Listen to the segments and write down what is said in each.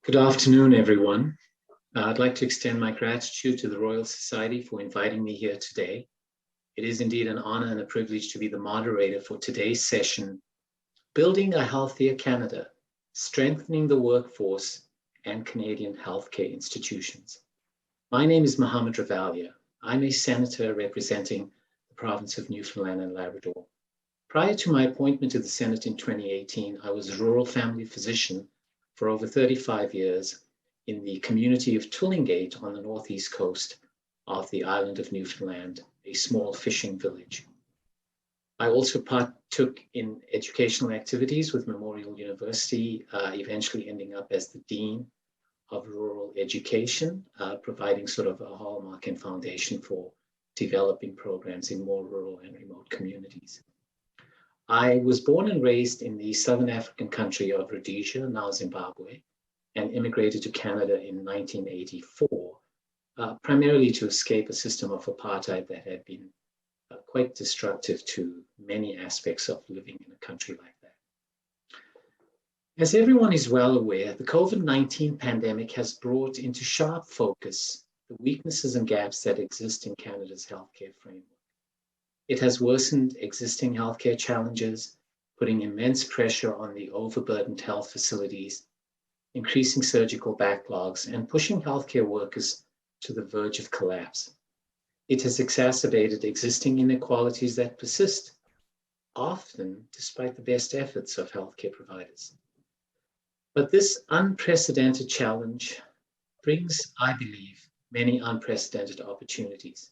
Good afternoon, everyone. I'd like to extend my gratitude to the Royal Society for inviting me here today. It is indeed an honor and a privilege to be the moderator for today's session, Building a Healthier Canada, Strengthening the Workforce and Canadian Healthcare Institutions. My name is Mohammad Ravalia. I'm a senator representing the province of Newfoundland and Labrador. Prior to my appointment to the Senate in 2018, I was a rural family physician for over 35 years in the community of Tullingate on the northeast coast of the island of Newfoundland, a small fishing village. I also partook in educational activities with Memorial University, eventually ending up as the Dean of Rural Education, providing sort of a hallmark and foundation for developing programs in more rural and remote communities. I was born and raised in the southern African country of Rhodesia, now Zimbabwe, and immigrated to Canada in 1984, primarily to escape a system of apartheid that had been quite destructive to many aspects of living in a country like that. As everyone is well aware, the COVID-19 pandemic has brought into sharp focus the weaknesses and gaps that exist in Canada's healthcare framework. It has worsened existing healthcare challenges, putting immense pressure on the overburdened health facilities, increasing surgical backlogs, and pushing healthcare workers to the verge of collapse. It has exacerbated existing inequalities that persist, often despite the best efforts of healthcare providers. But this unprecedented challenge brings, I believe, many unprecedented opportunities.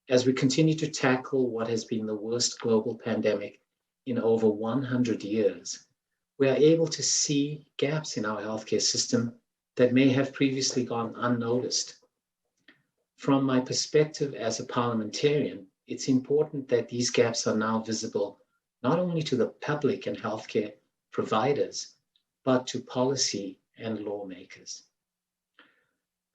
As we continue to tackle what has been the worst global pandemic in over 100 years, we are able to see gaps in our healthcare system that may have previously gone unnoticed. From my perspective as a parliamentarian, it's important that these gaps are now visible not only to the public and healthcare providers, but to policy and lawmakers.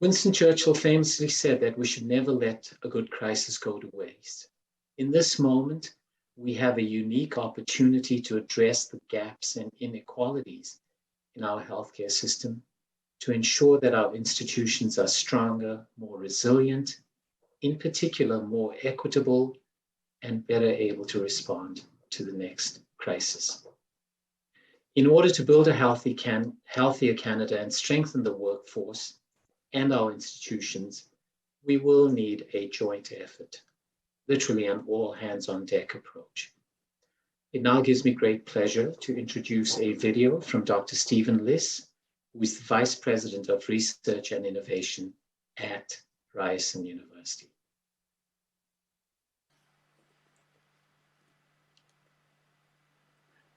Winston Churchill famously said that we should never let a good crisis go to waste. In this moment, we have a unique opportunity to address the gaps and inequalities in our healthcare system, to ensure that our institutions are stronger, more resilient, in particular, more equitable, and better able to respond to the next crisis. In order to build a healthier Canada and strengthen the workforce and our institutions, we will need a joint effort, literally an all-hands-on-deck approach. It now gives me great pleasure to introduce a video from Dr. Stephen Liss, who is the Vice President of Research and Innovation at Ryerson University.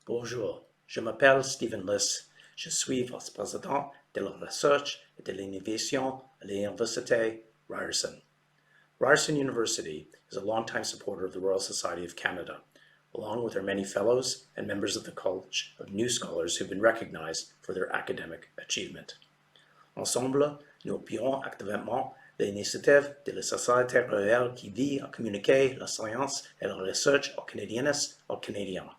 Bonjour, je m'appelle Stephen Liss. Je suis vice-président de la recherche et de l'innovation à l'Université Ryerson. Ryerson University is a longtime supporter of the Royal Society of Canada, along with our many fellows and members of the College of New Scholars who've been recognized for their academic achievement. Ensemble, nous appuyons activement l'initiative de la Société royale qui vise à communiquer la science et la recherche aux Canadiennes et aux Canadiens.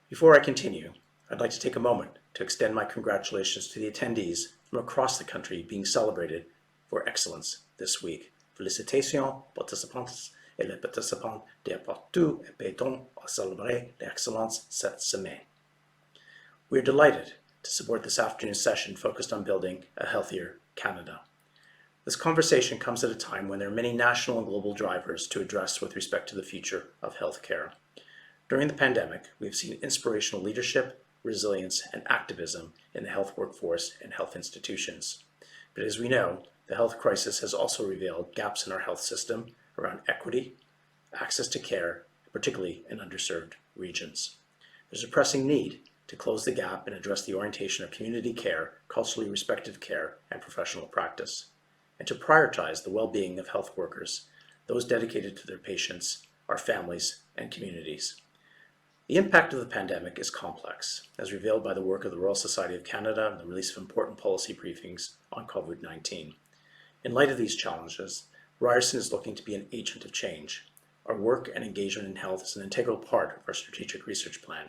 Before I continue, I'd like to take a moment to extend my congratulations to the attendees from across the country being celebrated for excellence this week. Félicitations, participants et les participants de partout et pétons à célébrer l'excellence cette semaine. We're delighted to support this afternoon's session focused on building a healthier Canada. This conversation comes at a time when there are many national and global drivers to address with respect to the future of healthcare. During the pandemic, we have seen inspirational leadership, resilience, and activism in the health workforce and health institutions. But as we know, the health crisis has also revealed gaps in our health system around equity, access to care, particularly in underserved regions. There's a pressing need to close the gap and address the orientation of community care, culturally respected care, and professional practice, and to prioritize the well-being of health workers, those dedicated to their patients, our families, and communities. The impact of the pandemic is complex, as revealed by the work of the Royal Society of Canada and the release of important policy briefings on COVID-19. In light of these challenges, Ryerson is looking to be an agent of change. Our work and engagement in health is an integral part of our strategic research plan.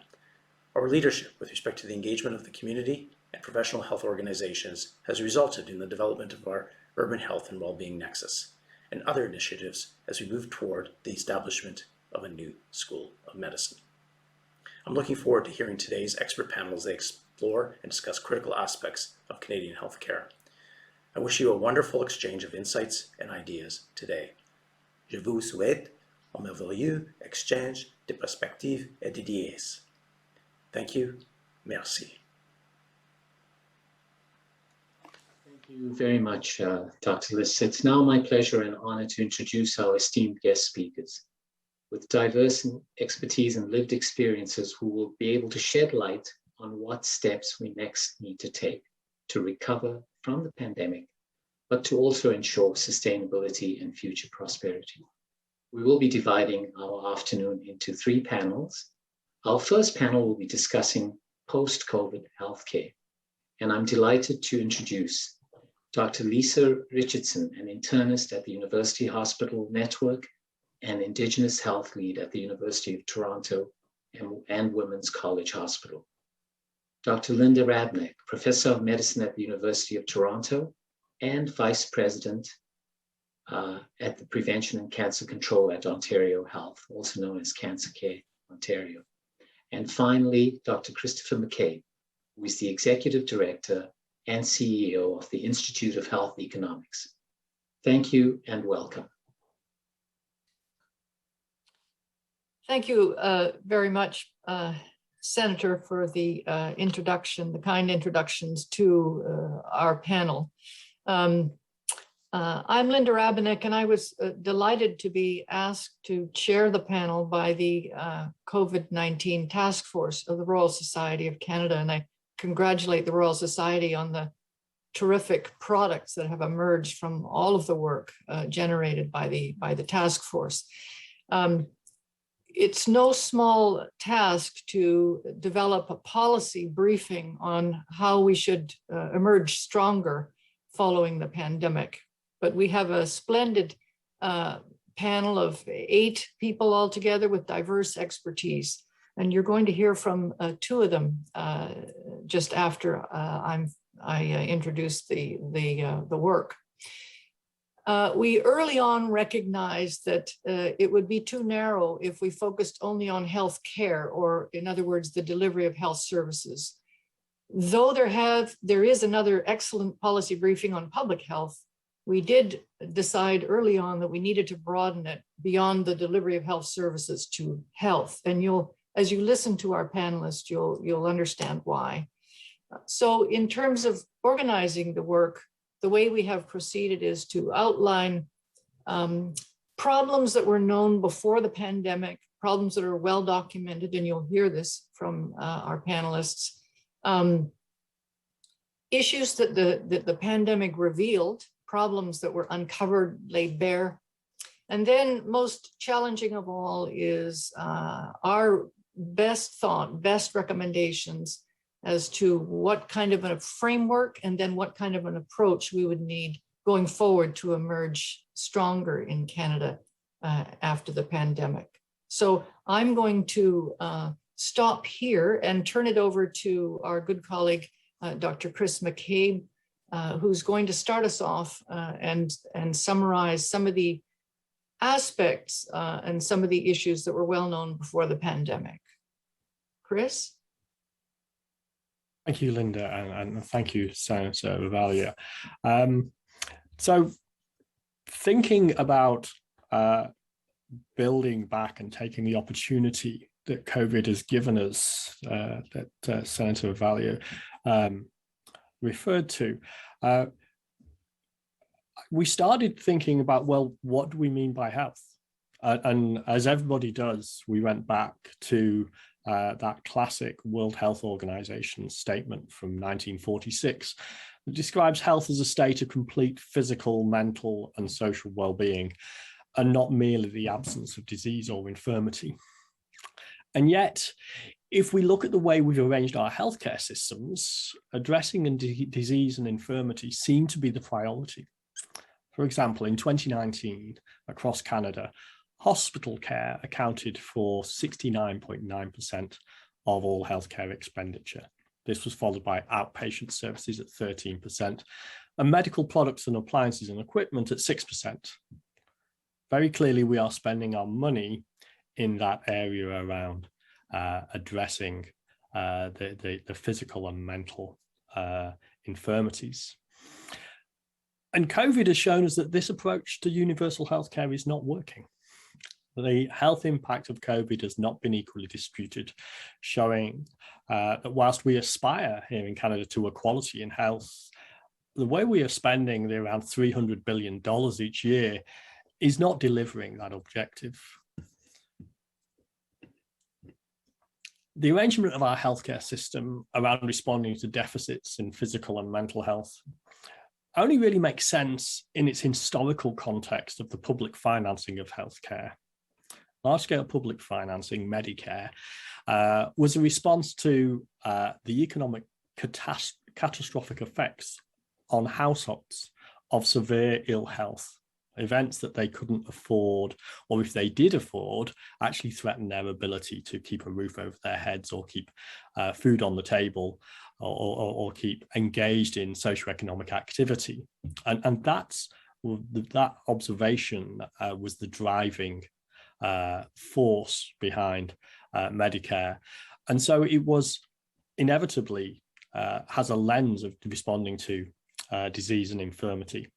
Our leadership with respect to the engagement of the community and professional health organizations has resulted in the development of our urban health and well-being nexus and other initiatives as we move toward the establishment of a new school of medicine. I'm looking forward to hearing today's expert panel as they explore and discuss critical aspects of Canadian healthcare. I wish you a wonderful exchange of insights and ideas today. Je vous souhaite un merveilleux échange de perspectives et d'idées. Thank you. Merci. Thank you very much, Dr. Liss. It's now my pleasure and honor to introduce our esteemed guest speakers with diverse expertise and lived experiences who will be able to shed light on what steps we next need to take to recover from the pandemic, but to also ensure sustainability and future prosperity. We will be dividing our afternoon into 3 panels. Our first panel will be discussing post-COVID healthcare, and I'm delighted to introduce Dr. Lisa Richardson, an internist at the University Hospital Network and Indigenous Health Lead at the University of Toronto and Women's College Hospital. Dr. Linda Rabnick, Professor of Medicine at the University of Toronto and Vice President at the Prevention and Cancer Control at Ontario Health, also known as Cancer Care Ontario. And finally, Dr. Christopher McCabe, who is the Executive Director and CEO of the Institute of Health Economics. Thank you and welcome. Thank you very much, Senator, for the introduction, the kind introductions to our panel. I'm Linda Rabnick, and I was delighted to be asked to chair the panel by the COVID-19 Task Force of the Royal Society of Canada, and I congratulate the Royal Society on the terrific products that have emerged from all of the work generated by the task force. It's no small task to develop a policy briefing on how we should emerge stronger following the pandemic. But we have a splendid panel of 8 people altogether with diverse expertise. And you're going to hear from 2 of them just after I introduce the work. We early on recognized that it would be too narrow if we focused only on health care, or in other words, the delivery of health services. Though there is another excellent policy briefing on public health, we did decide early on that we needed to broaden it beyond the delivery of health services to health. And as you listen to our panelists, you'll understand why. So in terms of organizing the work, the way we have proceeded is to outline problems that were known before the pandemic, problems that are well documented, and you'll hear this from our panelists, issues that the pandemic revealed, problems that were uncovered, laid bare. And then most challenging of all is our best recommendations as to what kind of a framework and then what kind of an approach we would need going forward to emerge stronger in Canada after the pandemic. So I'm going to stop here and turn it over to our good colleague, Dr. Chris McCabe, who's going to start us off and summarize some of the aspects and some of the issues that were well known before the pandemic. Chris? Thank you, Linda, and thank you, Senator Ravalia. So thinking about building back and taking the opportunity that COVID has given us, that Senator Ravalia referred to, we started thinking about, well, what do we mean by health? And as everybody does, we went back to that classic World Health Organization statement from 1946 that describes health as a state of complete physical, mental, and social well-being, and not merely the absence of disease or infirmity. And yet, if we look at the way we've arranged our healthcare systems, addressing disease and infirmity seem to be the priority. For example, in 2019, across Canada, hospital care accounted for 69.9% of all healthcare expenditure. This was followed by outpatient services at 13%, and medical products and appliances and equipment at 6%. Very clearly, we are spending our money in that area around addressing the physical and mental infirmities. And COVID has shown us that this approach to universal healthcare is not working. The health impact of COVID has not been equally distributed, showing that whilst we aspire here in Canada to equality in health, the way we are spending the around $300 billion each year is not delivering that objective. The arrangement of our healthcare system around responding to deficits in physical and mental health only really makes sense in its historical context of the public financing of healthcare. Large-scale public financing, Medicare, was a response to the economic catastrophic effects on households of severe ill health, events that they couldn't afford, or if they did afford, actually threatened their ability to keep a roof over their heads or keep food on the table or keep engaged in socioeconomic activity. And that observation was the driving force behind Medicare. And so it was inevitably has a lens of responding to disease and infirmity.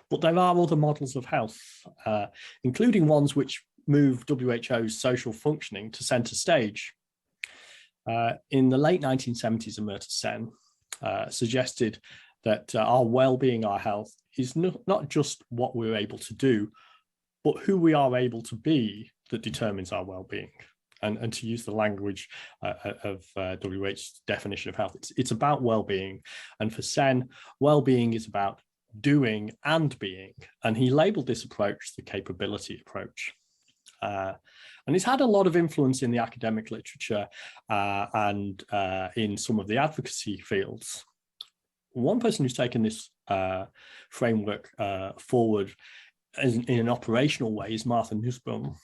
But there are other models of health, including ones which move WHO's social functioning to centre stage. In the late 1970s, Amartya Sen suggested that our well-being, our health, is not just what we're able to do, but who we are able to be that determines our well-being. And to use the language of WHO's definition of health, it's about well-being. And for Sen, well-being is about doing and being. And he labeled this approach the capability approach. And it's had a lot of influence in the academic literature and in some of the advocacy fields. One person who's taken this framework forward in an operational way is Martha Nussbaum,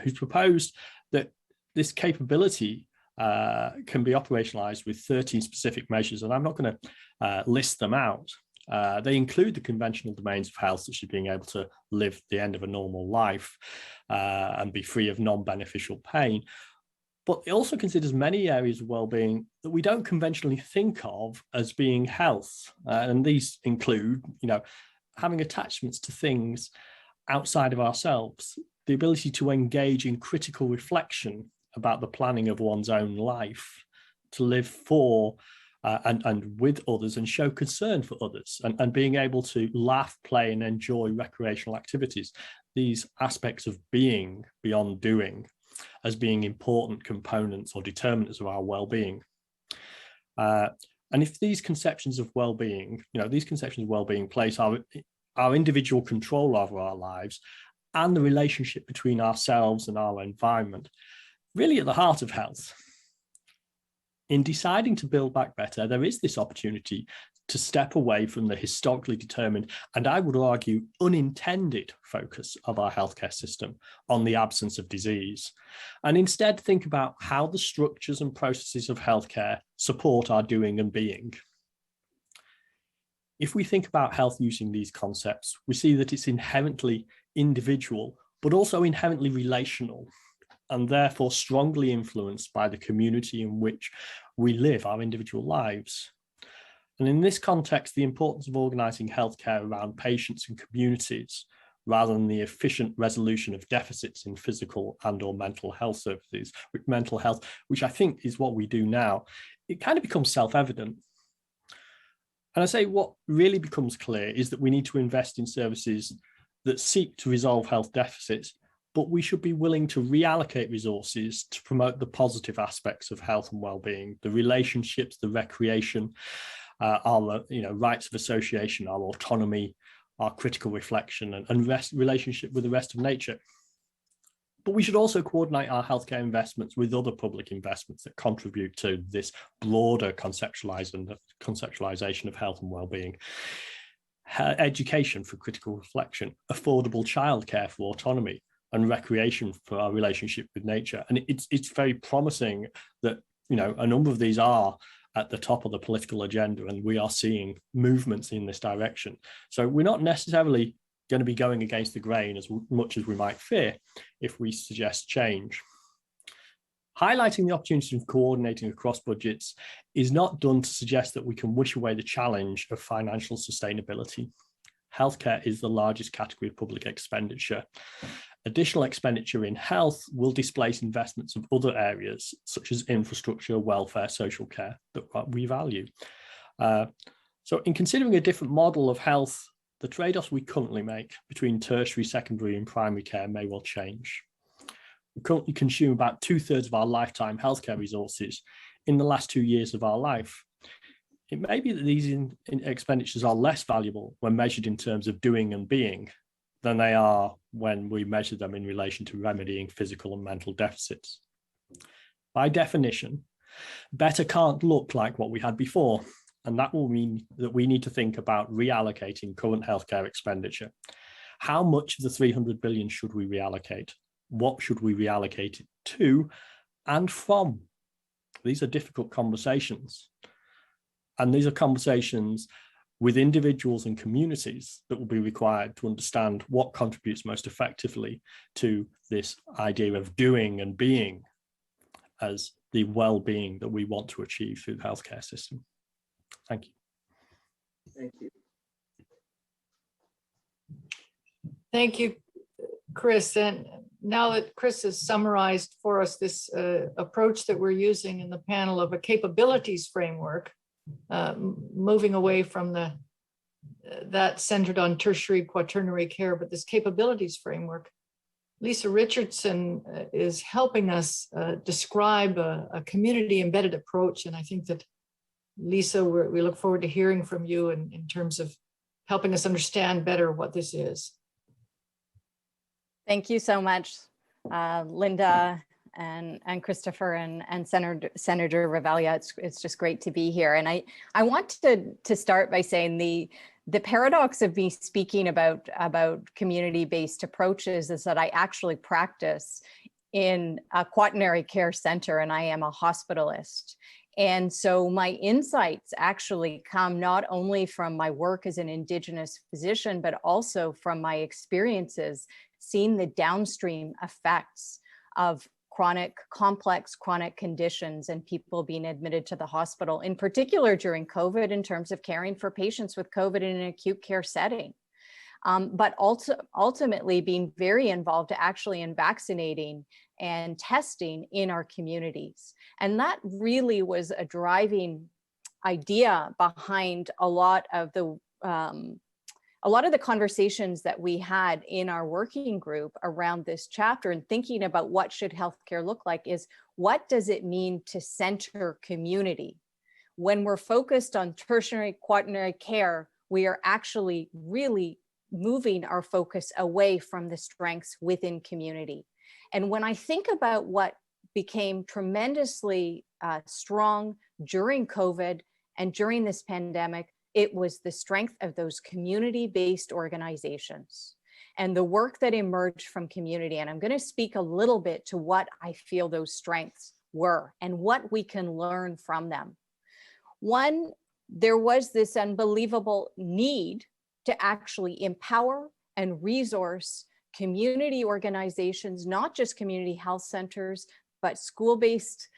who's proposed that this capability can be operationalized with 13 specific measures, and I'm not going to list them out. They include the conventional domains of health, such as being able to live the end of a normal life and be free of non-beneficial pain. But it also considers many areas of well-being that we don't conventionally think of as being health. And these include, having attachments to things outside of ourselves, the ability to engage in critical reflection about the planning of one's own life, to live for and with others and show concern for others, and being able to laugh, play and enjoy recreational activities. These aspects of being beyond doing as being important components or determinants of our well-being. And if these conceptions of well-being, place our individual control over our lives and the relationship between ourselves and our environment really at the heart of health. In deciding to build back better, there is this opportunity to step away from the historically determined, and I would argue unintended, focus of our healthcare system on the absence of disease, and instead think about how the structures and processes of healthcare support our doing and being. If we think about health using these concepts, we see that it's inherently individual, but also inherently relational, and therefore strongly influenced by the community in which we live our individual lives. And in this context, the importance of organising healthcare around patients and communities, rather than the efficient resolution of deficits in physical and or mental health services, with mental health, which I think is what we do now, it kind of becomes self-evident. And I say what really becomes clear is that we need to invest in services that seek to resolve health deficits, but we should be willing to reallocate resources to promote the positive aspects of health and well-being, the relationships, the recreation, our rights of association, our autonomy, our critical reflection and relationship with the rest of nature. But we should also coordinate our healthcare investments with other public investments that contribute to this broader conceptualization of health and well-being. Education for critical reflection, affordable childcare for autonomy, and recreation for our relationship with nature. And it's very promising that a number of these are at the top of the political agenda, and we are seeing movements in this direction. So we're not necessarily going to be going against the grain as much as we might fear if we suggest change. Highlighting the opportunity of coordinating across budgets is not done to suggest that we can wish away the challenge of financial sustainability. Healthcare is the largest category of public expenditure. Additional expenditure in health will displace investments of other areas, such as infrastructure, welfare, social care, that we value. So in considering a different model of health, the trade-offs we currently make between tertiary, secondary, and primary care may well change. We currently consume about 2/3 of our lifetime healthcare resources in the last 2 years of our life. It may be that these expenditures are less valuable when measured in terms of doing and being than they are when we measure them in relation to remedying physical and mental deficits. By definition, better can't look like what we had before, and that will mean that we need to think about reallocating current healthcare expenditure. How much of the 300 billion should we reallocate? What should we reallocate it to and from? These are difficult conversations. And these are conversations with individuals and communities that will be required to understand what contributes most effectively to this idea of doing and being as the well-being that we want to achieve through the healthcare system. Thank you. Thank you. Thank you, Chris. And now that Chris has summarized for us this approach that we're using in the panel of a capabilities framework, moving away from that centered on tertiary, quaternary care, but this capabilities framework, Lisa Richardson is helping us describe a community embedded approach. And I think that Lisa, we look forward to hearing from you in terms of helping us understand better what this is. Thank you so much, Linda and Christopher and Senator Ravalia. It's just great to be here. And I want to start by saying the paradox of me speaking about community-based approaches is that I actually practice in a quaternary care center, and I am a hospitalist. And so my insights actually come not only from my work as an Indigenous physician, but also from my experiences seeing the downstream effects of complex chronic conditions and people being admitted to the hospital, in particular during COVID, in terms of caring for patients with COVID in an acute care setting. But also ultimately being very involved actually in vaccinating and testing in our communities. And that really was a driving idea behind a lot of the conversations that we had in our working group around this chapter, and thinking about what should healthcare look like is, what does it mean to center community? When we're focused on tertiary, quaternary care, we are actually really moving our focus away from the strengths within community. And when I think about what became tremendously strong during COVID and during this pandemic, it was the strength of those community-based organizations and the work that emerged from community. And I'm going to speak a little bit to what I feel those strengths were and what we can learn from them. One, there was this unbelievable need to actually empower and resource community organizations, not just community health centers, but school-based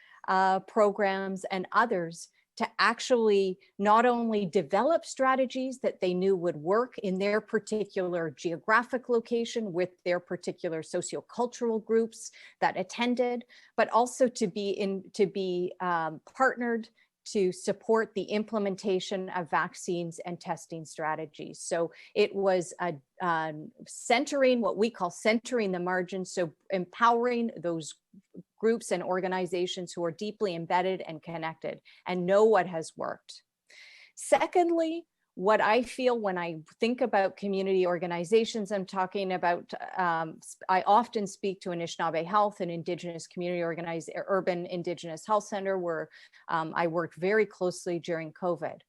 programs and others, to actually not only develop strategies that they knew would work in their particular geographic location with their particular sociocultural groups that attended, but also to be partnered to support the implementation of vaccines and testing strategies. So it was centering, what we call centering the margins, so empowering those groups and organizations who are deeply embedded and connected and know what has worked. Secondly, what I feel when I think about community organizations, I'm talking about, I often speak to Anishinaabe Health, an Indigenous community urban Indigenous health center where I worked very closely during COVID.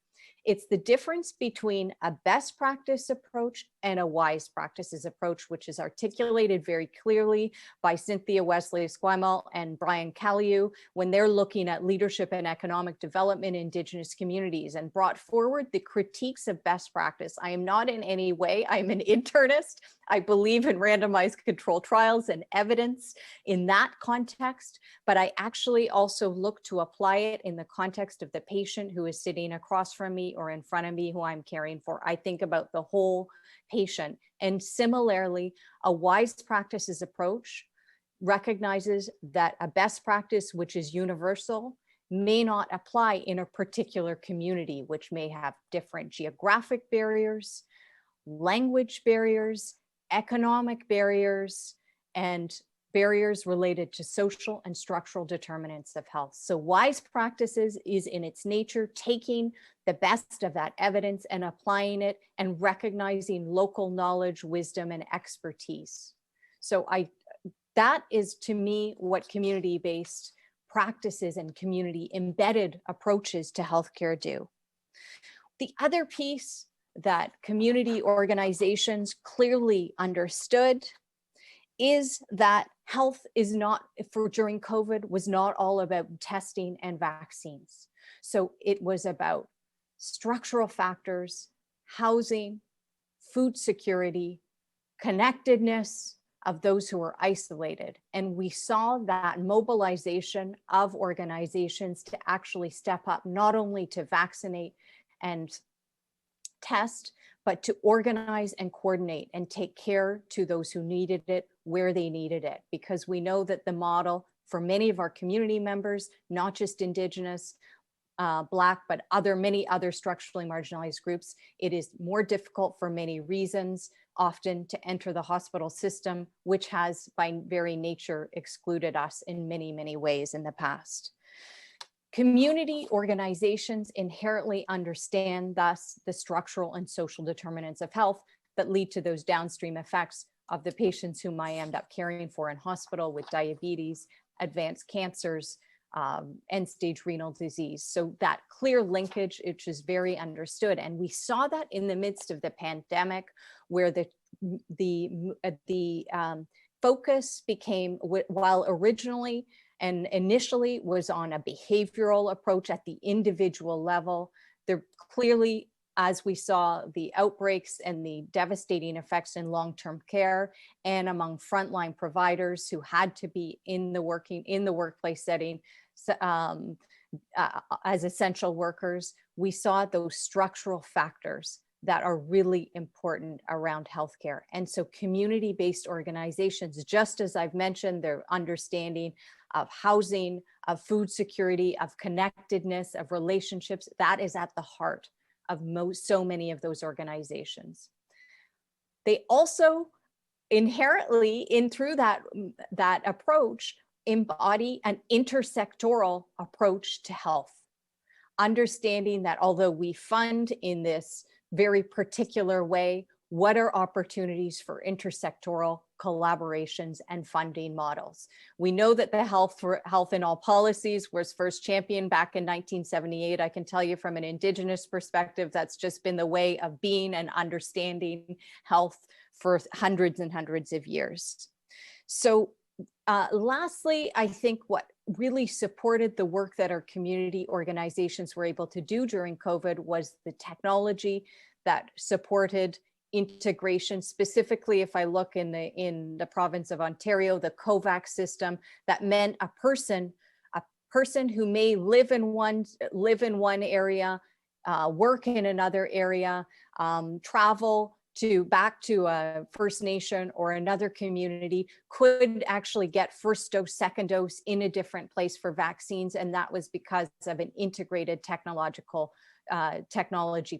It's the difference between a best practice approach and a wise practices approach, which is articulated very clearly by Cynthia Wesley-Esquimalt and Brian Calliew when they're looking at leadership and economic development in Indigenous communities, and brought forward the critiques of best practice. I am not in any way, I'm an internist. I believe in randomized controlled trials and evidence in that context, but I actually also look to apply it in the context of the patient who is sitting across from me or in front of me who I'm caring for. I think about the whole patient. And similarly, a wise practices approach recognizes that a best practice, which is universal, may not apply in a particular community, which may have different geographic barriers, language barriers, economic barriers, and barriers related to social and structural determinants of health. So wise practices is in its nature taking the best of that evidence and applying it and recognizing local knowledge, wisdom, and expertise. So that is, to me, what community-based practices and community embedded approaches to healthcare do. The other piece that community organizations clearly understood is that health is not, during COVID, was not all about testing and vaccines. So it was about structural factors, housing, food security, connectedness of those who were isolated. And we saw that mobilization of organizations to actually step up, not only to vaccinate and test, but to organize and coordinate and take care to those who needed it, where they needed it. Because we know that the model for many of our community members, not just Indigenous, Black, but many other structurally marginalized groups, it is more difficult for many reasons, often to enter the hospital system, which has by very nature excluded us in many, many ways in the past. Community organizations inherently understand thus the structural and social determinants of health that lead to those downstream effects of the patients whom I end up caring for in hospital with diabetes, advanced cancers, end-stage renal disease. So that clear linkage, which is very understood. And we saw that in the midst of the pandemic, where the focus became, while originally and initially was on a behavioral approach at the individual level, there clearly, as we saw the outbreaks and the devastating effects in long-term care and among frontline providers who had to be in the workplace setting as essential workers, we saw those structural factors that are really important around healthcare. And so community-based organizations, just as I've mentioned, their understanding of housing, of food security, of connectedness, of relationships, that is at the heart of so many of those organizations. They also inherently, through that approach, embody an intersectoral approach to health, understanding that although we fund in this very particular way, what are opportunities for intersectoral collaborations and funding models? We know that the Health in All Policies was first championed back in 1978. I can tell you from an Indigenous perspective, that's just been the way of being and understanding health for hundreds and hundreds of years. So lastly, I think what really supported the work that our community organizations were able to do during COVID was the technology that supported integration. Specifically, if I look in the province of Ontario, the COVAX system, that meant a person who may live in one area, work in another area, travel back to a First Nation or another community, could actually get first dose, second dose in a different place for vaccines. And that was because of an integrated technology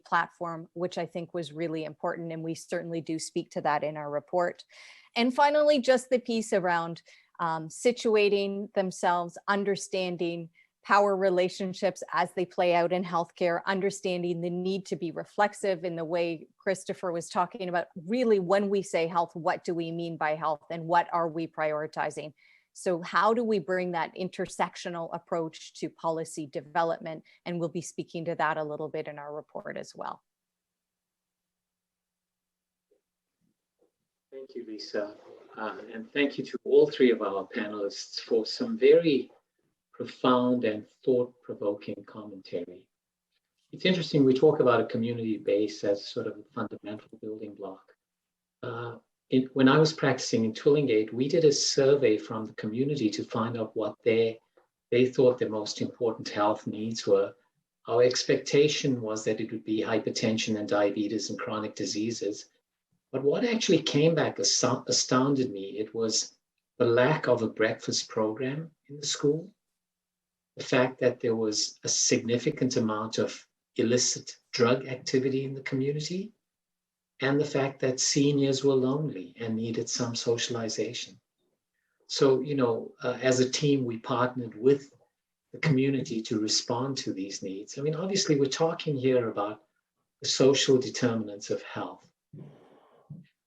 platform, which I think was really important. And we certainly do speak to that in our report. And finally, just the piece around situating themselves, understanding power relationships as they play out in healthcare, understanding the need to be reflexive in the way Christopher was talking about. Really, when we say health, what do we mean by health and what are we prioritizing? So how do we bring that intersectional approach to policy development? And we'll be speaking to that a little bit in our report as well. Thank you, Lisa. And thank you to all three of our panelists for some very profound and thought-provoking commentary. It's interesting, we talk about a community base as sort of a fundamental building block. When I was practicing in Twillingate, we did a survey from the community to find out what they thought their most important health needs were. Our expectation was that it would be hypertension and diabetes and chronic diseases. But what actually came back astounded me. It was the lack of a breakfast program in the school, the fact that there was a significant amount of illicit drug activity in the community, and the fact that seniors were lonely and needed some socialization. So, you know, as a team, we partnered with the community to respond to these needs. I mean, obviously, we're talking here about the social determinants of health.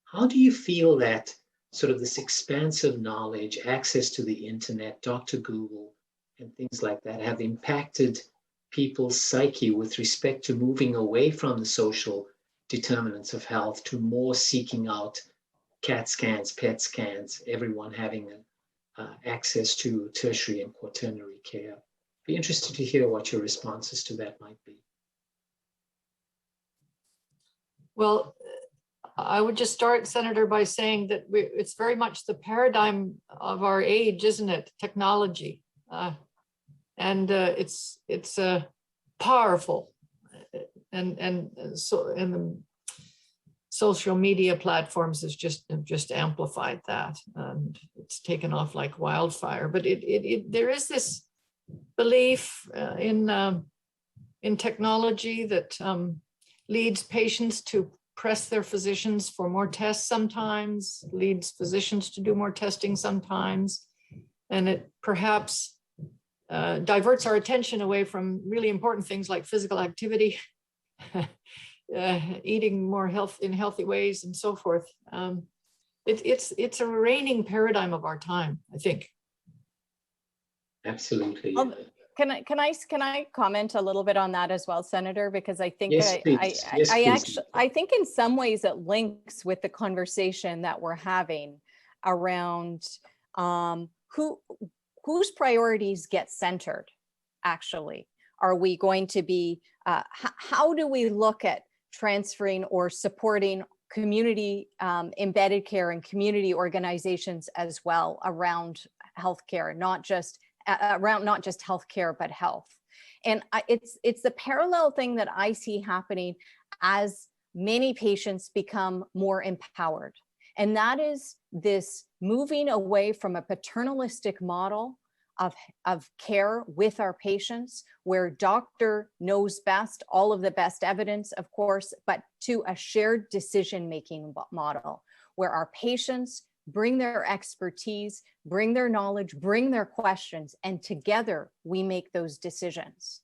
How do you feel that sort of this expansive knowledge, access to the internet, Dr. Google, and things like that have impacted people's psyche with respect to moving away from the social determinants of health to more seeking out CAT scans, PET scans, everyone having access to tertiary and quaternary care? Be interested to hear what your responses to that might be. Well, I would just start, Senator, by saying that it's very much the paradigm of our age, isn't it? Technology, and it's powerful, and the social media platforms have just amplified that, and it's taken off like wildfire. But there is this belief in technology that leads patients to press their physicians for more tests sometimes, leads physicians to do more testing sometimes, and it perhaps diverts our attention away from really important things like physical activity, eating more in healthy ways, and so forth. It's a reigning paradigm of our time, I think. Absolutely. Can I comment a little bit on that as well, Senator? Because I think yes, I think in some ways it links with the conversation that we're having around whose priorities get centered. Actually, are we going to be? How do we look at transferring or supporting community embedded care and community organizations as well around healthcare, not just healthcare, but health? And it's the parallel thing that I see happening as many patients become more empowered. And that is this moving away from a paternalistic model of care with our patients, where doctor knows best, all of the best evidence, of course, but to a shared decision-making model, where our patients bring their expertise, bring their knowledge, bring their questions, and together we make those decisions.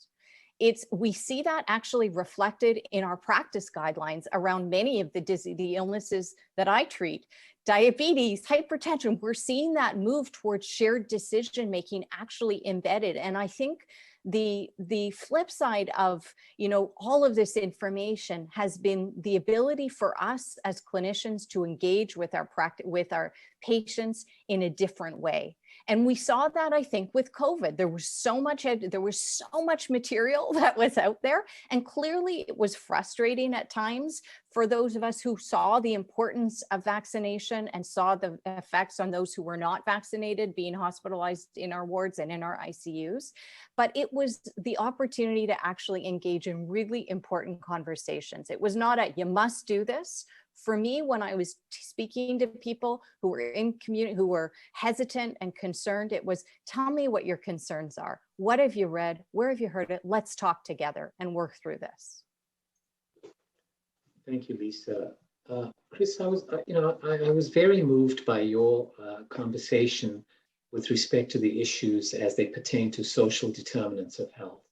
We see that actually reflected in our practice guidelines around many of the illnesses that I treat. Diabetes, hypertension, we're seeing that move towards shared decision-making actually embedded. And I think the flip side of, you know, all of this information has been the ability for us as clinicians to engage with our patients in a different way. And we saw that, I think, with COVID. There was so much material that was out there, and clearly it was frustrating at times for those of us who saw the importance of vaccination and saw the effects on those who were not vaccinated being hospitalized in our wards and in our ICUs. But it was the opportunity to actually engage in really important conversations. It was not a, you must do this. For me, when I was speaking to people who were in community, who were hesitant and concerned, it was, tell me what your concerns are. What have you read? Where have you heard it? Let's talk together and work through this. Thank you, Lisa. Chris, I was very moved by your conversation with respect to the issues as they pertain to social determinants of health.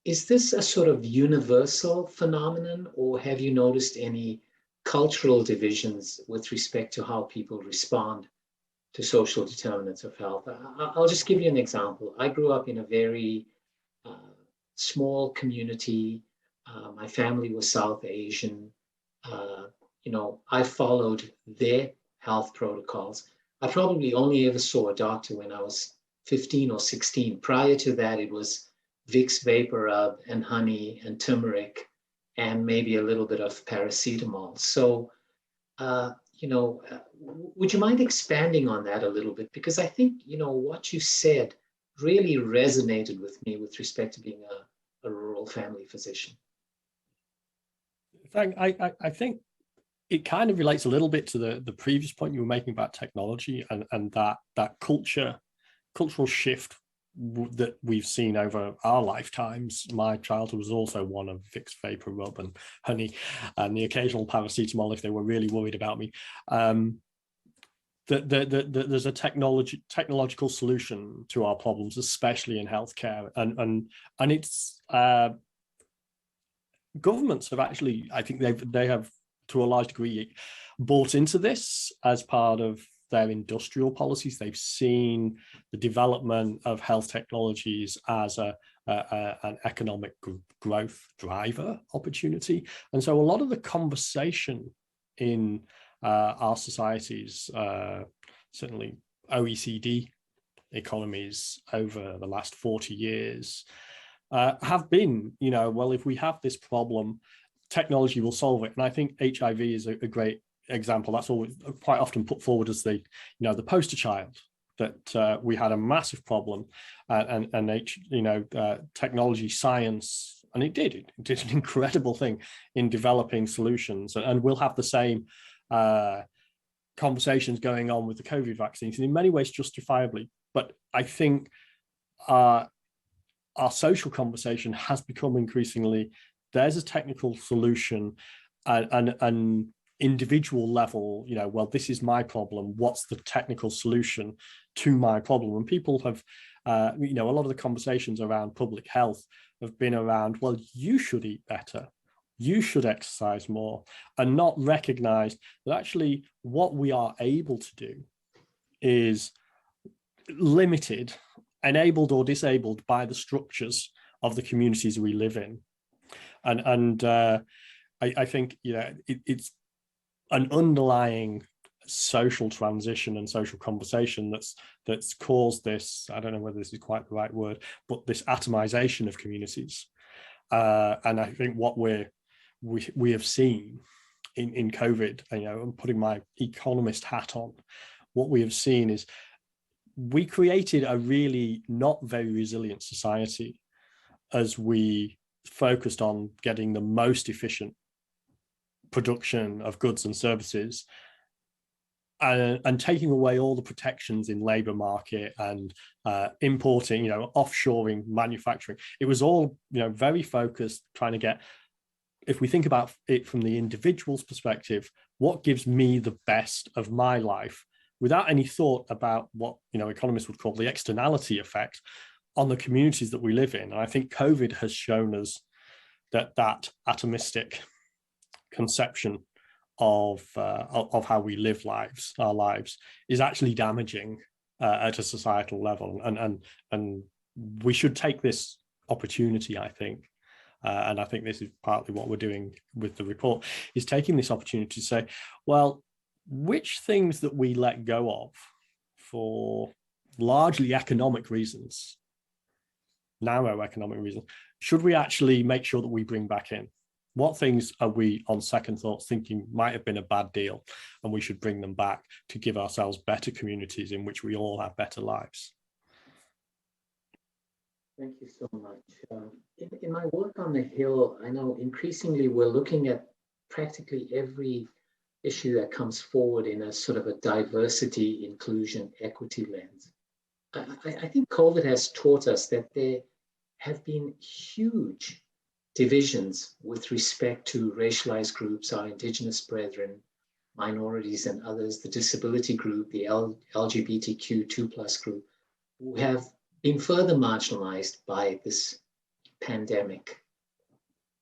Is this a sort of universal phenomenon, or have you noticed any cultural divisions with respect to how people respond to social determinants of health. I'll just give you an example. I grew up in a very small community. My family was South Asian. I followed their health protocols. I probably only ever saw a doctor when I was 15 or 16. Prior to that, it was Vicks Vapor Rub and honey and turmeric and maybe a little bit of paracetamol. So, would you mind expanding on that a little bit? Because I think, what you said really resonated with me with respect to being a rural family physician. I think it kind of relates a little bit to the previous point you were making about technology and that cultural shift that we've seen over our lifetimes. My childhood was also one of Vicks Vapor Rub and honey and the occasional paracetamol if they were really worried about me. There's a technological solution to our problems, especially in healthcare, and it's governments have actually, I think they have to a large degree bought into this as part of their industrial policies. They've seen the development of health technologies as an economic growth driver opportunity. And so a lot of the conversation in our societies, certainly OECD economies over the last 40 years, have been, well, if we have this problem, technology will solve it. And I think HIV is a great example. That's always quite often put forward as the poster child, that we had a massive problem and technology, science, and it did an incredible thing in developing solutions. And we'll have the same conversations going on with the COVID vaccines, and in many ways justifiably. But I think our social conversation has become increasingly, there's a technical solution and an individual level, well, this is my problem. What's the technical solution to my problem? And people have, a lot of the conversations around public health have been around, well, you should eat better. You should exercise more, and not recognize that actually what we are able to do is limited, enabled or disabled by the structures of the communities we live in. And I think, it's an underlying social transition and social conversation that's caused this, I don't know whether this is quite the right word, but this atomization of communities. And I think what we have seen in COVID, I'm putting my economist hat on, what we have seen is we created a really not very resilient society as we focused on getting the most efficient production of goods and services and taking away all the protections in labor market and importing, offshoring manufacturing. It was all, very focused, trying to get, if we think about it from the individual's perspective, what gives me the best of my life, without any thought about what, economists would call the externality effect on the communities that we live in. And I think COVID has shown us that atomistic conception of how we live our lives is actually damaging at a societal level, and we should take this opportunity, I think, and I think this is partly what we're doing with the report, is taking this opportunity to say, well, which things that we let go of for largely economic reasons, narrow economic reasons, should we actually make sure that we bring back in? What things are we, on second thoughts, thinking might have been a bad deal and we should bring them back to give ourselves better communities in which we all have better lives? Thank you so much. In my work on the Hill, I know increasingly we're looking at practically every issue that comes forward in a sort of a diversity, inclusion, equity lens. I think COVID has taught us that there have been huge divisions with respect to racialized groups, our Indigenous brethren, minorities and others, the disability group, the LGBTQ2+ group, who have been further marginalized by this pandemic.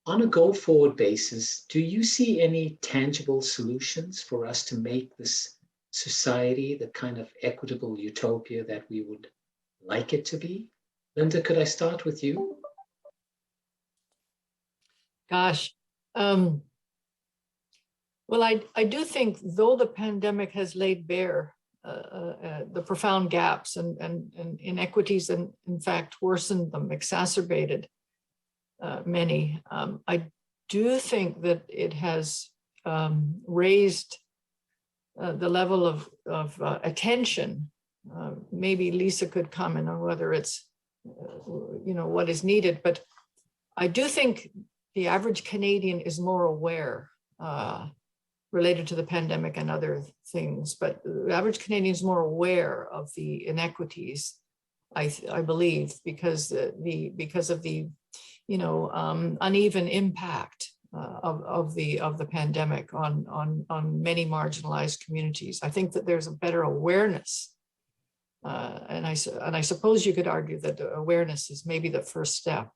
On a go-forward basis, do you see any tangible solutions for us to make this society, the kind of equitable utopia that we would like it to be? Linda, could I start with you? Gosh, well, I do think, though the pandemic has laid bare the profound gaps and inequities, and in fact worsened them, exacerbated many, I do think that it has raised the level of attention. Maybe Lisa could comment on whether it's, what is needed, but I do think the average Canadian is more aware related to the pandemic and other things, but the average Canadian is more aware of the inequities, I believe, because of the uneven impact of the pandemic on many marginalized communities. I think that there's a better awareness, and I suppose you could argue that awareness is maybe the first step.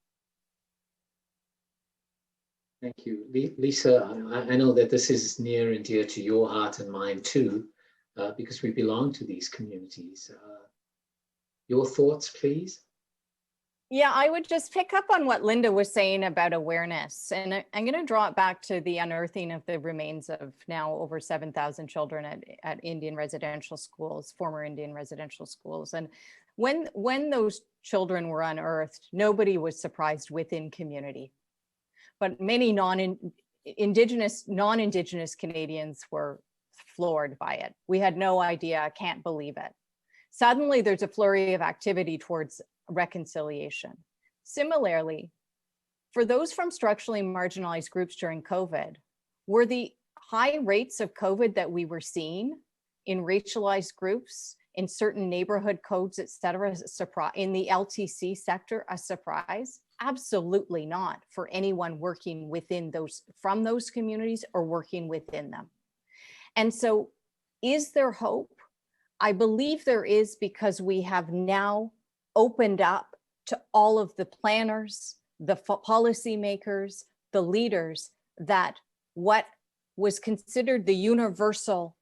Thank you. Lisa, I know that this is near and dear to your heart and mine too, because we belong to these communities. Your thoughts, please? Yeah, I would just pick up on what Linda was saying about awareness. And I'm going to draw it back to the unearthing of the remains of now over 7,000 children at Indian residential schools, former Indian residential schools. And when those children were unearthed, nobody was surprised within community. But many non-Indigenous Canadians were floored by it. We had no idea, I can't believe it. Suddenly there's a flurry of activity towards reconciliation. Similarly, for those from structurally marginalized groups during COVID, were the high rates of COVID that we were seeing in racialized groups, in certain neighborhood codes, et cetera, in the LTC sector, a surprise? Absolutely not for anyone working within from those communities or working within them. And so is there hope? I believe there is, because we have now opened up to all of the planners, the policymakers, the leaders, that what was considered the universal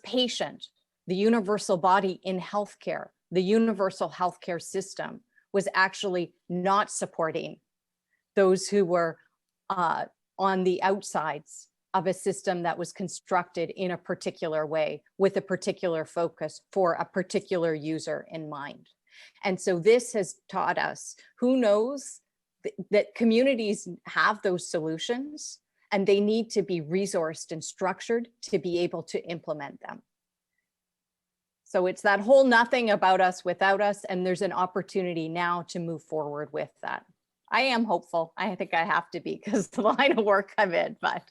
patient, the universal body in healthcare, the universal healthcare system, was actually not supporting those who were on the outsides of a system that was constructed in a particular way with a particular focus for a particular user in mind. And so this has taught us, who knows, that communities have those solutions and they need to be resourced and structured to be able to implement them. So it's that whole nothing about us without us, and there's an opportunity now to move forward with that. I am hopeful. I think I have to be, because the line of work I'm in, but.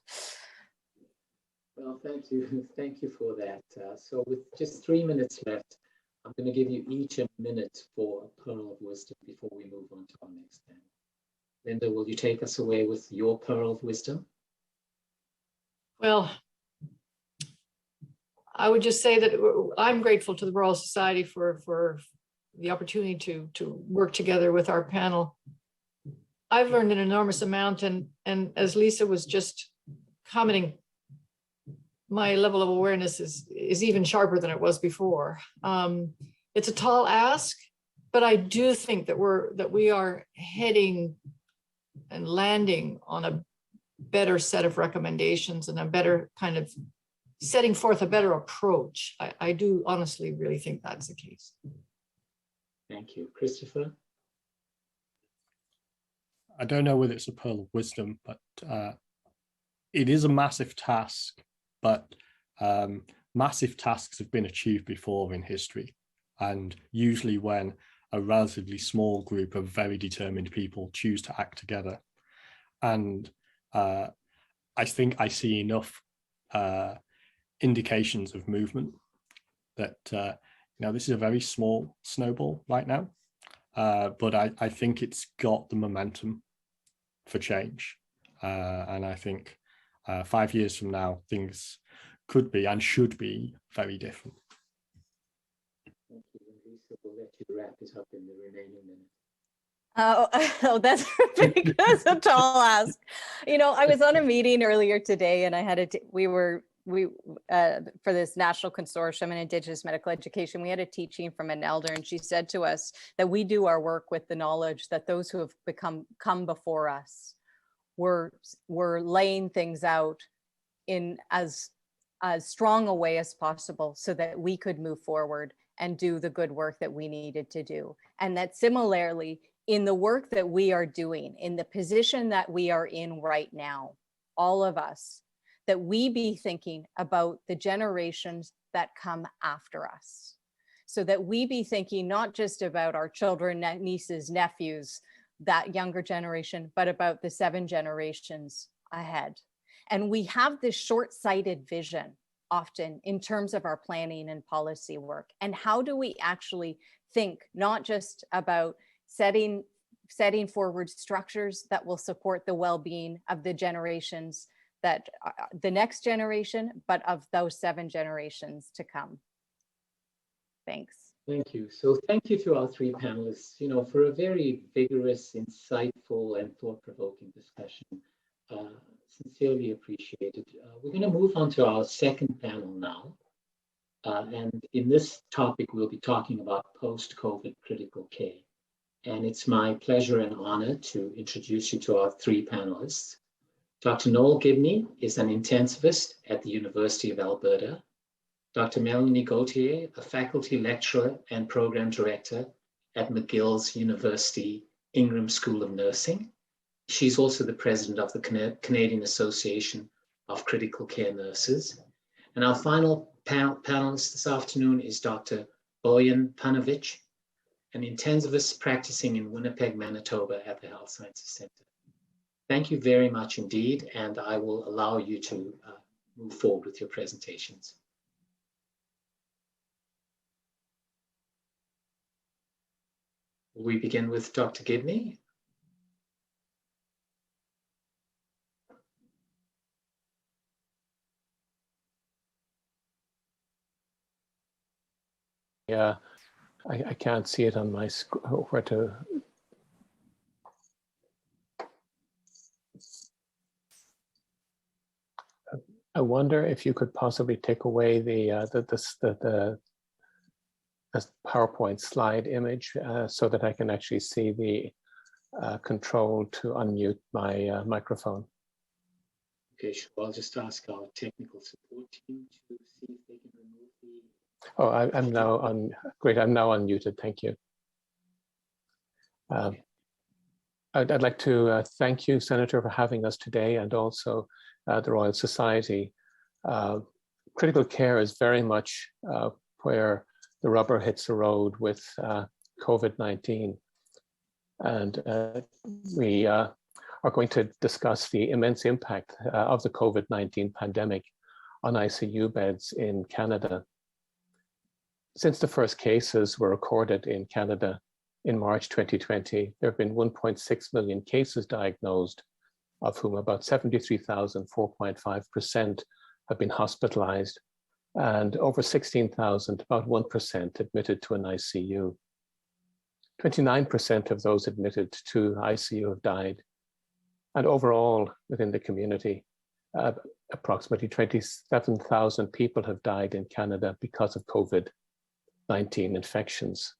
Well, thank you. Thank you for that. So with just 3 minutes left, I'm going to give you each a minute for a pearl of wisdom before we move on to our next panel. Linda, will you take us away with your pearl of wisdom? Well, I would just say that I'm grateful to the Royal Society for the opportunity to work together with our panel. I've learned an enormous amount, and as Lisa was just commenting, my level of awareness is even sharper than it was before. It's a tall ask, but I do think that we are heading and landing on a better set of recommendations and a better kind of setting forth a better approach. I do honestly really think that's the case. Thank you. Christopher? I don't know whether it's a pearl of wisdom, but it is a massive task, but massive tasks have been achieved before in history. And usually when a relatively small group of very determined people choose to act together. And I think I see enough indications of movement that this is a very small snowball right now, but I think it's got the momentum for change, and I think 5 years from now things could be and should be very different. Thank you. Lisa, we'll let you wrap this up in the remaining minutes. Oh, that's pretty good. That's a tall ask. I was on a meeting earlier today, and we were for this national consortium in Indigenous medical education, we had a teaching from an elder, and she said to us that we do our work with the knowledge that those who have come before us were laying things out in as strong a way as possible so that we could move forward and do the good work that we needed to do. And that similarly, in the work that we are doing, in the position that we are in right now, all of us, that we be thinking about the generations that come after us. So that we be thinking not just about our children, nieces, nephews, that younger generation, but about the 7 generations ahead. And we have this short-sighted vision often in terms of our planning and policy work. And how do we actually think not just about setting forward structures that will support the well-being of the generations that the next generation, but of those 7 generations to come. Thanks. Thank you. So thank you to our 3 panelists, for a very vigorous, insightful, and thought-provoking discussion. Sincerely appreciated. We're going to move on to our second panel now. And in this topic, we'll be talking about post-COVID critical care. And it's my pleasure and honor to introduce you to our 3 panelists. Dr. Noel Gibney is an intensivist at the University of Alberta. Dr. Melanie Gauthier, a faculty lecturer and program director at McGill's University Ingram School of Nursing. She's also the president of the Canadian Association of Critical Care Nurses. And our final panelist this afternoon is Dr. Boyan Panovich, an intensivist practicing in Winnipeg, Manitoba at the Health Sciences Centre. Thank you very much indeed, and I will allow you to move forward with your presentations. We begin with Dr. Gibney. Yeah, I can't see it on my screen. Where to? I wonder if you could possibly take away the PowerPoint slide image so that I can actually see the control to unmute my microphone. Okay, sure. I'll just ask our technical support team to see if they can remove the... Oh, I'm now on. Great, I'm now unmuted. Thank you. I'd like to thank you, Senator, for having us today, and also the Royal Society. Critical care is very much where the rubber hits the road with COVID-19. And we are going to discuss the immense impact of the COVID-19 pandemic on ICU beds in Canada. Since the first cases were recorded in Canada in March 2020, there have been 1.6 million cases diagnosed, of whom about 73,000, 4.5%, have been hospitalized, and over 16,000, about 1%, admitted to an ICU. 29% of those admitted to ICU have died. And overall, within the community, approximately 27,000 people have died in Canada because of COVID-19 infections.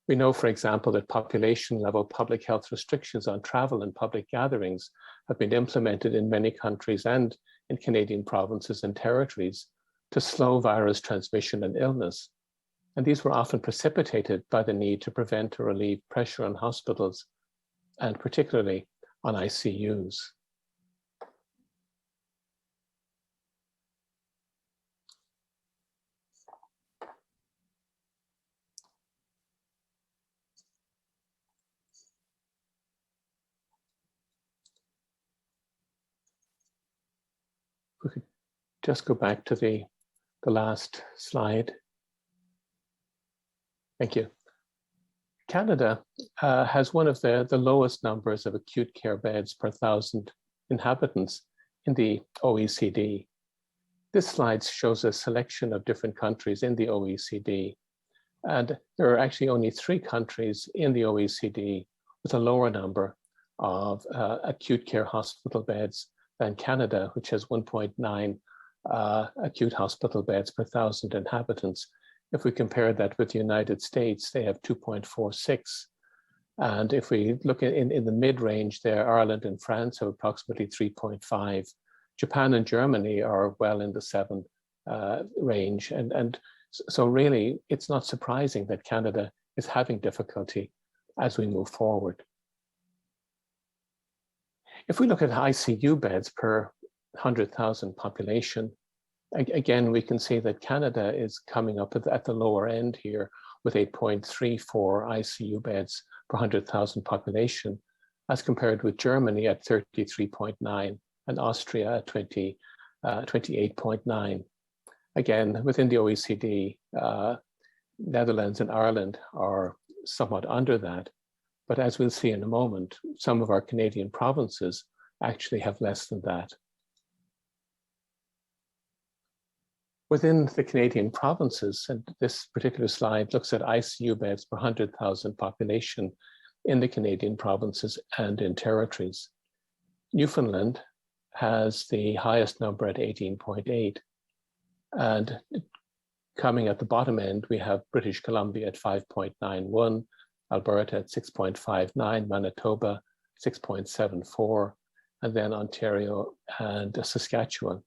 We know, for example, that population-level public health restrictions on travel and public gatherings have been implemented in many countries and in Canadian provinces and territories to slow virus transmission and illness. And these were often precipitated by the need to prevent or relieve pressure on hospitals, and particularly on ICUs. We could just go back to the last slide. Thank you. Canada has one of the lowest numbers of acute care beds per 1,000 inhabitants in the OECD. This slide shows a selection of different countries in the OECD. And there are actually only 3 countries in the OECD with a lower number of acute care hospital beds than Canada, which has 1.9 acute hospital beds per 1,000 inhabitants. If we compare that with the United States, they have 2.46. And if we look in the mid-range there, Ireland and France have approximately 3.5. Japan and Germany are well in the 7 range. And so really, it's not surprising that Canada is having difficulty as we move forward. If we look at ICU beds per 100,000 population, again, we can see that Canada is coming up at the lower end here with 8.34 ICU beds per 100,000 population, as compared with Germany at 33.9 and Austria at 28.9. Again, within the OECD, Netherlands and Ireland are somewhat under that. But as we'll see in a moment, some of our Canadian provinces actually have less than that. Within the Canadian provinces, and this particular slide looks at ICU beds per 100,000 population in the Canadian provinces and in territories. Newfoundland has the highest number at 18.8. And coming at the bottom end, we have British Columbia at 5.91, Alberta at 6.59, Manitoba 6.74, and then Ontario and Saskatchewan.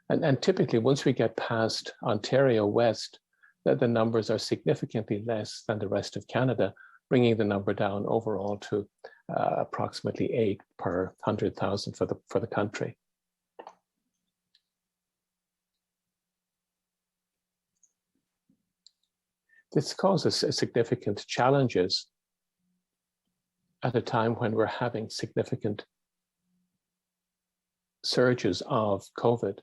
And typically, once we get past Ontario West, the numbers are significantly less than the rest of Canada, bringing the number down overall to approximately 8 per 100,000 for the country. This causes significant challenges at a time when we're having significant surges of COVID.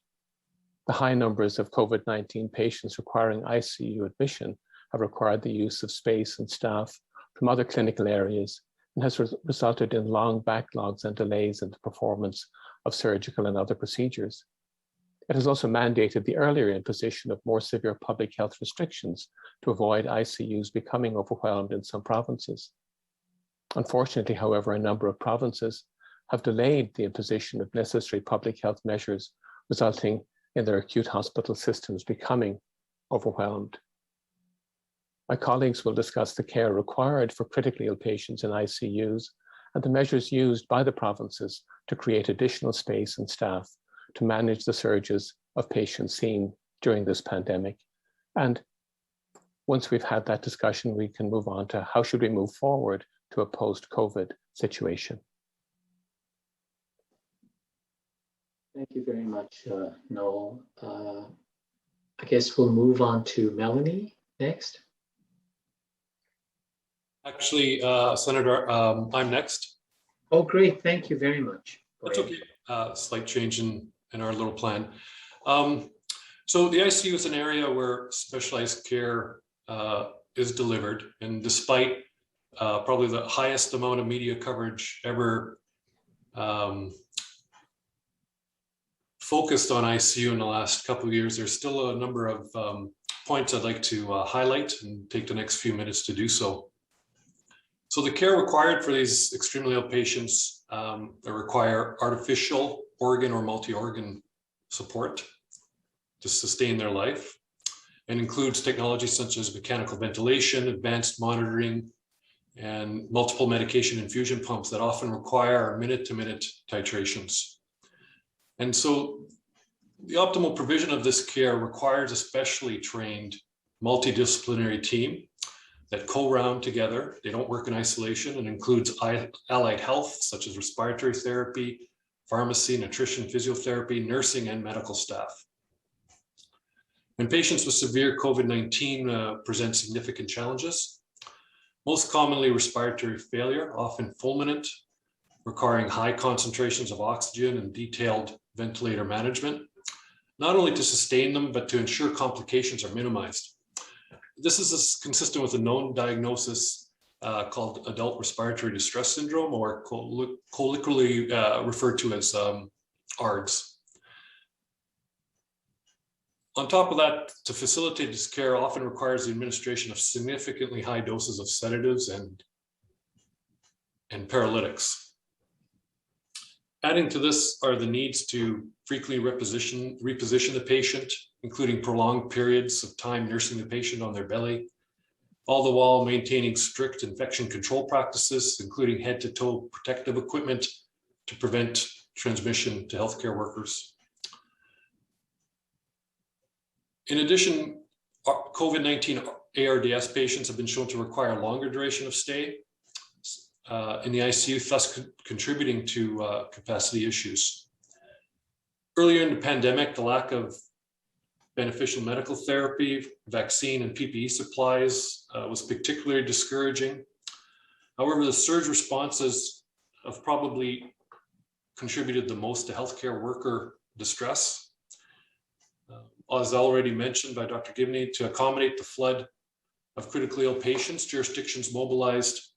The high numbers of COVID-19 patients requiring ICU admission have required the use of space and staff from other clinical areas and has resulted in long backlogs and delays in the performance of surgical and other procedures. It has also mandated the earlier imposition of more severe public health restrictions to avoid ICUs becoming overwhelmed in some provinces. Unfortunately, however, a number of provinces have delayed the imposition of necessary public health measures, resulting in their acute hospital systems becoming overwhelmed. My colleagues will discuss the care required for critically ill patients in ICUs and the measures used by the provinces to create additional space and staff to manage the surges of patients seen during this pandemic. And once we've had that discussion, we can move on to how should we move forward to a post-COVID situation. Thank you very much, Noel. I guess we'll move on to Melanie next. Actually, Senator, I'm next. Oh, great. Thank you very much. That's okay. Slight change in our little plan. So the ICU is an area where specialized care is delivered. And despite probably the highest amount of media coverage ever focused on ICU in the last couple of years, there's still a number of points I'd like to highlight and take the next few minutes to do so. So the care required for these extremely ill patients that require artificial organ or multi-organ support to sustain their life, and includes technologies such as mechanical ventilation, advanced monitoring, and multiple medication infusion pumps that often require minute-to-minute titrations. And so the optimal provision of this care requires a specially trained multidisciplinary team that co-round together. They don't work in isolation, and includes allied health, such as respiratory therapy, pharmacy, nutrition, physiotherapy, nursing, and medical staff. When patients with severe COVID-19 present significant challenges, most commonly respiratory failure, often fulminant, requiring high concentrations of oxygen and detailed ventilator management, not only to sustain them, but to ensure complications are minimized. This is consistent with a known diagnosis called adult respiratory distress syndrome, or colloquially referred to as ARDS. On top of that, to facilitate this care often requires the administration of significantly high doses of sedatives and paralytics. Adding to this are the needs to frequently reposition the patient, including prolonged periods of time nursing the patient on their belly, all the while maintaining strict infection control practices, including head-to-toe protective equipment to prevent transmission to healthcare workers. In addition, COVID-19 ARDS patients have been shown to require a longer duration of stay in the ICU, thus contributing to capacity issues. Earlier in the pandemic, the lack of beneficial medical therapy, vaccine, and PPE supplies was particularly discouraging. However, the surge responses have probably contributed the most to healthcare worker distress. As already mentioned by Dr. Gibney, to accommodate the flood of critically ill patients, jurisdictions mobilized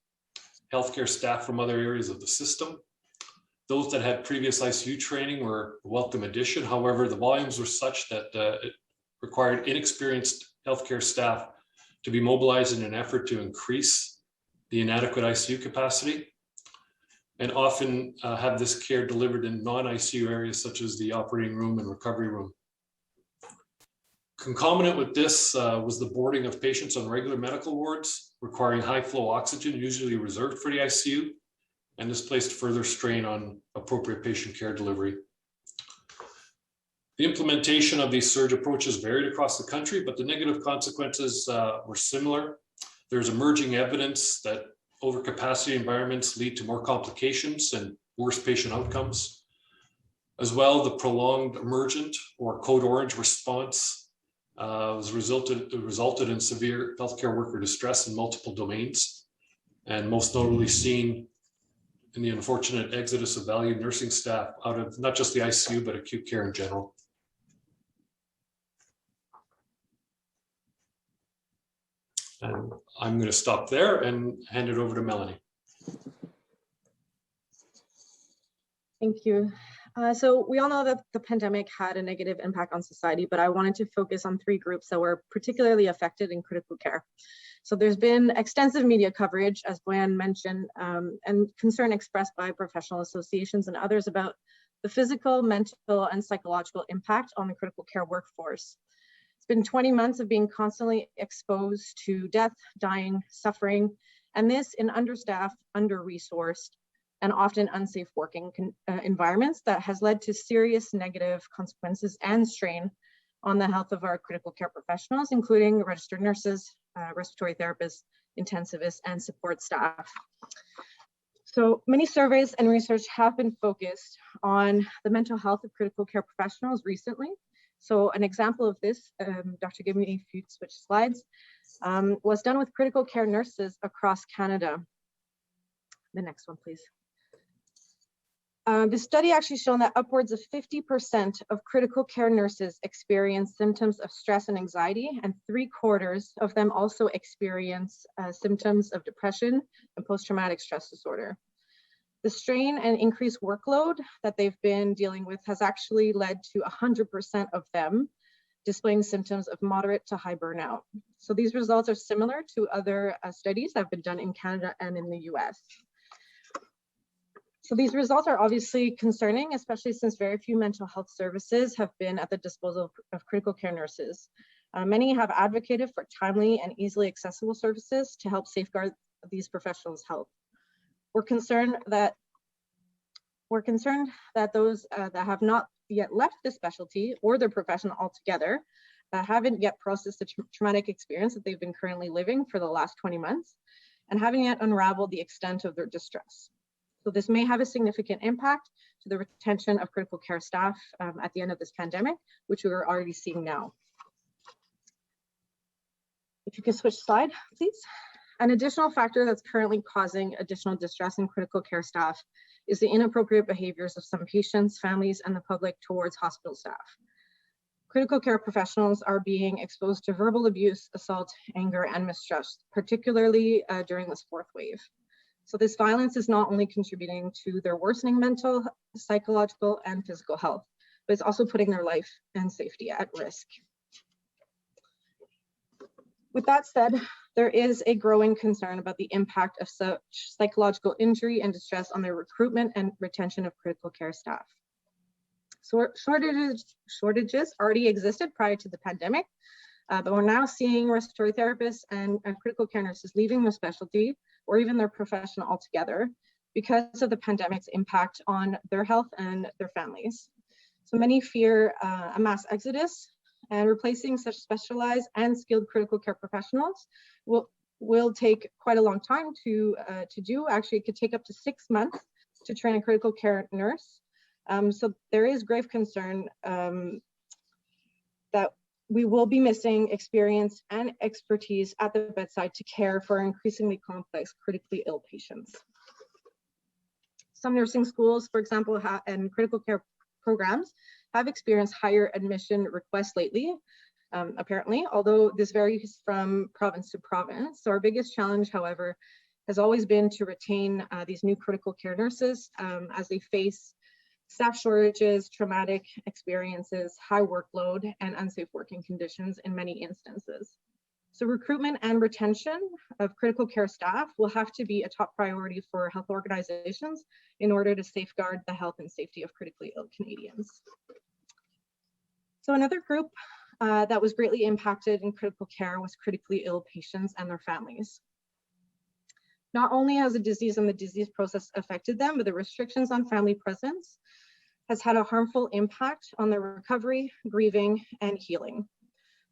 healthcare staff from other areas of the system. Those that had previous ICU training were a welcome addition. However, the volumes were such that it required inexperienced healthcare staff to be mobilized in an effort to increase the inadequate ICU capacity, and often have this care delivered in non-ICU areas such as the operating room and recovery room. Concomitant with this was the boarding of patients on regular medical wards requiring high flow oxygen, usually reserved for the ICU, and this placed further strain on appropriate patient care delivery. The implementation of these surge approaches varied across the country, but the negative consequences were similar. There's emerging evidence that overcapacity environments lead to more complications and worse patient outcomes. As well, the prolonged emergent or code orange response resulted in severe healthcare worker distress in multiple domains, and most notably seen in the unfortunate exodus of valued nursing staff out of not just the ICU, but acute care in general. And I'm going to stop there and hand it over to Melanie. Thank you. So we all know that the pandemic had a negative impact on society, but I wanted to focus on 3 groups that were particularly affected in critical care. So there's been extensive media coverage, as Boyan mentioned, and concern expressed by professional associations and others about the physical, mental, and psychological impact on the critical care workforce. It's been 20 months of being constantly exposed to death, dying, suffering, and this in understaffed, under-resourced, and often unsafe working environments that has led to serious negative consequences and strain on the health of our critical care professionals, including registered nurses, respiratory therapists, intensivists, and support staff. So many surveys and research have been focused on the mental health of critical care professionals recently. So an example of this, Dr. Gibney, if you'd switch slides, was done with critical care nurses across Canada. The next one, please. The study actually shown that upwards of 50% of critical care nurses experience symptoms of stress and anxiety, and 3/4 of them also experience symptoms of depression and post-traumatic stress disorder. The strain and increased workload that they've been dealing with has actually led to 100% of them displaying symptoms of moderate to high burnout. So these results are similar to other studies that have been done in Canada and in the US. So these results are obviously concerning, especially since very few mental health services have been at the disposal of critical care nurses. Many have advocated for timely and easily accessible services to help safeguard these professionals' health. We're concerned that those that have not yet left the specialty or their profession altogether haven't yet processed the traumatic experience that they've been currently living for the last 20 months and haven't yet unraveled the extent of their distress. So this may have a significant impact to the retention of critical care staff at the end of this pandemic, which we are already seeing now. If you could switch slide, please. An additional factor that's currently causing additional distress in critical care staff is the inappropriate behaviors of some patients, families, and the public towards hospital staff. Critical care professionals are being exposed to verbal abuse, assault, anger, and mistrust, particularly during this 4th wave. So this violence is not only contributing to their worsening mental, psychological, and physical health, but it's also putting their life and safety at risk. With that said, there is a growing concern about the impact of such psychological injury and distress on their recruitment and retention of critical care staff. So shortages already existed prior to the pandemic, but we're now seeing respiratory therapists and critical care nurses leaving their specialty or even their profession altogether because of the pandemic's impact on their health and their families. So many fear a mass exodus, and replacing such specialized and skilled critical care professionals will take quite a long time to do. Actually, it could take up to 6 months to train a critical care nurse. So there is grave concern that we will be missing experience and expertise at the bedside to care for increasingly complex, critically ill patients. Some nursing schools, for example, and critical care programs have experienced higher admission requests lately, apparently, although this varies from province to province. So our biggest challenge, however, has always been to retain these new critical care nurses as they face staff shortages, traumatic experiences, high workload, and unsafe working conditions in many instances. So recruitment and retention of critical care staff will have to be a top priority for health organizations in order to safeguard the health and safety of critically ill Canadians. So another group that was greatly impacted in critical care was critically ill patients and their families. Not only has the disease and the disease process affected them, but the restrictions on family presence has had a harmful impact on their recovery, grieving, and healing.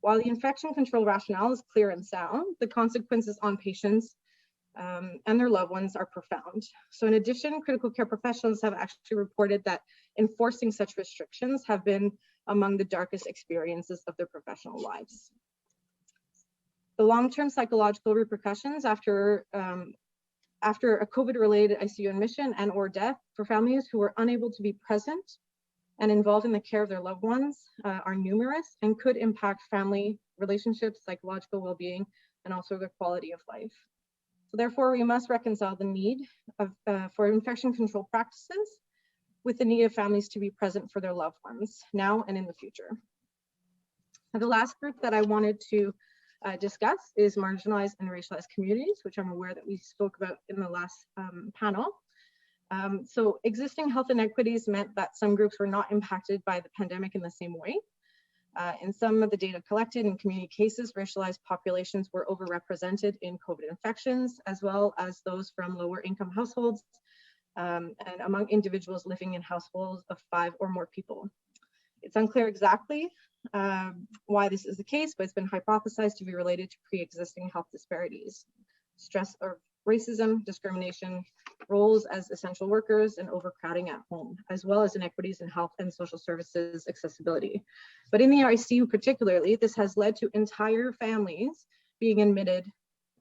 While the infection control rationale is clear and sound, the consequences on patients and their loved ones are profound. So in addition, critical care professionals have actually reported that enforcing such restrictions have been among the darkest experiences of their professional lives. The long-term psychological repercussions after a COVID-related ICU admission and or death for families who were unable to be present and involved in the care of their loved ones are numerous and could impact family relationships, psychological well-being, and also their quality of life. So therefore, we must reconcile the need for infection control practices with the need of families to be present for their loved ones now and in the future. Now, the last group that I wanted to discuss is marginalized and racialized communities, which I'm aware that we spoke about in the last panel. So existing health inequities meant that some groups were not impacted by the pandemic in the same way. In some of the data collected in community cases, racialized populations were overrepresented in COVID infections, as well as those from lower income households and among individuals living in households of 5 or more people. It's unclear exactly why this is the case, but it's been hypothesized to be related to pre-existing health disparities, stress or racism, discrimination, roles as essential workers, and overcrowding at home, as well as inequities in health and social services accessibility. But in the ICU particularly, this has led to entire families being admitted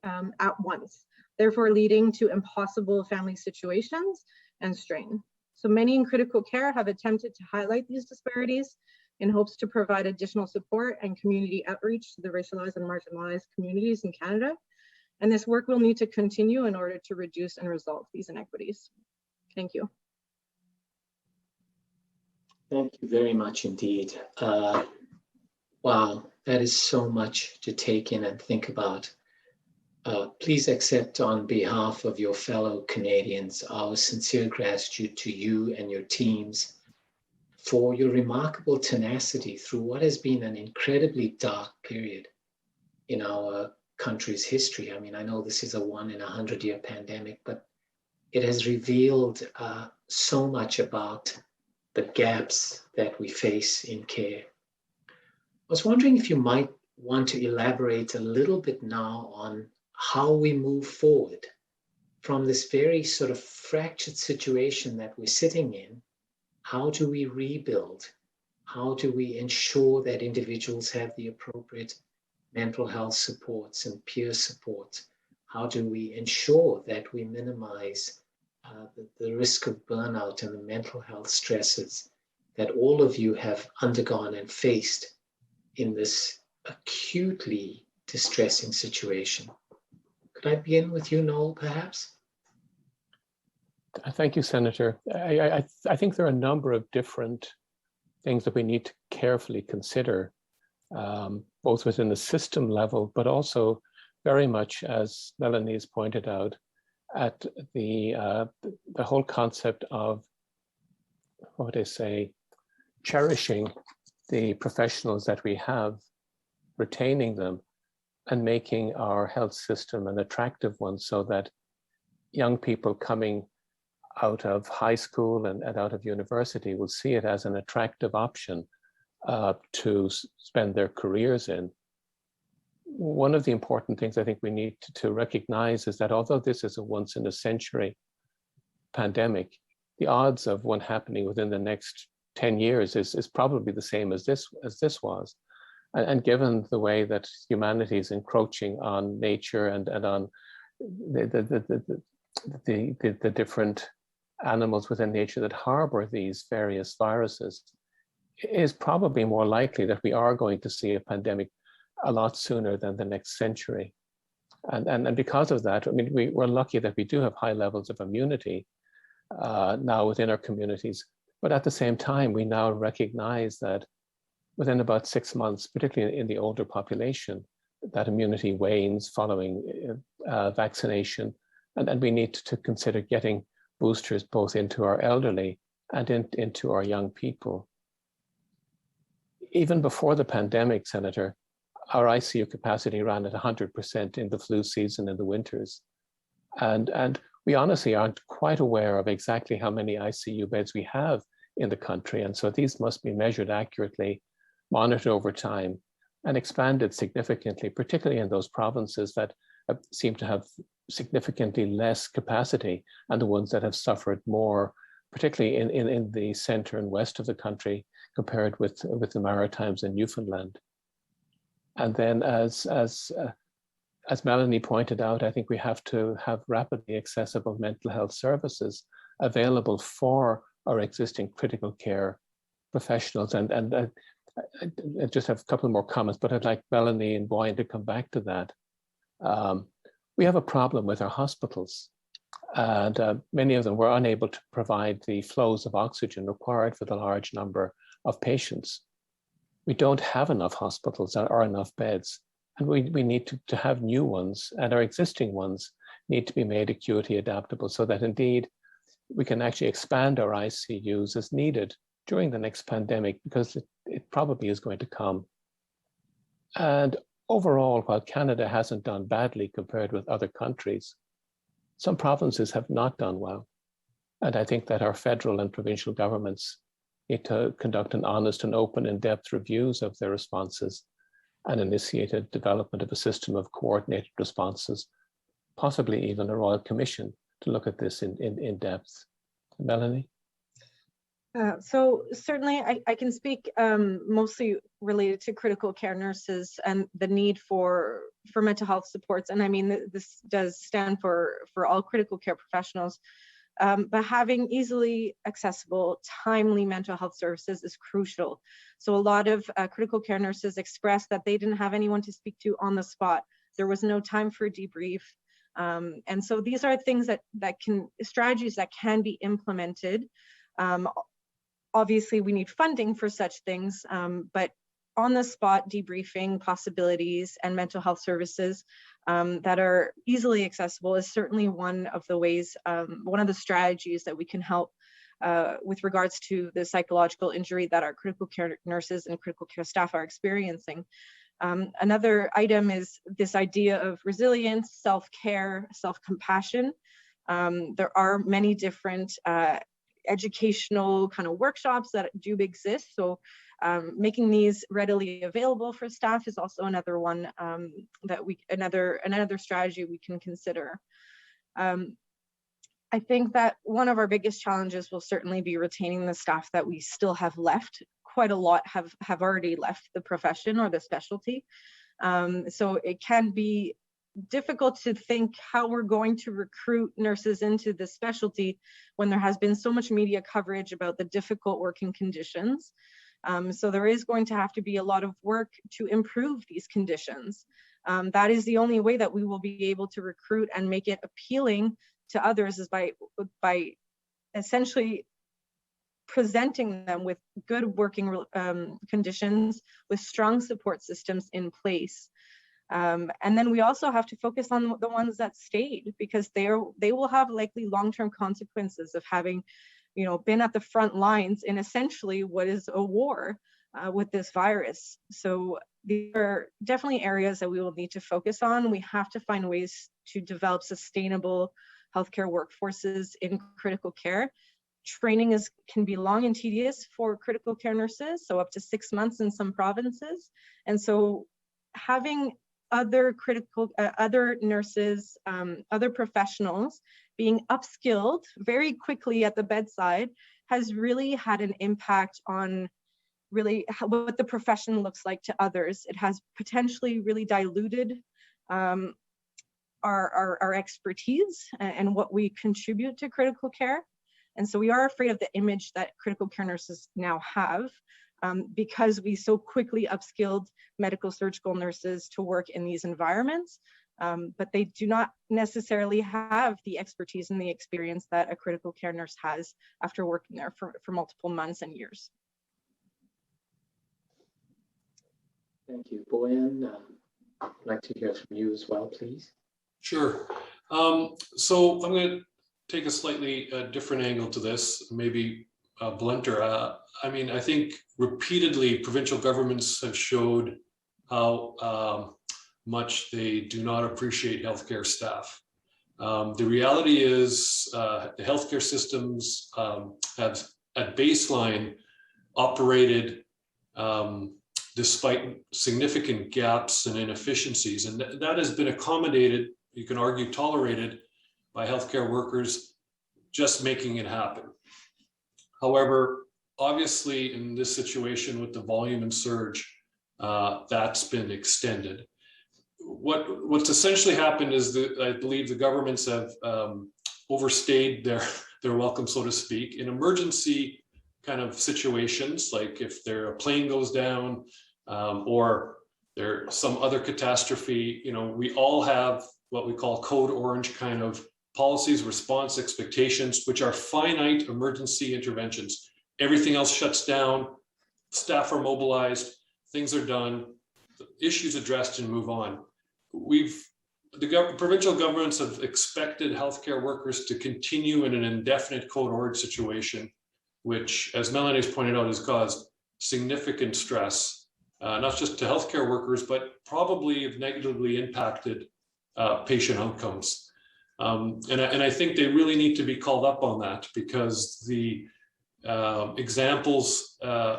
at once, therefore leading to impossible family situations and strain. So many in critical care have attempted to highlight these disparities in hopes to provide additional support and community outreach to the racialized and marginalized communities in Canada. And this work will need to continue in order to reduce and resolve these inequities. Thank you. Thank you very much indeed. Wow, that is so much to take in and think about. Please accept on behalf of your fellow Canadians our sincere gratitude to you and your teams for your remarkable tenacity through what has been an incredibly dark period in our country's history. I mean, I know this is a 1 in 100-year pandemic, but it has revealed so much about the gaps that we face in care. I was wondering if you might want to elaborate a little bit now on how we move forward from this very sort of fractured situation that we're sitting in. How do we rebuild? How do we ensure that individuals have the appropriate mental health supports and peer support? How do we ensure that we minimize the risk of burnout and the mental health stresses that all of you have undergone and faced in this acutely distressing situation? Could I begin with you, Noel, perhaps? Thank you, Senator. I think there are a number of different things that we need to carefully consider, both within the system level, but also very much, as Melanie has pointed out, at the whole concept of, what would I say, cherishing the professionals that we have, retaining them, and making our health system an attractive one, so that young people coming out of high school and out of university will see it as an attractive option to spend their careers in. One of the important things I think we need to recognize is that although this is a once in a century pandemic, the odds of one happening within the next 10 years is probably the same as this was. And given the way that humanity is encroaching on nature and on the different animals within nature that harbor these various viruses, it is probably more likely that we are going to see a pandemic a lot sooner than the next century. And because of that, I mean, we're lucky that we do have high levels of immunity now within our communities. But at the same time, we now recognize that within about 6 months, particularly in the older population, that immunity wanes following vaccination. And we need to consider getting boosters both into our elderly and into our young people. Even before the pandemic, Senator, our ICU capacity ran at 100% in the flu season in the winters. And we honestly aren't quite aware of exactly how many ICU beds we have in the country. And so these must be measured accurately, monitored over time, and expanded significantly, particularly in those provinces that seem to have significantly less capacity and the ones that have suffered more, particularly in the center and west of the country compared with the Maritimes and Newfoundland. And then as Melanie pointed out, I think we have to have rapidly accessible mental health services available for our existing critical care professionals. And I just have a couple more comments, but I'd like Melanie and Boyan to come back to that. We have a problem with our hospitals, and many of them were unable to provide the flows of oxygen required for the large number of patients. We don't have enough hospitals or enough beds, and we need to have new ones, and our existing ones need to be made acuity adaptable so that indeed we can actually expand our ICUs as needed during the next pandemic, because it probably is going to come. And overall, while Canada hasn't done badly compared with other countries, some provinces have not done well. And I think that our federal and provincial governments need to conduct an honest and open in-depth reviews of their responses and initiate a development of a system of coordinated responses, possibly even a Royal Commission to look at this in depth. Melanie? So certainly I can speak mostly related to critical care nurses and the need for mental health supports. And I mean, this does stand for all critical care professionals, but having easily accessible, timely mental health services is crucial. So a lot of critical care nurses expressed that they didn't have anyone to speak to on the spot. There was no time for a debrief. And so these are things strategies that can be implemented. Obviously, we need funding for such things, but on the spot debriefing possibilities and mental health services that are easily accessible is certainly one of the ways, one of the strategies that we can help with regards to the psychological injury that our critical care nurses and critical care staff are experiencing. Another item is this idea of resilience, self-care, self-compassion. There are many different educational kind of workshops that do exist. So making these readily available for staff is also another one another strategy we can consider. I think that one of our biggest challenges will certainly be retaining the staff that we still have left. Quite a lot have already left the profession or the specialty. So it can be difficult to think how we're going to recruit nurses into this specialty when there has been so much media coverage about the difficult working conditions. So there is going to have to be a lot of work to improve these conditions. That is the only way that we will be able to recruit and make it appealing to others, is by essentially presenting them with good working conditions with strong support systems in place. And then we also have to focus on the ones that stayed, because they will have likely long-term consequences of having, been at the front lines in essentially what is a war with this virus. So these are definitely areas that we will need to focus on. We have to find ways to develop sustainable healthcare workforces in critical care. Training can be long and tedious for critical care nurses, so up to 6 months in some provinces. And so having other nurses, other professionals being upskilled very quickly at the bedside has really had an impact on really what the profession looks like to others. It has potentially really diluted our expertise and what we contribute to critical care. And so we are afraid of the image that critical care nurses now have, because we so quickly upskilled medical surgical nurses to work in these environments, but they do not necessarily have the expertise and the experience that a critical care nurse has after working there for multiple months and years. Thank you. Boyan, I'd like to hear from you as well, please. Sure. So I'm going to take a slightly different angle to this, maybe blunter. I mean, I think repeatedly provincial governments have showed how much they do not appreciate healthcare staff. The reality is the healthcare systems have at baseline operated despite significant gaps and inefficiencies, and that has been accommodated, you can argue tolerated, by healthcare workers just making it happen. However, obviously in this situation with the volume and surge, that's been extended. What's essentially happened is that I believe the governments have overstayed their welcome, so to speak, in emergency kind of situations, like if a plane goes down or there's some other catastrophe. We all have what we call code orange kind of policies, response expectations, which are finite emergency interventions. Everything else shuts down, staff are mobilized, things are done, the issues addressed, and move on. The provincial governments have expected healthcare workers to continue in an indefinite code orange situation, which, as Melanie has pointed out, has caused significant stress, not just to healthcare workers, but probably have negatively impacted patient outcomes. And I think they really need to be called up on that, because the examples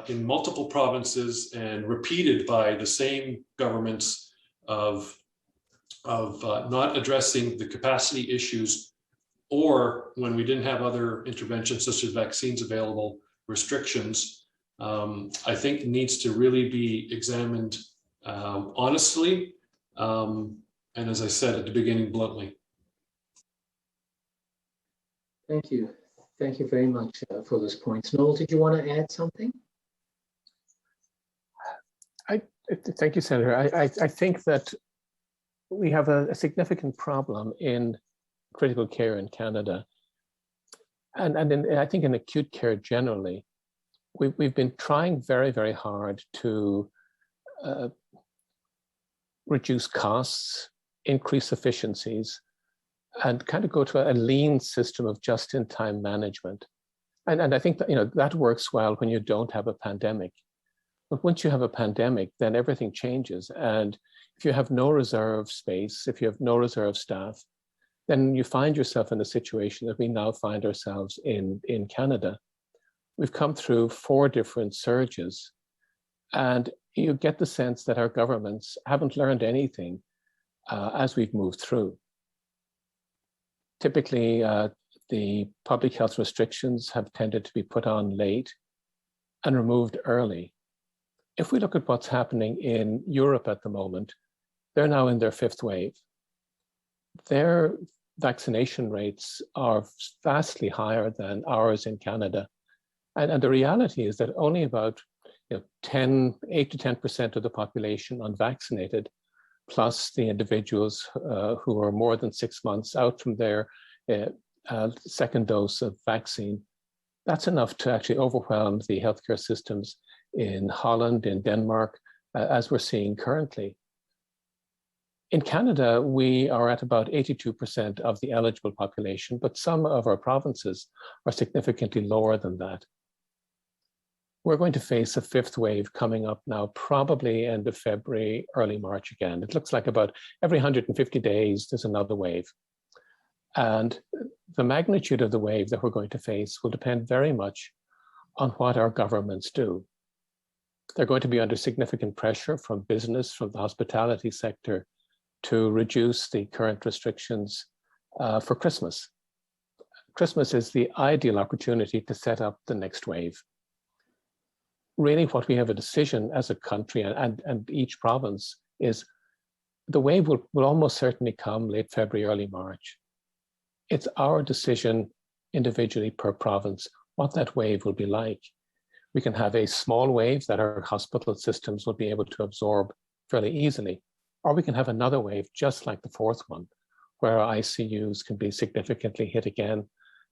in multiple provinces and repeated by the same governments of not addressing the capacity issues, or when we didn't have other interventions such as vaccines available, restrictions, I think needs to really be examined honestly, and as I said at the beginning, bluntly. Thank you. Thank you very much for those points. Noel, did you want to add something? Thank you, Senator. I think that we have a significant problem in critical care in Canada, and I think in acute care generally. We've been trying very, very hard to reduce costs, increase efficiencies, and kind of go to a lean system of just-in-time management. And I think that, that works well when you don't have a pandemic. But once you have a pandemic, then everything changes. And if you have no reserve space, if you have no reserve staff, then you find yourself in a situation that we now find ourselves in Canada. We've come through 4 different surges, and you get the sense that our governments haven't learned anything as we've moved through. Typically, the public health restrictions have tended to be put on late and removed early. If we look at what's happening in Europe at the moment, they're now in their 5th wave. Their vaccination rates are vastly higher than ours in Canada. And the reality is that only about 8 to 10% of the population unvaccinated, plus the individuals who are more than 6 months out from their second dose of vaccine, that's enough to actually overwhelm the healthcare systems in Holland, in Denmark, as we're seeing currently. In Canada, we are at about 82% of the eligible population, but some of our provinces are significantly lower than that. We're going to face a fifth wave coming up now, probably end of February, early March again. It looks like about every 150 days, there's another wave. And the magnitude of the wave that we're going to face will depend very much on what our governments do. They're going to be under significant pressure from business, from the hospitality sector, to reduce the current restrictions for Christmas. Christmas is the ideal opportunity to set up the next wave. Really what we have a decision as a country and each province is the wave will almost certainly come late February, early March. It's our decision individually per province what that wave will be like. We can have a small wave that our hospital systems will be able to absorb fairly easily, or we can have another wave just like the fourth one, where our ICUs can be significantly hit again.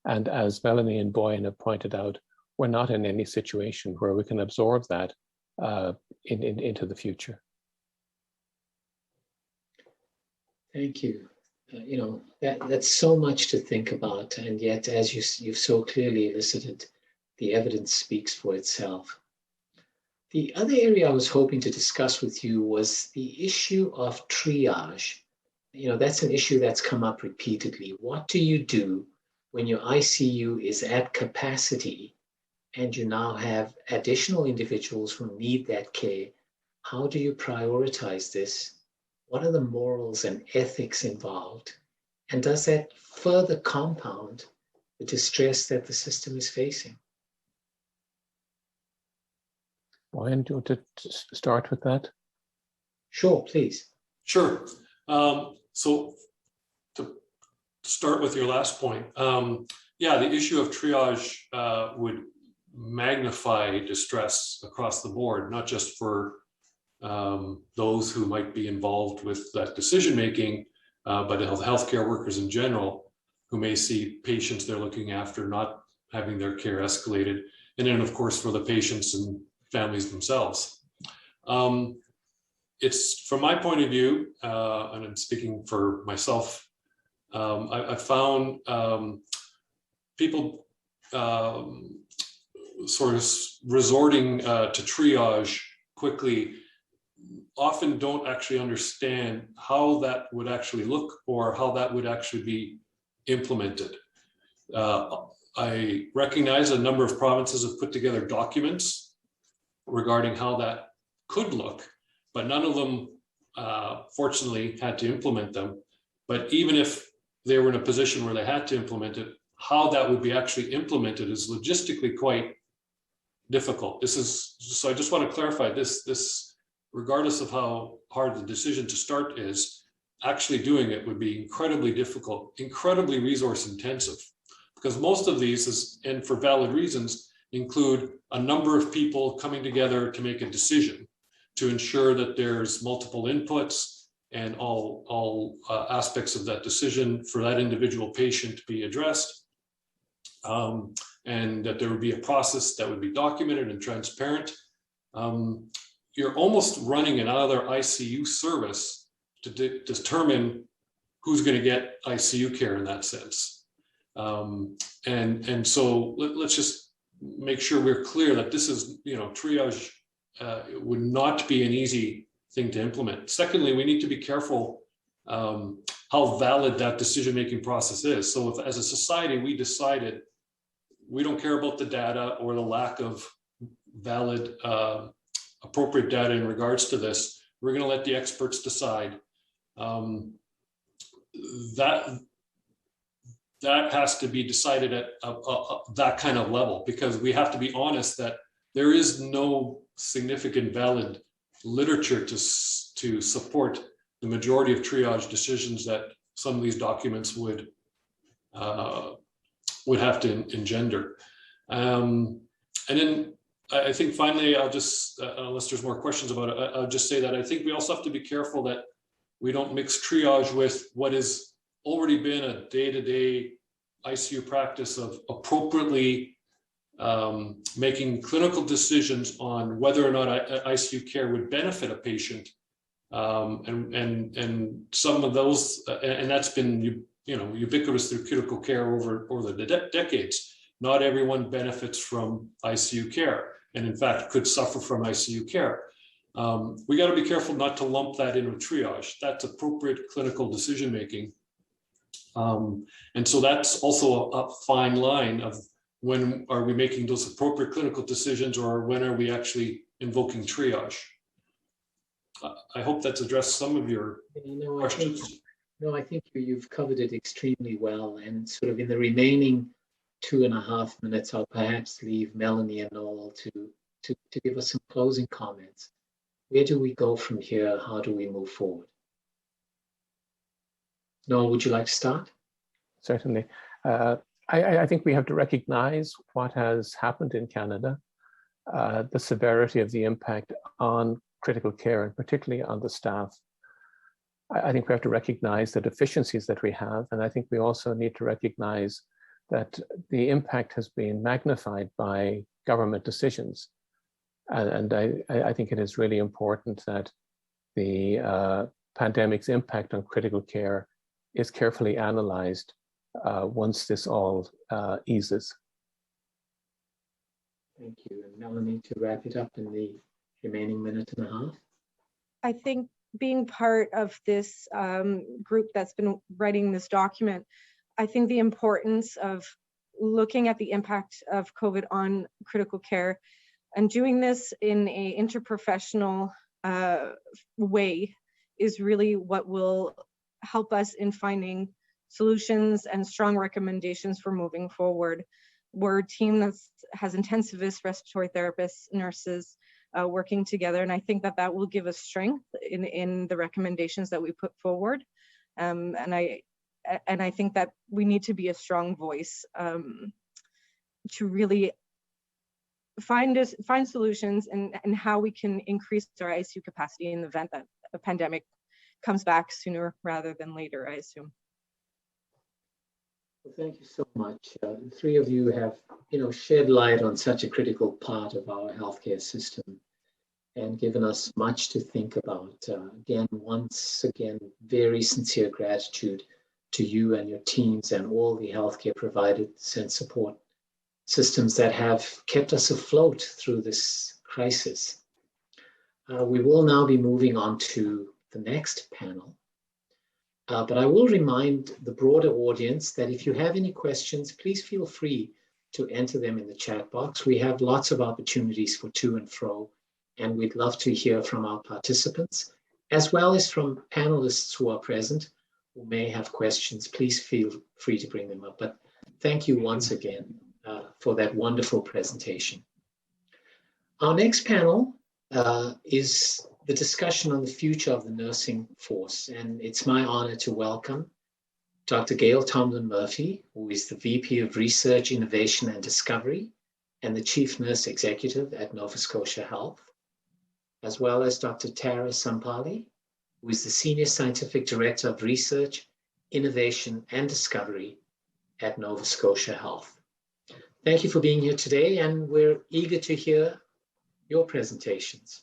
And as Melanie and Boyan have pointed out, we're not in any situation where we can absorb that into the future. Thank you. You know, that's so much to think about, and yet, as you've so clearly elicited, the evidence speaks for itself. The other area I was hoping to discuss with you was the issue of triage. You know, that's an issue that's come up repeatedly. What do you do when your ICU is at capacity and you now have additional individuals who need that care? How do you prioritize this? What are the morals and ethics involved? And does that further compound the distress that the system is facing? Boyan, do you want to start with that? Sure, please. Sure. So to start with your last point, yeah, the issue of triage would magnify distress across the board, not just for those who might be involved with that decision-making, but healthcare workers in general, who may see patients they're looking after not having their care escalated. And then, of course, for the patients and families themselves. It's, from my point of view, and I'm speaking for myself, I found people sort of resorting to triage quickly often don't actually understand how that would actually look or how that would actually be implemented. I recognize a number of provinces have put together documents regarding how that could look, but none of them, fortunately, had to implement them. But even if they were in a position where they had to implement it, how that would be actually implemented is logistically quite difficult. So I just want to clarify this, regardless of how hard the decision to start is, actually doing it would be incredibly difficult, incredibly resource intensive, because most of these, and for valid reasons, include a number of people coming together to make a decision to ensure that there's multiple inputs and all aspects of that decision for that individual patient to be addressed, and that there would be a process that would be documented and transparent. You're almost running another ICU service to determine who's going to get ICU care in that sense. And so let's just make sure we're clear that this is, triage would not be an easy thing to implement. Secondly, we need to be careful how valid that decision-making process is. So if, as a society, we decided we don't care about the data or the lack of valid, appropriate data in regards to this, we're going to let the experts decide. That has to be decided at that kind of level, because we have to be honest that there is no significant valid literature to support the majority of triage decisions that some of these documents would have to engender. And then I think finally, I'll just, unless there's more questions about it, I'll just say that I think we also have to be careful that we don't mix triage with what has already been a day-to-day ICU practice of appropriately making clinical decisions on whether or not ICU care would benefit a patient and some of those, and that's been ubiquitous through critical care over the decades. Not everyone benefits from ICU care, and in fact could suffer from ICU care. We got to be careful not to lump that in with triage. That's appropriate clinical decision making. And so that's also a fine line of when are we making those appropriate clinical decisions, or when are we actually invoking triage? I hope that's addressed some of your questions. I think you've covered it extremely well. And sort of in the remaining 2.5 minutes, I'll perhaps leave Melanie and Noel to give us some closing comments. Where do we go from here? How do we move forward? Noel, would you like to start? Certainly. I think we have to recognize what has happened in Canada, the severity of the impact on critical care, and particularly on the staff. I think we have to recognize the deficiencies that we have, and I think we also need to recognize that the impact has been magnified by government decisions. And I think it is really important that the pandemic's impact on critical care is carefully analyzed once this all eases. Thank you. And Melanie, to wrap it up in the remaining 1.5 minutes. I think being part of this group that's been writing this document, I think the importance of looking at the impact of COVID on critical care and doing this in an interprofessional way is really what will help us in finding solutions and strong recommendations for moving forward. We're a team that has intensivists, respiratory therapists, nurses working together, and I think that will give us strength in the recommendations that we put forward. And I think that we need to be a strong voice to really find solutions and how we can increase our ICU capacity in the event that a pandemic comes back sooner rather than later, I assume. Well, thank you so much. The three of you have, shed light on such a critical part of our healthcare system and given us much to think about. Once again, very sincere gratitude to you and your teams and all the healthcare providers and support systems that have kept us afloat through this crisis. We will now be moving on to the next panel. But I will remind the broader audience that if you have any questions, please feel free to enter them in the chat box. We have lots of opportunities for to and fro, and we'd love to hear from our participants, as well as from panelists who are present who may have questions. Please feel free to bring them up. But thank you once again for that wonderful presentation. Our next panel is the discussion on the future of the nursing force. And it's my honor to welcome Dr. Gail Tomlin-Murphy, who is the VP of Research, Innovation and Discovery and the Chief Nurse Executive at Nova Scotia Health, as well as Dr. Tara Sampali, who is the Senior Scientific Director of Research, Innovation and Discovery at Nova Scotia Health. Thank you for being here today, and we're eager to hear your presentations.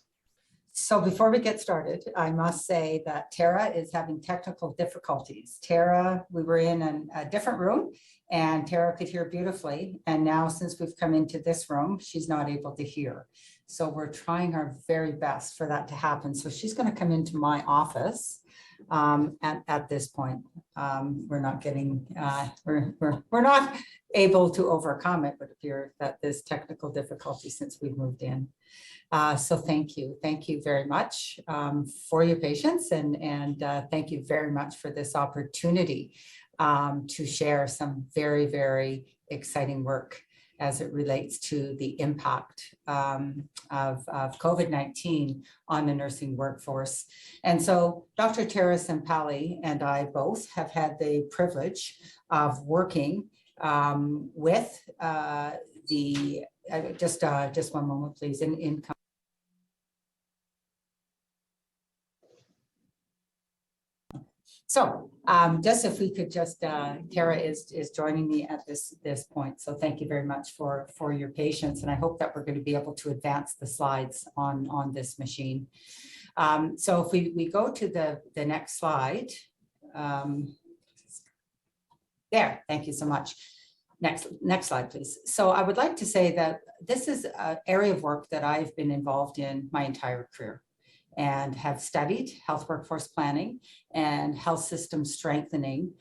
So before we get started, I must say that Tara is having technical difficulties. Tara, we were in a different room and Tara could hear beautifully. And now since we've come into this room, she's not able to hear. So we're trying our very best for that to happen. So she's going to come into my office at this point. We're not getting, we're not able to overcome it, but appear that there's technical difficulty since we've moved in. So thank you very much for your patience, and thank you very much for this opportunity to share some very, very exciting work as it relates to the impact of COVID-19 on the nursing workforce. And so Dr. Tara Sampali and I both have had the privilege of working with just one moment, please, So just if we could just, Tara is joining me at this point. So thank you very much for your patience. And I hope that we're going to be able to advance the slides on this machine. So if we go to the next slide. There, thank you so much. Next slide, please. So I would like to say that this is an area of work that I've been involved in my entire career and have studied health workforce planning and health system strengthening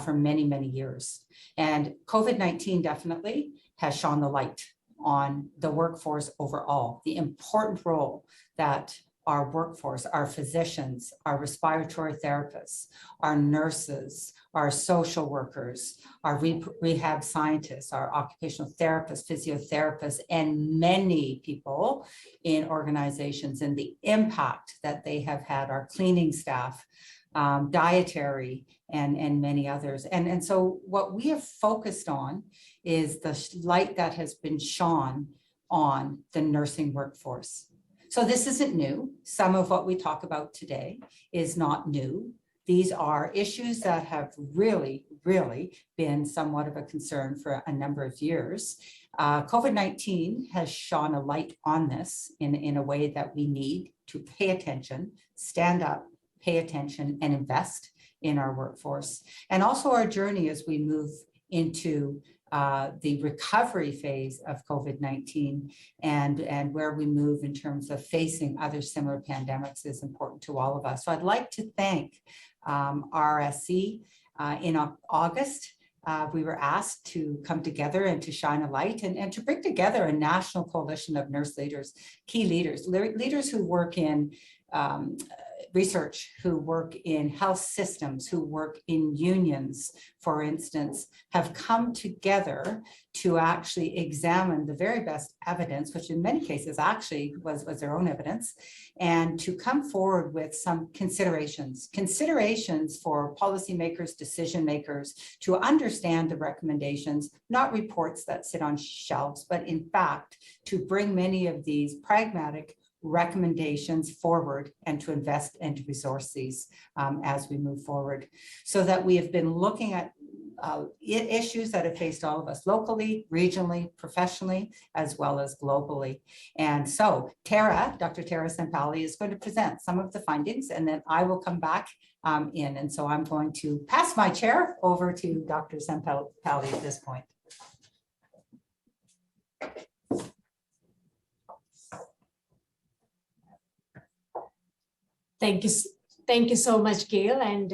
for many, many years. And COVID-19 definitely has shone the light on the workforce overall, the important role that our workforce, our physicians, our respiratory therapists, our nurses, our social workers, our rehab scientists, our occupational therapists, physiotherapists, and many people in organizations, and the impact that they have had, our cleaning staff, dietary, and many others. And so what we have focused on is the light that has been shone on the nursing workforce. So this isn't new. Some of what we talk about today is not new. These are issues that have really, really been somewhat of a concern for a number of years. COVID-19 has shone a light on this in a way that we need to pay attention, stand up, pay attention, and invest in our workforce. And also our journey as we move into the recovery phase of COVID-19 and where we move in terms of facing other similar pandemics is important to all of us. So I'd like to thank RSC. In August, we were asked to come together and to shine a light and to bring together a national coalition of nurse leaders, key leaders who work in research, who work in health systems, who work in unions, for instance, have come together to actually examine the very best evidence, which in many cases actually was their own evidence, and to come forward with some considerations for policymakers, decision makers to understand the recommendations, not reports that sit on shelves, but in fact, to bring many of these pragmatic recommendations forward and to invest and to resource these as we move forward. So that we have been looking at issues that have faced all of us locally, regionally, professionally, as well as globally. And so Dr. Tara Sampali is going to present some of the findings, and then I will come back in. And so I'm going to pass my chair over to Dr. Sampali at this point. Thank you so much, Gail. And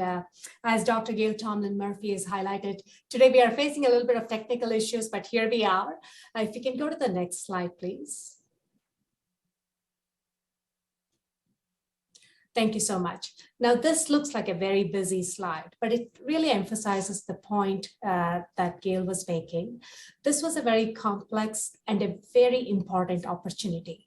as Dr. Gail Tomlin Murphy has highlighted, today we are facing a little bit of technical issues, but here we are. If you can go to the next slide, please. Thank you so much. Now, this looks like a very busy slide, but it really emphasizes the point that Gail was making. This was a very complex and a very important opportunity,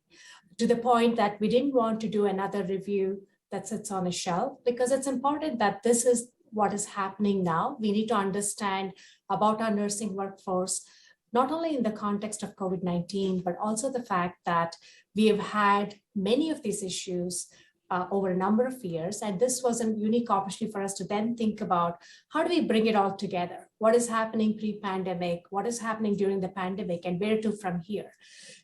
to the point that we didn't want to do another review that sits on a shelf, because it's important that this is what is happening now. We need to understand about our nursing workforce, not only in the context of COVID-19, but also the fact that we have had many of these issues over a number of years. And this was a unique opportunity for us to then think about, how do we bring it all together? What is happening pre-pandemic? What is happening during the pandemic? And where to from here?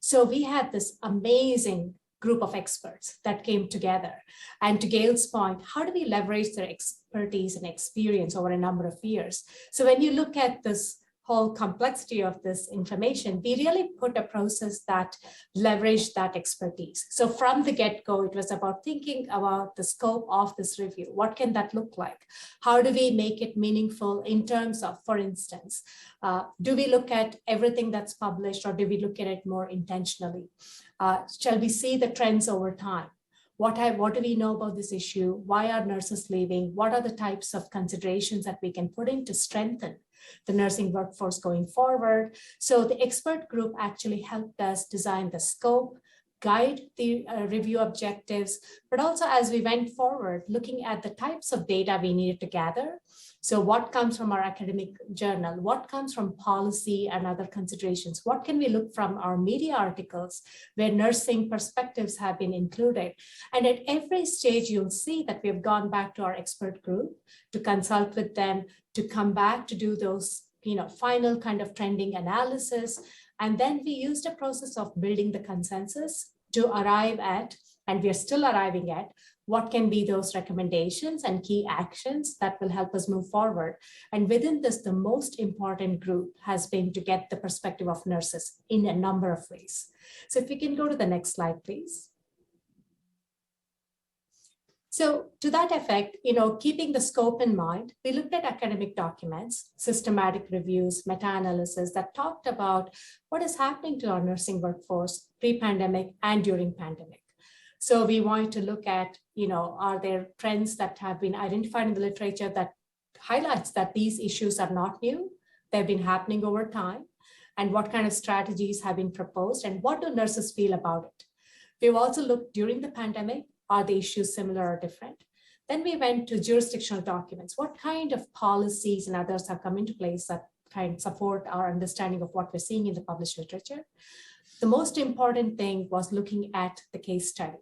So we had this amazing group of experts that came together. And to Gail's point, how do we leverage their expertise and experience over a number of years? So when you look at this whole complexity of this information, we really put a process that leveraged that expertise. So from the get-go, it was about thinking about the scope of this review. What can that look like? How do we make it meaningful in terms of, for instance, do we look at everything that's published, or do we look at it more intentionally? Shall we see the trends over time? What do we know about this issue? Why are nurses leaving? What are the types of considerations that we can put in to strengthen the nursing workforce going forward? So the expert group actually helped us design the scope, guide the review objectives, but also as we went forward, looking at the types of data we needed to gather. So what comes from our academic journal? What comes from policy and other considerations? What can we look from our media articles where nursing perspectives have been included? And at every stage, you'll see that we've gone back to our expert group to consult with them, to come back to do those final kind of trending analysis. And then we used a process of building the consensus to arrive at and we are still arriving at what can be those recommendations and key actions that will help us move forward. And within this, the most important group has been to get the perspective of nurses in a number of ways. So if we can go to the next slide, please. So to that effect, keeping the scope in mind, we looked at academic documents, systematic reviews, meta-analysis that talked about what is happening to our nursing workforce pre-pandemic and during pandemic. So we wanted to look at, are there trends that have been identified in the literature that highlights that these issues are not new, they've been happening over time, and what kind of strategies have been proposed, and what do nurses feel about it? We've also looked during the pandemic, are the issues similar or different? Then we went to jurisdictional documents. What kind of policies and others have come into place that kind of support our understanding of what we're seeing in the published literature? The most important thing was looking at the case study.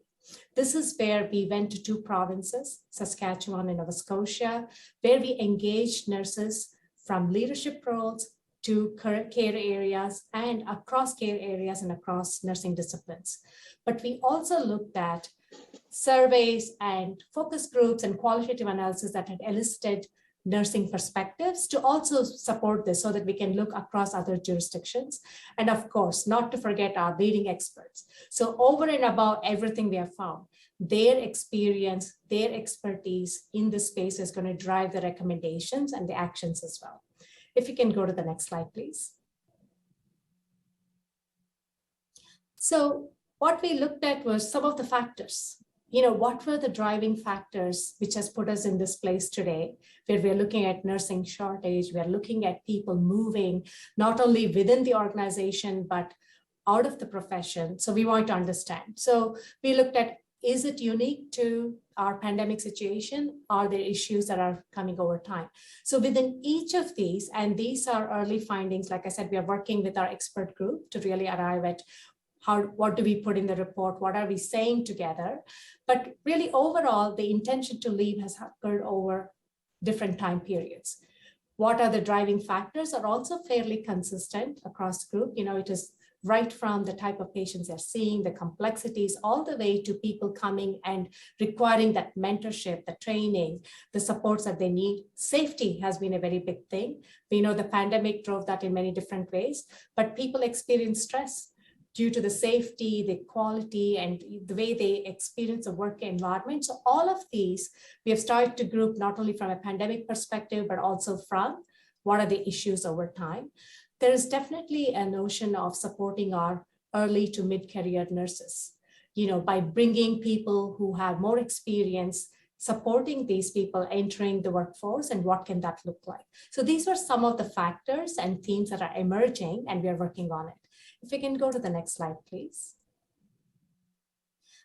This is where we went to 2 provinces, Saskatchewan and Nova Scotia, where we engaged nurses from leadership roles to care areas and across care areas and across nursing disciplines. But we also looked at surveys and focus groups and qualitative analysis that had elicited nursing perspectives to also support this so that we can look across other jurisdictions. And of course, not to forget our leading experts. So over and above everything we have found, their experience, their expertise in this space is going to drive the recommendations and the actions as well. If you can go to the next slide, please. So what we looked at was some of the factors. What were the driving factors which has put us in this place today, where we're looking at nursing shortage, we're looking at people moving, not only within the organization, but out of the profession. So we want to understand. So we looked at, is it unique to our pandemic situation? Are there issues that are coming over time? So within each of these, and these are early findings, like I said, we are working with our expert group to really arrive at what do we put in the report? What are we saying together? But really overall, the intention to leave has occurred over different time periods. What are the driving factors are also fairly consistent across the group. It is right from the type of patients they're seeing, the complexities, all the way to people coming and requiring that mentorship, the training, the supports that they need. Safety has been a very big thing. We know the pandemic drove that in many different ways, but people experience stress due to the safety, the quality, and the way they experience the work environment. So all of these, we have started to group not only from a pandemic perspective, but also from what are the issues over time. There is definitely a notion of supporting our early to mid-career nurses, by bringing people who have more experience, supporting these people entering the workforce, and what can that look like? So these are some of the factors and themes that are emerging, and we are working on it. If we can go to the next slide, please.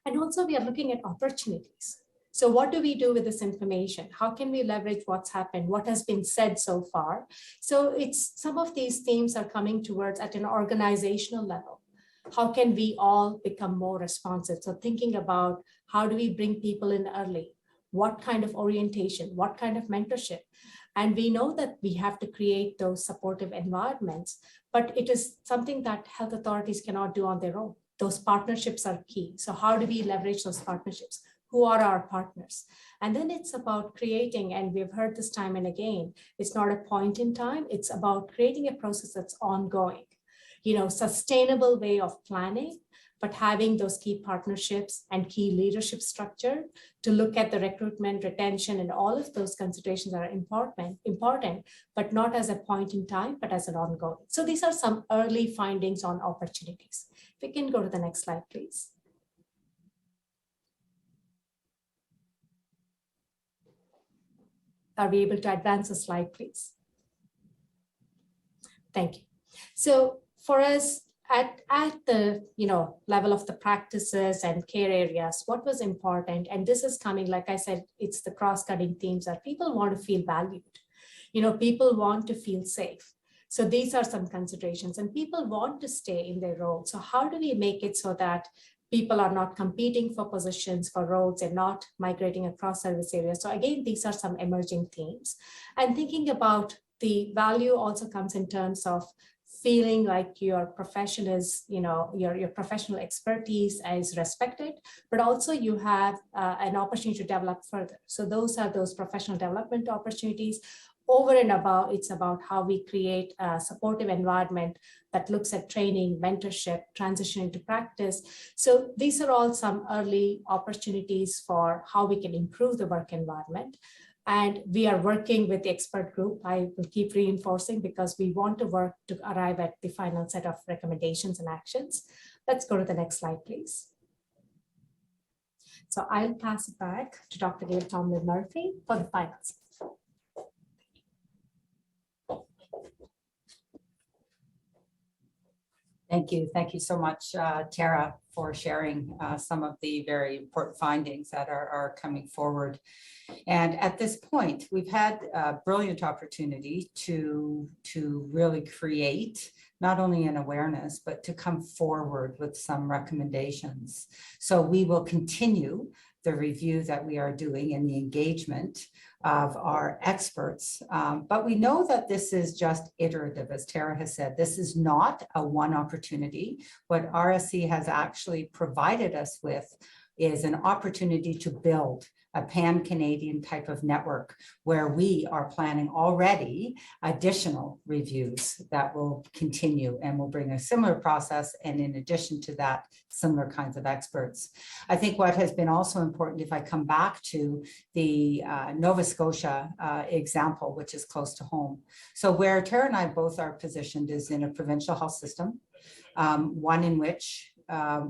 And also we are looking at opportunities. So what do we do with this information? How can we leverage what's happened? What has been said so far? So some of these themes are coming towards at an organizational level. How can we all become more responsive? So thinking about how do we bring people in early? What kind of orientation? What kind of mentorship? And we know that we have to create those supportive environments, but it is something that health authorities cannot do on their own. Those partnerships are key. So how do we leverage those partnerships? Who are our partners? And then it's about creating, and we've heard this time and again, it's not a point in time, it's about creating a process that's ongoing, sustainable way of planning, but having those key partnerships and key leadership structure to look at the recruitment, retention, and all of those considerations are important, but not as a point in time, but as an ongoing. So these are some early findings on opportunities. If we can go to the next slide, please. Are we able to advance the slide, please? Thank you. So for us, at the level of the practices and care areas, what was important, and this is coming, like I said, it's the cross-cutting themes that people want to feel valued. People want to feel safe. So these are some considerations, and people want to stay in their role. So how do we make it so that people are not competing for positions, for roles, and not migrating across service areas? So again, these are some emerging themes. And thinking about the value also comes in terms of feeling like your profession is, your professional expertise is respected, but also you have an opportunity to develop further. So those are those professional development opportunities. Over and above, it's about how we create a supportive environment that looks at training, mentorship, transitioning to practice. So these are all some early opportunities for how we can improve the work environment. And we are working with the expert group. I will keep reinforcing because we want to work to arrive at the final set of recommendations and actions. Let's go to the next slide, please. So I'll pass it back to Dr. Gail Tomlin-Murphy for the finals. Thank you. Thank you so much, Tara, for sharing some of the very important findings that are coming forward. And at this point, we've had a brilliant opportunity to really create not only an awareness, but to come forward with some recommendations. So we will continue the review that we are doing and the engagement of our experts. But we know that this is just iterative, as Tara has said. This is not a one opportunity. What RSC has actually provided us with is an opportunity to build a pan-Canadian type of network where we are planning already additional reviews that will continue and will bring a similar process, and in addition to that, similar kinds of experts. I think what has been also important, if I come back to the Nova Scotia example, which is close to home. So where Tara and I both are positioned is in a provincial health system, one in which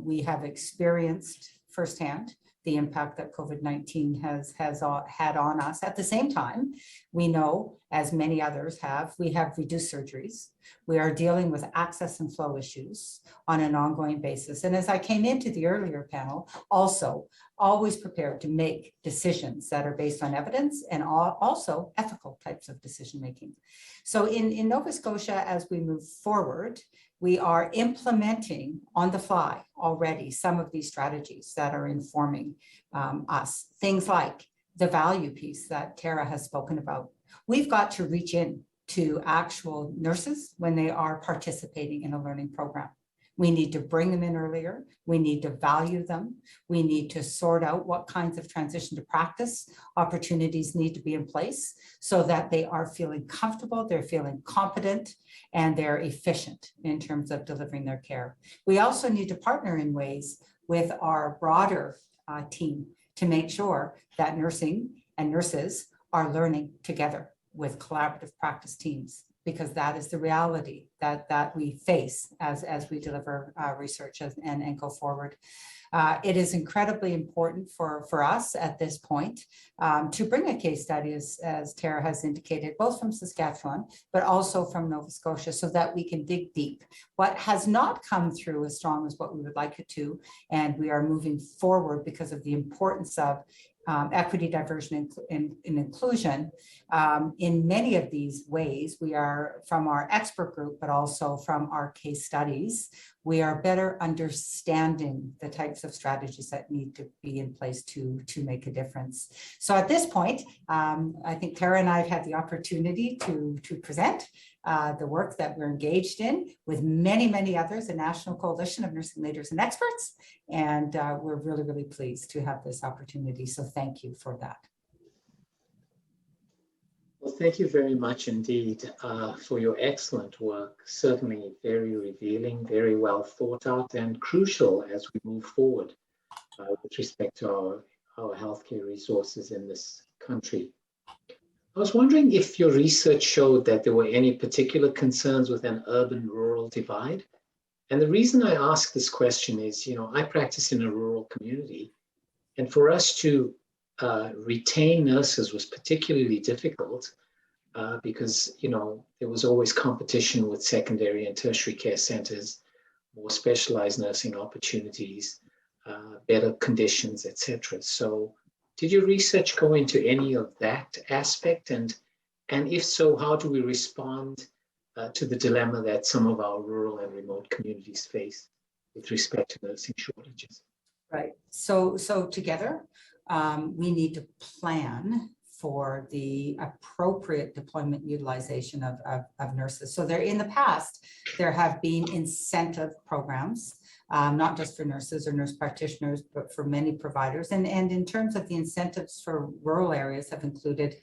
we have experienced firsthand the impact that COVID-19 has had on us. At the same time, we know, as many others have, we have reduced surgeries. We are dealing with access and flow issues on an ongoing basis. And as I came into the earlier panel, also always prepared to make decisions that are based on evidence and also ethical types of decision making. So in Nova Scotia, as we move forward, we are implementing on the fly already some of these strategies that are informing us. Things like the value piece that Tara has spoken about. We've got to reach in to actual nurses when they are participating in a learning program. We need to bring them in earlier. We need to value them. We need to sort out what kinds of transition to practice opportunities need to be in place so that they are feeling comfortable, they're feeling competent, and they're efficient in terms of delivering their care. We also need to partner in ways with our broader team to make sure that nursing and nurses are learning together with collaborative practice teams, because that is the reality that we face as we deliver research and go forward. It is incredibly important for us at this point to bring a case study, as Tara has indicated, both from Saskatchewan, but also from Nova Scotia, so that we can dig deep. What has not come through as strong as what we would like it to, and we are moving forward because of the importance of equity, diversion, and inclusion. In many of these ways, we are, from our expert group, but also from our case studies, we are better understanding the types of strategies that need to be in place to make a difference. So at this point, I think Tara and I have had the opportunity to present the work that we're engaged in with many, many others, a national coalition of nursing leaders and experts. And we're really, really pleased to have this opportunity. So thank you for that. Well, thank you very much indeed for your excellent work. Certainly very revealing, very well thought out, and crucial as we move forward with respect to our healthcare resources in this country. I was wondering if your research showed that there were any particular concerns with an urban-rural divide. And the reason I ask this question is, I practice in a rural community, and for us to retain nurses was particularly difficult because, there was always competition with secondary and tertiary care centers, more specialized nursing opportunities, better conditions, etc. So did your research go into any of that aspect? And if so, how do we respond to the dilemma that some of our rural and remote communities face with respect to nursing shortages? Right. So together, we need to plan for the appropriate deployment utilization of nurses. So there, in the past, there have been incentive programs, not just for nurses or nurse practitioners, but for many providers. And in terms of the incentives for rural areas have included,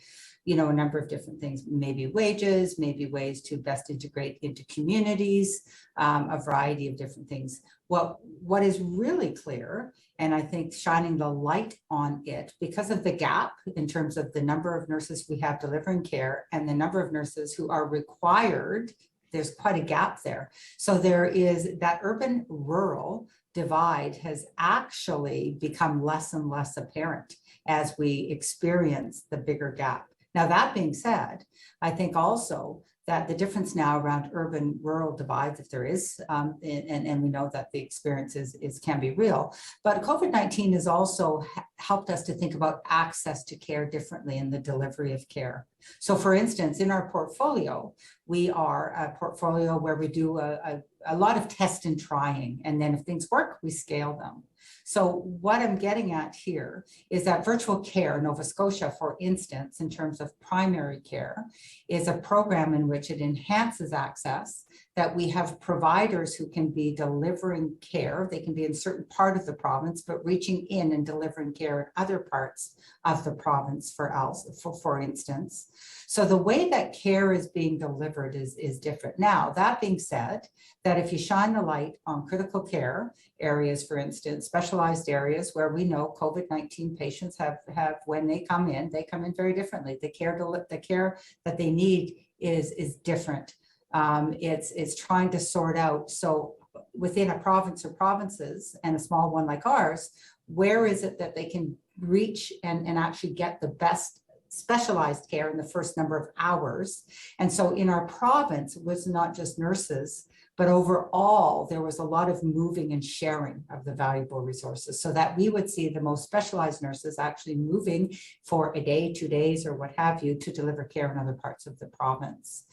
you know, a number of different things, maybe wages, maybe ways to best integrate into communities, a variety of different things. What is really clear, and I think shining the light on it, because of the gap in terms of the number of nurses we have delivering care and the number of nurses who are required, there's quite a gap there. So there is that urban-rural divide has actually become less and less apparent as we experience the bigger gap. Now, that being said, I think also that the difference now around urban-rural divides, if there is, and we know that the experience can be real, but COVID-19 has also helped us to think about access to care differently in the delivery of care. So for instance, in our portfolio, we are a portfolio where we do a lot of test and trying, and then if things work, we scale them. So what I'm getting at here is that virtual care, Nova Scotia, for instance, in terms of primary care, is a program in which it enhances access, that we have providers who can be delivering care. They can be in certain part of the province, but reaching in and delivering care in other parts of the province, for instance. So the way that care is being delivered is different. Now, that being said, that if you shine the light on critical care areas, for instance, specialized areas where we know COVID-19 patients have when they come in very differently. The care that they need is different. It's trying to sort out. So within a province or provinces, and a small one like ours, where is it that they can reach and actually get the best specialized care in the first number of hours? And so in our province, it was not just nurses, but overall, there was a lot of moving and sharing of the valuable resources, so that we would see the most specialized nurses actually moving for a day, 2 days, or what have you, to deliver care in other parts of the province.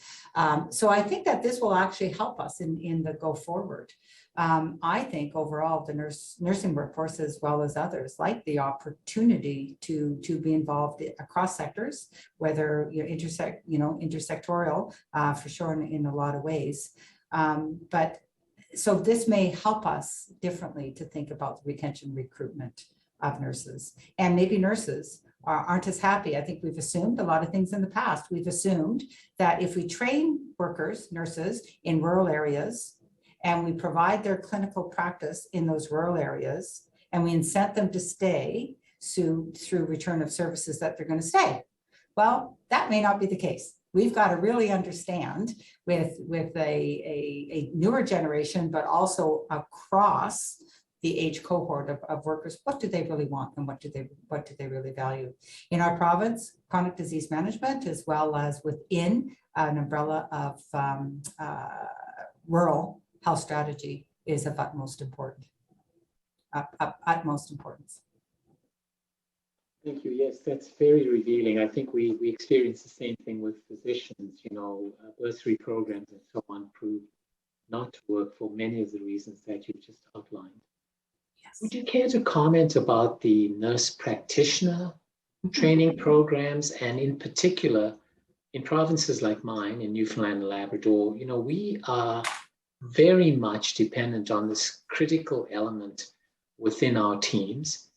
So I think that this will actually help us in the go forward. I think overall the nursing workforce, as well as others, like the opportunity to be involved across sectors, whether you're intersectorial for sure in a lot of ways. But so this may help us differently to think about the retention recruitment of nurses, and maybe nurses aren't as happy. I think we've assumed a lot of things in the past. We've assumed that if we train workers, nurses in rural areas, and we provide their clinical practice in those rural areas, and we incent them to stay through return of services, that they're going to stay. Well, that may not be the case. We've got to really understand with a newer generation, but also across the age cohort of workers, what do they really want and what do they really value? In our province, chronic disease management, as well as within an umbrella of rural health strategy, is of utmost importance. Thank you. Yes, that's very revealing. I think we experience the same thing with physicians. You know, bursary programs and so on proved not to work for many of the reasons that you've just outlined. Yes. Would you care to comment about the nurse practitioner training programs, and in particular, in provinces like mine, in Newfoundland and Labrador, you know, we are very much dependent on this critical element within our teams.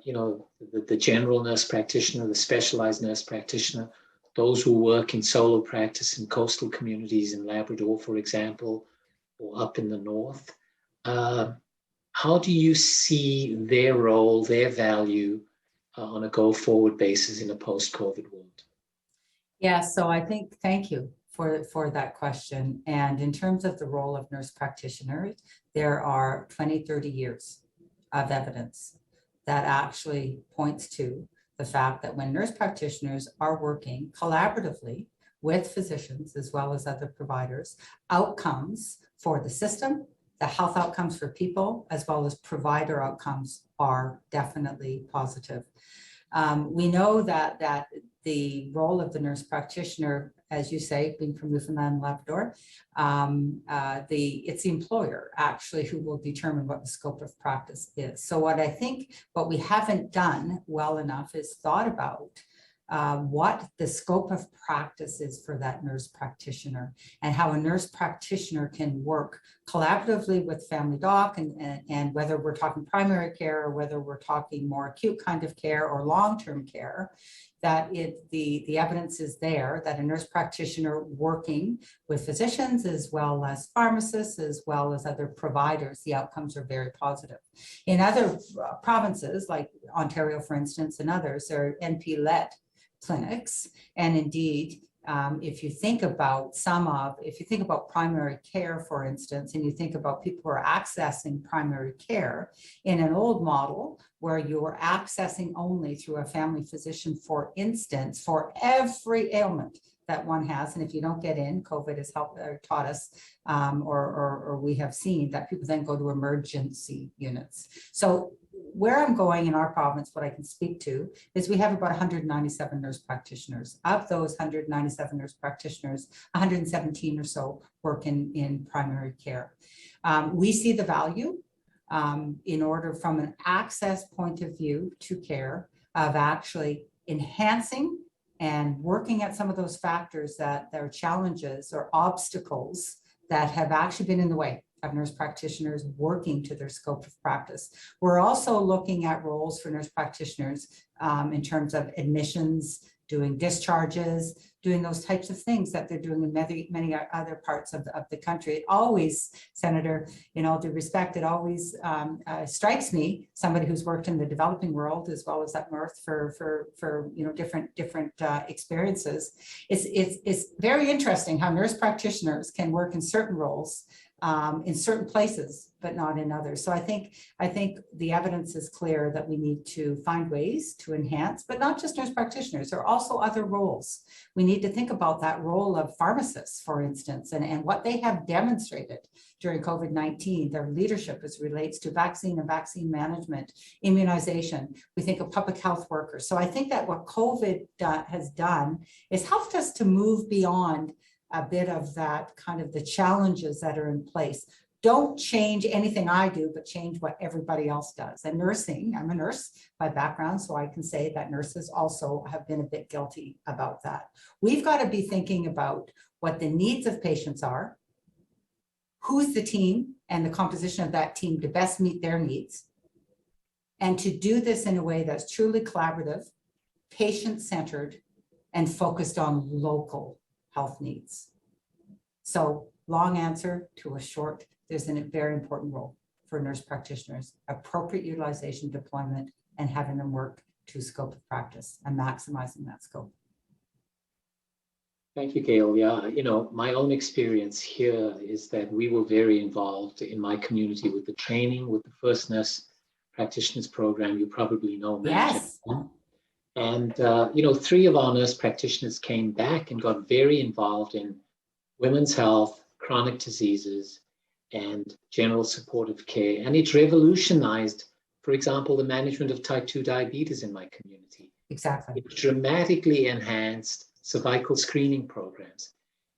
You know, the general nurse practitioner, the specialized nurse practitioner, those who work in solo practice in coastal communities in Labrador, for example, or up in the north. How do you see their role, their value on a go-forward basis in a post-COVID world? Yeah, so I think, thank you for that question. And in terms of the role of nurse practitioners, there are 20, 30 years of evidence that actually points to the fact that when nurse practitioners are working collaboratively with physicians as well as other providers, outcomes for the system, the health outcomes for people, as well as provider outcomes, are definitely positive. We know that the role of the nurse practitioner, as you say, being from Newfoundland and Labrador, it's the employer actually who will determine what the scope of practice is. So what we haven't done well enough is thought about what the scope of practice is for that nurse practitioner, and how a nurse practitioner can work collaboratively with family doc, and whether we're talking primary care or whether we're talking more acute kind of care or long-term care, that the evidence is there that a nurse practitioner working with physicians as well as pharmacists as well as other providers, the outcomes are very positive. In other provinces like Ontario, for instance, and others, there are NP-led clinics, and indeed, if you think about primary care, for instance, and you think about people who are accessing primary care in an old model where you're accessing only through a family physician, for instance, for every ailment that one has, and if you don't get in, COVID has helped or taught us, or we have seen that people then go to emergency units. So where I'm going in our province, what I can speak to is we have about 197 nurse practitioners. Of those 197 nurse practitioners, 117 or so work in primary care. We see the value in order from an access point of view to care of actually enhancing and working at some of those factors that are challenges or obstacles that have actually been in the way of nurse practitioners working to their scope of practice. We're also looking at roles for nurse practitioners in terms of admissions, doing discharges, doing those types of things that they're doing in many other parts of the country. It always, Senator, in all due respect, it always strikes me, somebody who's worked in the developing world as well as up north for different experiences. It's very interesting how nurse practitioners can work in certain roles in certain places, but not in others. So I think the evidence is clear that we need to find ways to enhance, but not just nurse practitioners, there are also other roles. We need to think about that role of pharmacists, for instance, and what they have demonstrated during COVID-19, their leadership as relates to vaccine and vaccine management, immunization. We think of public health workers. So I think that what COVID has done is helped us to move beyond a bit of that kind of the challenges that are in place. Don't change anything I do, but change what everybody else does. And nursing, I'm a nurse by background, so I can say that nurses also have been a bit guilty about that. We've got to be thinking about what the needs of patients are, who's the team and the composition of that team to best meet their needs, and to do this in a way that's truly collaborative, patient-centered, and focused on local health needs. So long answer to a short, there's a very important role for nurse practitioners, appropriate utilization, deployment, and having them work to scope of practice and maximizing that scope. Thank you, Gail. Yeah, my own experience here is that we were very involved in my community with the training, with the first nurse practitioners program. You probably know. Yes. And, 3 of our nurse practitioners came back and got very involved in women's health, chronic diseases, and general supportive care. And it revolutionized, for example, the management of type 2 diabetes in my community. Exactly. It dramatically enhanced cervical screening programs.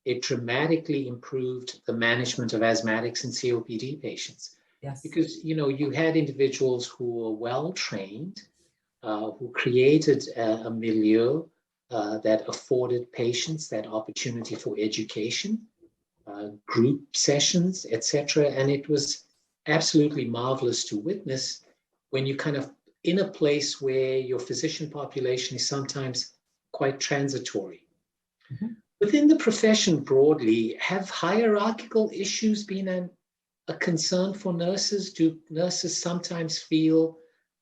It dramatically improved the management of asthmatics and COPD patients. Yes. Because, you had individuals who were well-trained, who created a milieu that afforded patients that opportunity for education, group sessions, etc. And it was absolutely marvelous to witness when you kind of in a place where your physician population is sometimes quite transitory. Mm-hmm. Within the profession broadly, have hierarchical issues been a concern for nurses? Do nurses sometimes feel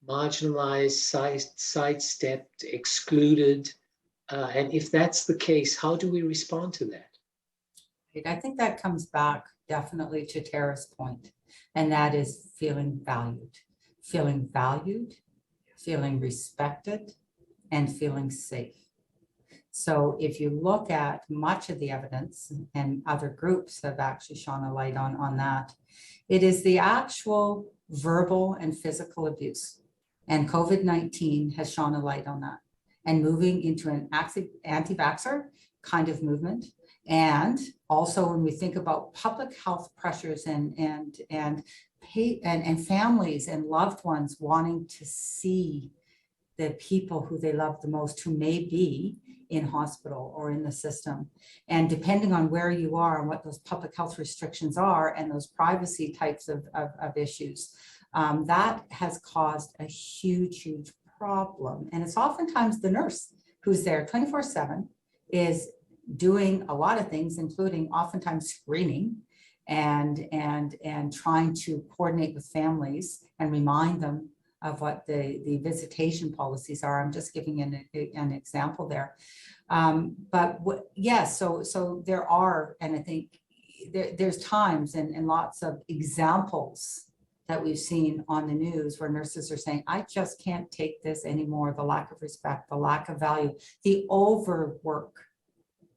marginalized, sidestepped, excluded? And if that's the case, how do we respond to that? I think that comes back definitely to Tara's point, and that is feeling valued, feeling respected, and feeling safe. So if you look at much of the evidence, and other groups have actually shone a light on that, it is the actual verbal and physical abuse. And COVID-19 has shone a light on that, and moving into an anti-vaxxer kind of movement. And also when we think about public health pressures and families and loved ones wanting to see the people who they love the most who may be in hospital or in the system. And depending on where you are and what those public health restrictions are and those privacy types of issues, that has caused a huge, huge problem. And it's oftentimes the nurse who's there 24/7 is doing a lot of things, including oftentimes screening and trying to coordinate with families and remind them of what the visitation policies are. I'm just giving an example there. Yes, so there are, and I think there's times and lots of examples that we've seen on the news where nurses are saying, I just can't take this anymore, the lack of respect, the lack of value, the overwork,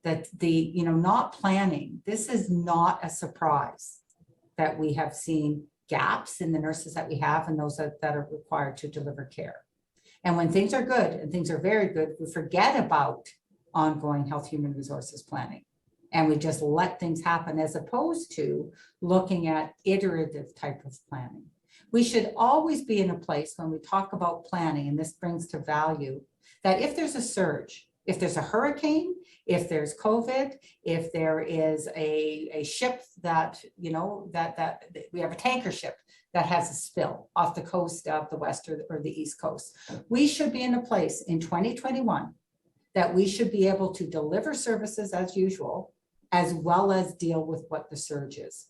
that not planning. This is not a surprise that we have seen gaps in the nurses that we have and those that are required to deliver care. And when things are good and things are very good, we forget about ongoing health human resources planning. And we just let things happen as opposed to looking at iterative type of planning. We should always be in a place when we talk about planning, and this brings to value, that if there's a surge, if there's a hurricane, if there's COVID, if there is a ship that, that we have a tanker ship that has a spill off the coast of the West or the East Coast, we should be in a place in 2021 that we should be able to deliver services as usual, as well as deal with what the surge is.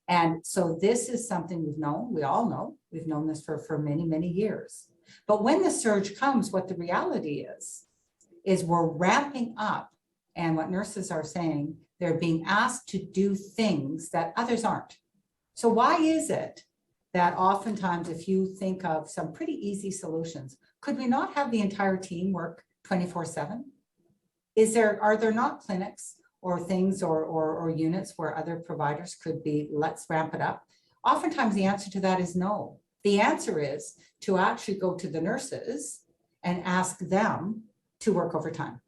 And so this is something we've known, we all know, we've known this for many, many years. But when the surge comes, what the reality is we're ramping up, and what nurses are saying, they're being asked to do things that others aren't. So why is it that oftentimes, if you think of some pretty easy solutions, could we not have the entire team work 24/7? Are there not clinics or things or units where other providers could be, let's ramp it up? Oftentimes the answer to that is no. The answer is to actually go to the nurses and ask them to work overtime,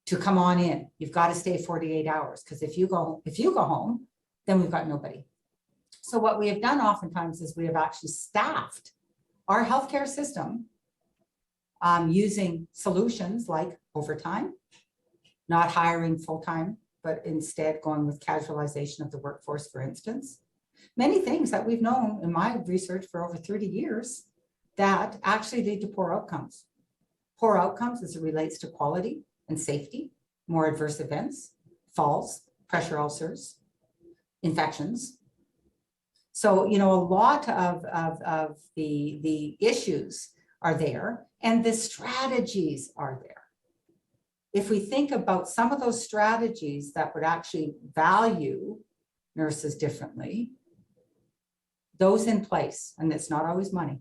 to come on in. You've got to stay 48 hours, because if you go home, then we've got nobody. So what we have done oftentimes is we have actually staffed our healthcare system using solutions like overtime, not hiring full-time, but instead going with casualization of the workforce, for instance. Many things that we've known in my research for over 30 years that actually lead to poor outcomes. Poor outcomes as it relates to quality and safety, more adverse events, falls, pressure ulcers, infections. So, a lot of the issues are there, and the strategies are there. If we think about some of those strategies that would actually value nurses differently, those in place, and it's not always money,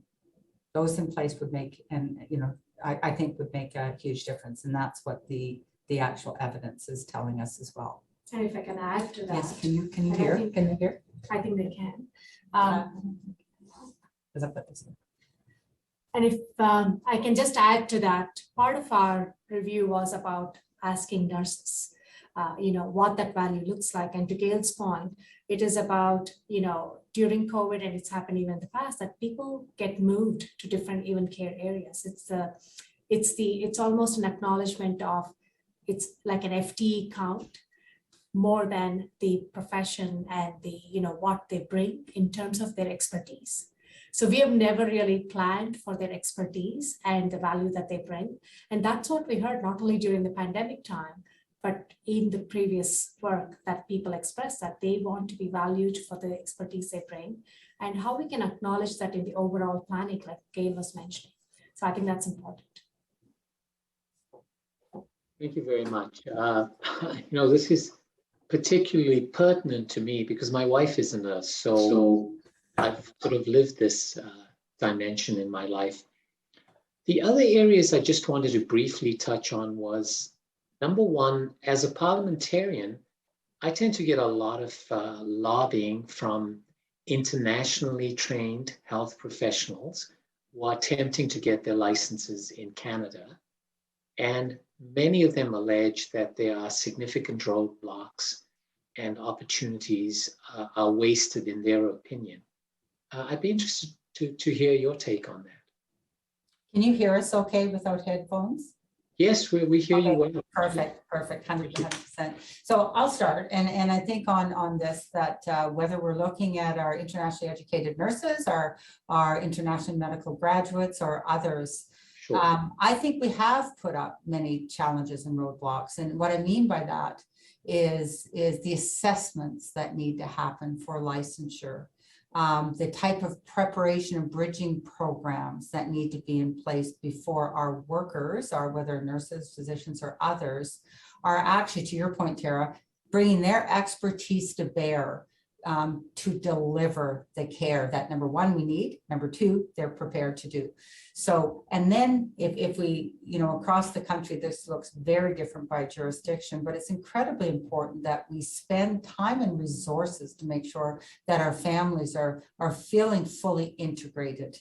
those in place would make, and I think would make a huge difference. And that's what the actual evidence is telling us as well. And if I can add to that. Yes, can you hear? Can you hear? I think they can. And if I can just add to that, part of our review was about asking nurses, what that value looks like. And to Gail's point, it is about, during COVID, and it's happened even in the past, that people get moved to different even care areas. It's almost an acknowledgement of, it's like an FTE count more than the profession and the, what they bring in terms of their expertise. So we have never really planned for their expertise and the value that they bring. And that's what we heard not only during the pandemic time, but in the previous work that people express that they want to be valued for the expertise they bring, and how we can acknowledge that in the overall planning, like Gail was mentioning. So I think that's important. Thank you very much. This is particularly pertinent to me because my wife is a nurse, so I've sort of lived this dimension in my life. The other areas I just wanted to briefly touch on was, number one, as a parliamentarian, I tend to get a lot of lobbying from internationally trained health professionals who are attempting to get their licenses in Canada. And many of them allege that there are significant roadblocks and opportunities are wasted in their opinion. I'd be interested to hear your take on that. Can you hear us okay without headphones? Yes, we hear you well. Perfect, 100%. So I'll start, and I think on this that whether we're looking at our internationally educated nurses, our international medical graduates, or others, Sure. I think we have put up many challenges and roadblocks. And what I mean by that is the assessments that need to happen for licensure. The type of preparation and bridging programs that need to be in place before our workers, or whether nurses, physicians, or others, are actually, to your point, Tara, bringing their expertise to bear to deliver the care that, number one, we need, number two, they're prepared to do. So, and then if we, across the country, this looks very different by jurisdiction, but it's incredibly important that we spend time and resources to make sure that our families are feeling fully integrated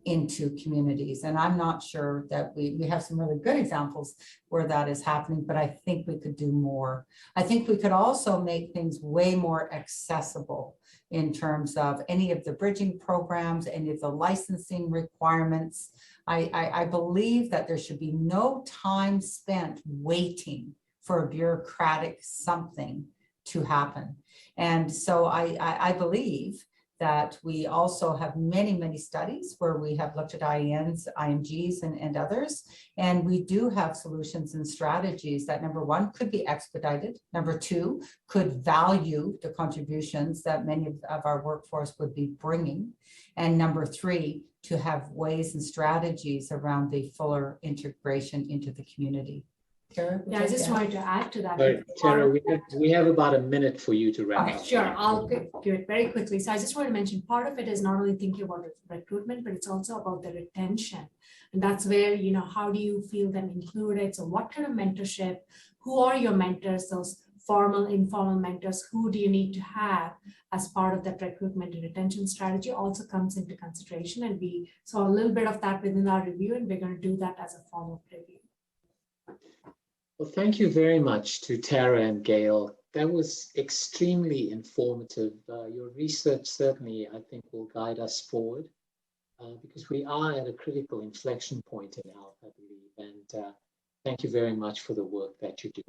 into communities. And I'm not sure that we have some really good examples where that is happening, but I think we could do more. I think we could also make things way more accessible in terms of any of the bridging programs, any of the licensing requirements. I believe that there should be no time spent waiting for a bureaucratic something to happen. And so I believe that we also have many studies where we have looked at IENs, IMGs, and others. And we do have solutions and strategies that, number one, could be expedited. Number two, could value the contributions that many of our workforce would be bringing. And number three, to have ways and strategies around the fuller integration into the community. Tara, yeah, I just wanted to add to that. Right, Tara, we have about a minute for you to wrap up. Sure, I'll do it very quickly. So I just want to mention part of it is not only thinking about recruitment, but it's also about the retention. And that's where, how do you feel them included? So what kind of mentorship? Who are your mentors, those formal, informal mentors? Who do you need to have as part of that recruitment and retention strategy also comes into consideration. And we saw a little bit of that within our review, and we're going to do that as a follow-up review. Well, thank you very much to Tara and Gail. That was extremely informative. Your research certainly, I think, will guide us forward because we are at a critical inflection point in health, I believe. And thank you very much for the work that you do.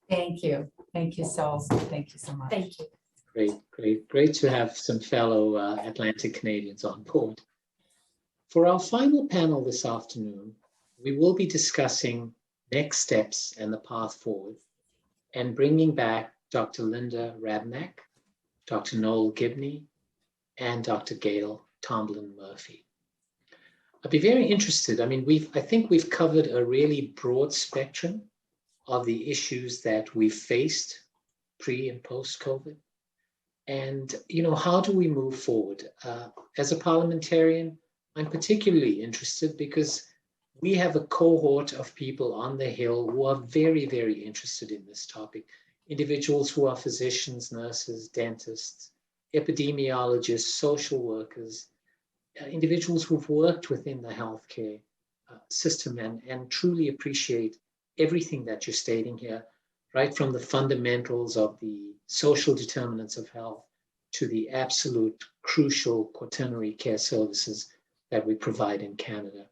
Thank you. Thank you so much. Thank you. Great to have some fellow Atlantic Canadians on board. For our final panel this afternoon, we will be discussing next steps and the path forward, and bringing back Dr. Linda Rabnak, Dr. Noel Gibney, and Dr. Gail Tomlin-Murphy. I'd be very interested. I mean, I think we've covered a really broad spectrum of the issues that we've faced pre and post-COVID. And, how do we move forward? As a parliamentarian, I'm particularly interested because we have a cohort of people on the Hill who are very, very interested in this topic. Individuals who are physicians, nurses, dentists, epidemiologists, social workers, individuals who've worked within the healthcare system and truly appreciate everything that you're stating here, right from the fundamentals of the social determinants of health to the absolute crucial quaternary care services that we provide in Canada.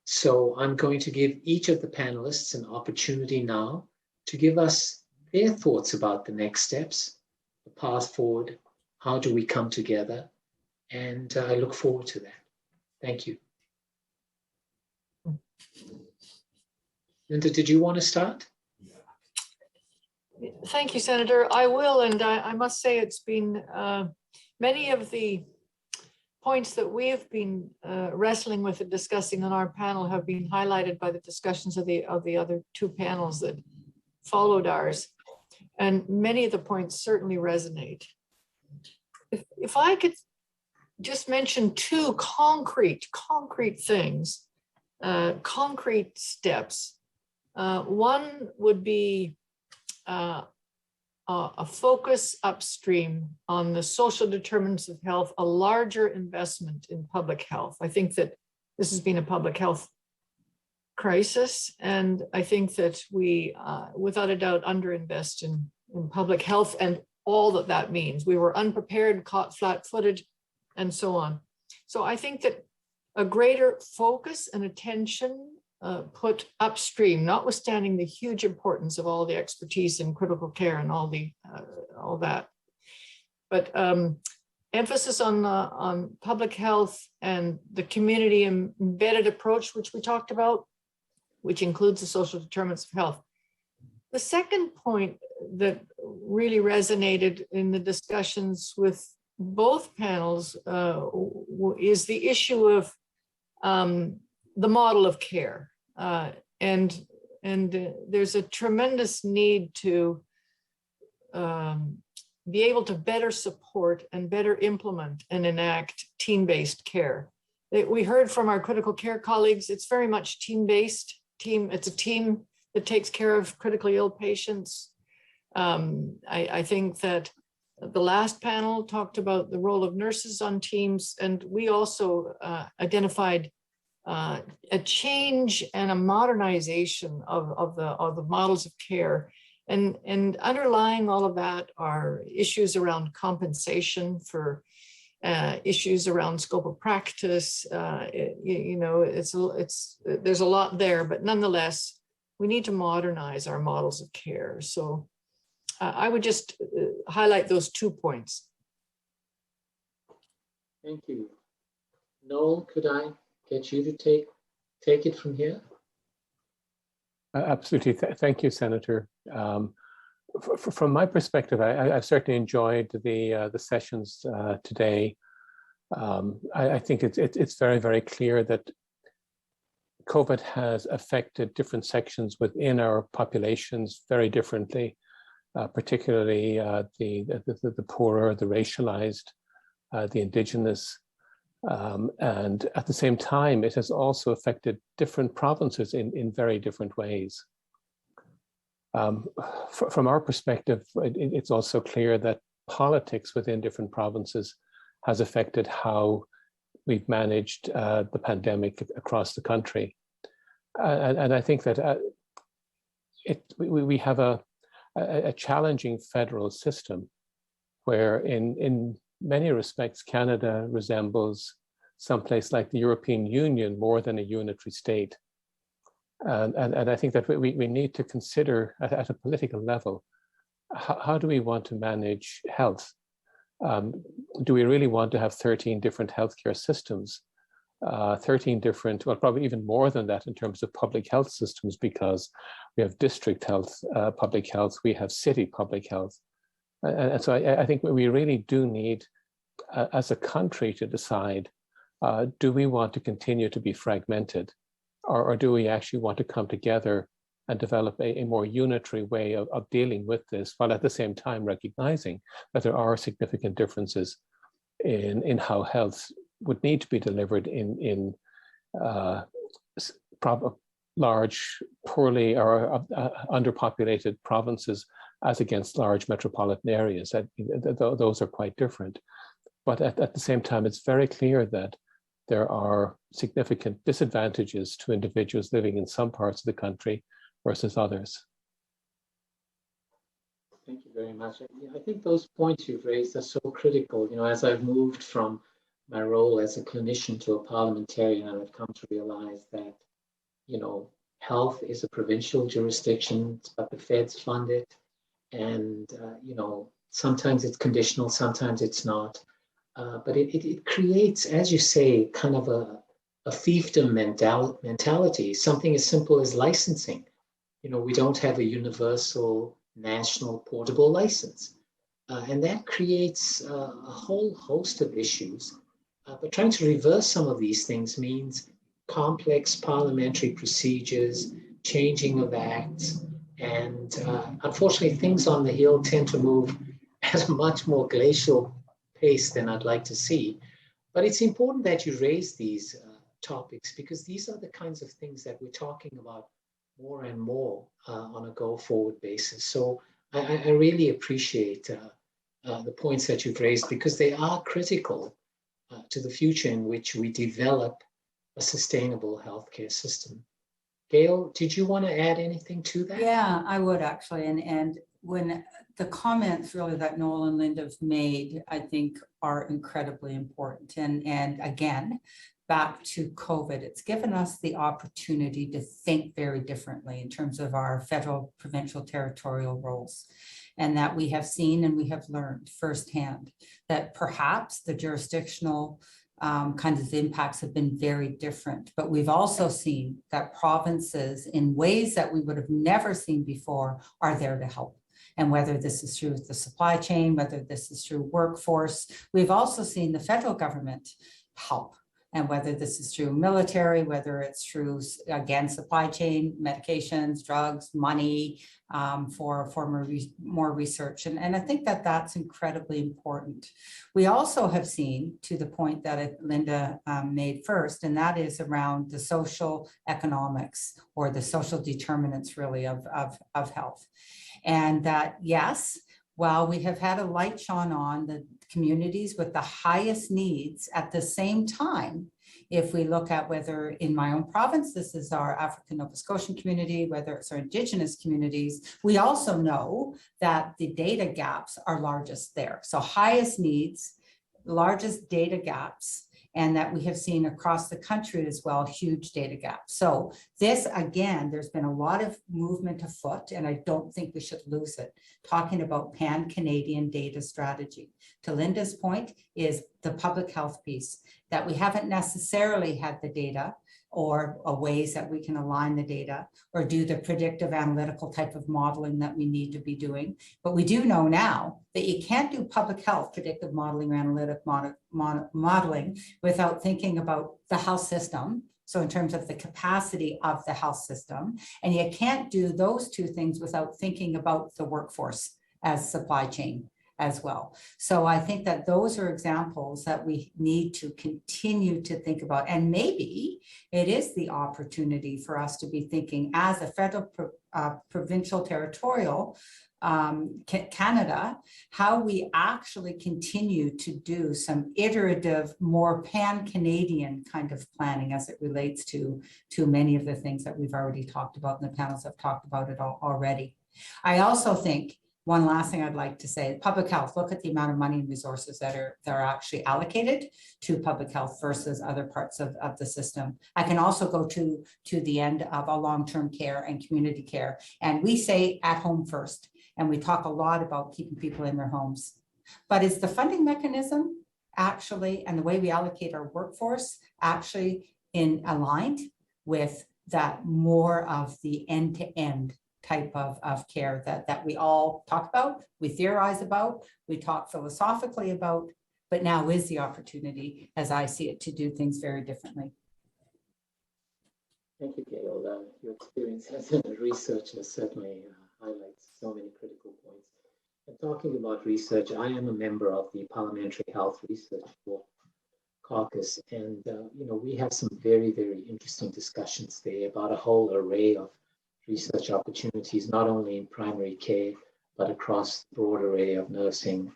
So I'm going to give each of the panelists an opportunity now to give us their thoughts about the next steps, the path forward, how do we come together, and I look forward to that. Thank you. Linda, did you want to start? Thank you, Senator. I will, and I must say it's been many of the points that we have been wrestling with and discussing on our panel have been highlighted by the discussions of the other two panels that followed ours. And many of the points certainly resonate. If I could just mention two concrete things, concrete steps. One would be a focus upstream on the social determinants of health, a larger investment in public health. I think that this has been a public health crisis, and I think that we, without a doubt, underinvest in public health and all that means. We were unprepared, caught flat-footed, and so on. So I think that a greater focus and attention put upstream, notwithstanding the huge importance of all the expertise in critical care and all that. But emphasis on public health and the community embedded approach, which we talked about, which includes the social determinants of health. The second point that really resonated in the discussions with both panels is the issue of the model of care. And there's a tremendous need to be able to better support and better implement and enact team-based care. We heard from our critical care colleagues, it's very much team-based. It's a team that takes care of critically ill patients. I think that the last panel talked about the role of nurses on teams, and we also identified a change and a modernization of the models of care. And underlying all of that are issues around compensation for issues around scope of practice. There's a lot there, but nonetheless, we need to modernize our models of care. So I would just highlight those 2 points. Thank you. Noel, could I get you to take it from here? Absolutely. Thank you, Senator. From my perspective, I've certainly enjoyed the sessions today. I think it's very, very clear that COVID has affected different sections within our populations very differently, particularly the poorer, the racialized, the indigenous. And at the same time, it has also affected different provinces in very different ways. From our perspective, it's also clear that politics within different provinces has affected how we've managed the pandemic across the country. And I think that we have a challenging federal system where in many respects, Canada resembles someplace like the European Union more than a unitary state. And I think that we need to consider at a political level, how do we want to manage health? Do we really want to have 13 different healthcare systems? 13 different, well, probably even more than that in terms of public health systems, because we have district health, public health, we have city public health. And so I think we really do need, as a country, to decide, do we want to continue to be fragmented, or do we actually want to come together and develop a more unitary way of dealing with this, while at the same time recognizing that there are significant differences in how health would need to be delivered in large, poorly or underpopulated provinces as against large metropolitan areas. Those are quite different. But at the same time, it's very clear that there are significant disadvantages to individuals living in some parts of the country versus others. Thank you very much. I think those points you've raised are so critical. As I've moved from my role as a clinician to a parliamentarian, I've come to realize that, health is a provincial jurisdiction, but the feds fund it. And, sometimes it's conditional, sometimes it's not. But it creates, as you say, kind of a fiefdom mentality, something as simple as licensing. We don't have a universal national portable license. And that creates a whole host of issues. But trying to reverse some of these things means complex parliamentary procedures, changing of acts, and unfortunately, things on the Hill tend to move at a much more glacial pace than I'd like to see. But it's important that you raise these topics, because these are the kinds of things that we're talking about more and more on a go-forward basis. So I really appreciate the points that you've raised, because they are critical to the future in which we develop a sustainable healthcare system. Gail, did you want to add anything to that? Yeah, I would actually. And when the comments really that Noel and Linda have made, I think, are incredibly important. And again, back to COVID, it's given us the opportunity to think very differently in terms of our federal, provincial, territorial roles. And that we have seen and we have learned firsthand that perhaps the jurisdictional kinds of impacts have been very different. But we've also seen that provinces, in ways that we would have never seen before, are there to help. And whether this is through the supply chain, whether this is through workforce, we've also seen the federal government help. And whether this is through military, whether it's through, again, supply chain, medications, drugs, money, for more research. And I think that that's incredibly important. We also have seen, to the point that Linda made first, and that is around the social economics or the social determinants really of health. And that, yes, while we have had a light shone on the communities with the highest needs, at the same time, if we look at whether in my own province, this is our African Nova Scotian community, whether it's our Indigenous communities, we also know that the data gaps are largest there. So highest needs, largest data gaps, and that we have seen across the country as well, huge data gaps. So this, again, there's been a lot of movement afoot, and I don't think we should lose it, talking about pan-Canadian data strategy. To Linda's point is the public health piece, that we haven't necessarily had the data or ways that we can align the data or do the predictive analytical type of modeling that we need to be doing. But we do know now that you can't do public health predictive modeling or analytic modeling without thinking about the health system. So in terms of the capacity of the health system, and you can't do those two things without thinking about the workforce as supply chain as well. So I think that those are examples that we need to continue to think about. And maybe it is the opportunity for us to be thinking as a federal, provincial, territorial Canada, how we actually continue to do some iterative, more pan-Canadian kind of planning as it relates to many of the things that we've already talked about, and the panels have talked about it already. I also think one last thing I'd like to say, public health, look at the amount of money and resources that are actually allocated to public health versus other parts of the system. I can also go to the end of a long-term care and community care. And we say at home first, and we talk a lot about keeping people in their homes. But is the funding mechanism actually, and the way we allocate our workforce, actually aligned with that more of the end-to-end type of care that we all talk about, we theorize about, we talk philosophically about, but now is the opportunity, as I see it, to do things very differently. Thank you, Gail. Your experience as a researcher certainly highlights so many critical points. And talking about research, I am a member of the Parliamentary Health Research Caucus, and we have some very, very interesting discussions there about a whole array of research opportunities, not only in primary care, but across the broad array of nursing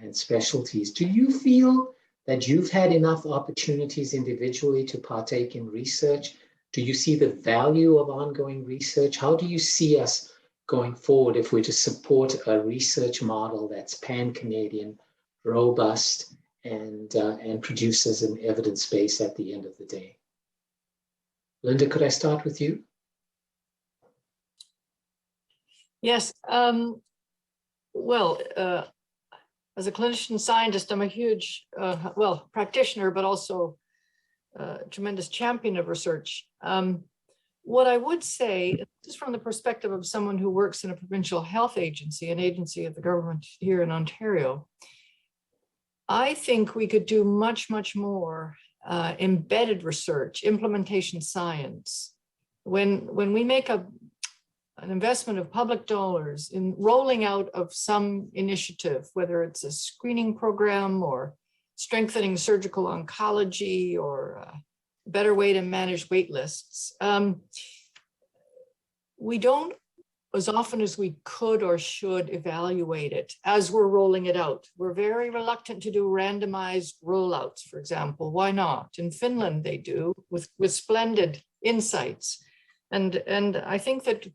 and specialties. Do you feel that you've had enough opportunities individually to partake in research? Do you see the value of ongoing research? How do you see us going forward if we're to support a research model that's pan-Canadian, robust, and produces an evidence base at the end of the day? Linda, could I start with you? Yes. Well, as a clinician scientist, I'm a huge, practitioner, but also a tremendous champion of research. What I would say, just from the perspective of someone who works in a provincial health agency, an agency of the government here in Ontario, I think we could do much, much more embedded research, implementation science. When we make an investment of public dollars in rolling out of some initiative, whether it's a screening program or strengthening surgical oncology or a better way to manage wait lists, we don't, as often as we could or should, evaluate it as we're rolling it out. We're very reluctant to do randomized rollouts, for example. Why not? In Finland, they do with splendid insights. And I think that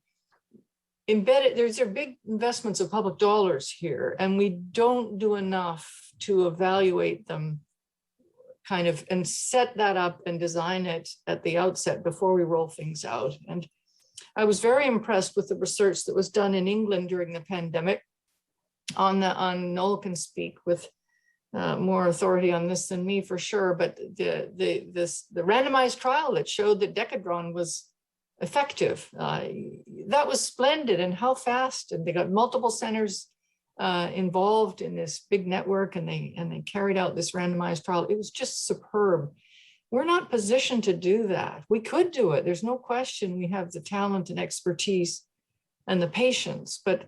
embedded, there are big investments of public dollars here, and we don't do enough to evaluate them kind of and set that up and design it at the outset before we roll things out. And I was very impressed with the research that was done in England during the pandemic on Noel can speak with more authority on this than me for sure, but the randomized trial that showed that Decadron was effective, that was splendid. And how fast, and they got multiple centers involved in this big network, and they carried out this randomized trial. It was just superb. We're not positioned to do that. We could do it. There's no question. We have the talent and expertise and the patience, but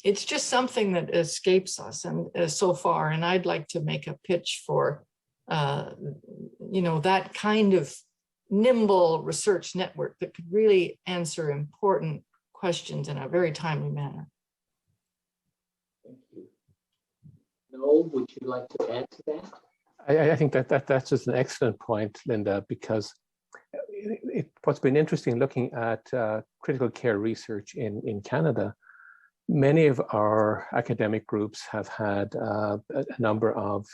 it's just something that escapes us and so far. And I'd like to make a pitch for, that kind of nimble research network that could really answer important questions in a very timely manner. Thank you. Noel, would you like to add to that? I think that's just an excellent point, Linda, because what's been interesting looking at critical care research in Canada, many of our academic groups have had a number of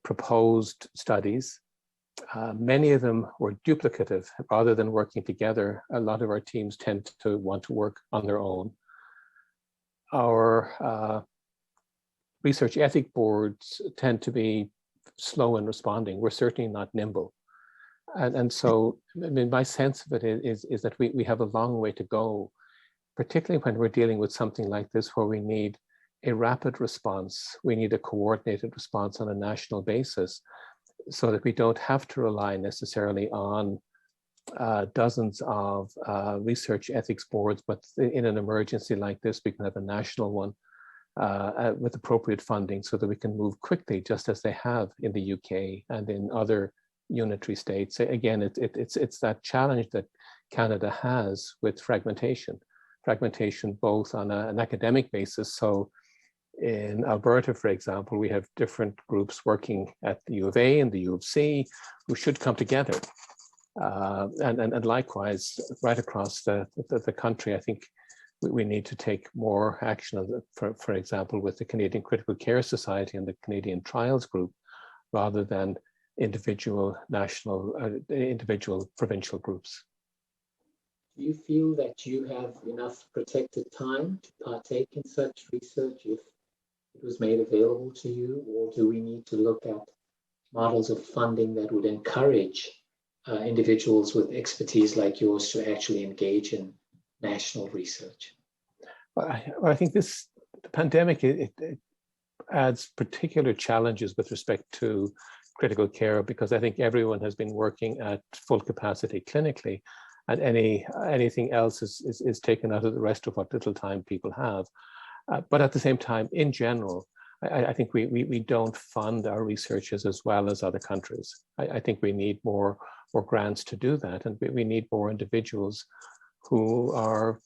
proposed studies. Many of them were duplicative. Rather than working together, a lot of our teams tend to want to work on their own. Our research ethic boards tend to be slow in responding. We're certainly not nimble. And so, I mean, my sense of it is that we have a long way to go, particularly when we're dealing with something like this, where we need a rapid response. We need a coordinated response on a national basis, so that we don't have to rely necessarily on dozens of research ethics boards, but in an emergency like this, we can have a national one with appropriate funding, so that we can move quickly, just as they have in the UK and in other unitary states. Again, it's that challenge that Canada has with fragmentation both on an academic basis. So in Alberta, for example, we have different groups working at the U of A and the U of C who should come together. And likewise, right across the country, I think we need to take more action, for example, with the Canadian Critical Care Society and the Canadian Trials Group, rather than individual provincial groups. Do you feel that you have enough protected time to partake in such research if it was made available to you, or do we need to look at models of funding that would encourage individuals with expertise like yours to actually engage in national research? Well, I think the pandemic, it adds particular challenges with respect to critical care, because I think everyone has been working at full capacity clinically, and anything else is taken out of the rest of what little time people have. But at the same time, in general, I think we don't fund our researchers as well as other countries. I think we need more grants to do that, and we need more individuals who are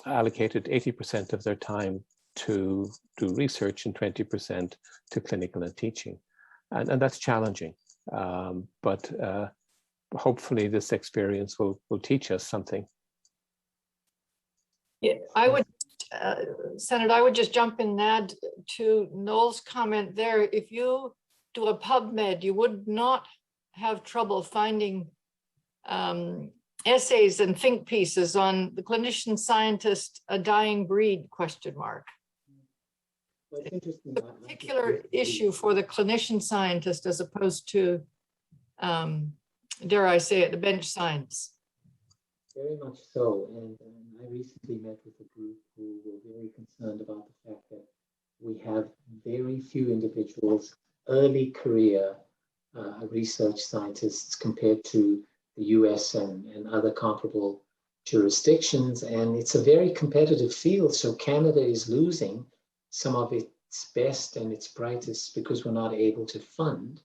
allocated 80% of their time to do research and 20% to clinical and teaching. And that's challenging, but hopefully this experience will teach us something. Yeah, I would, Senator, I would just jump in and add to Noel's comment there. If you do a PubMed, you would not have trouble finding essays and think pieces on the clinician scientist, a dying breed, ? It's a particular issue for the clinician scientist as opposed to, dare I say it, the bench science. Very much so. And I recently met with a group who were very concerned about the fact that we have very few individuals, early career research scientists compared to the US and other comparable jurisdictions. And it's a very competitive field. So Canada is losing some of its best and its brightest because we're not able to fund.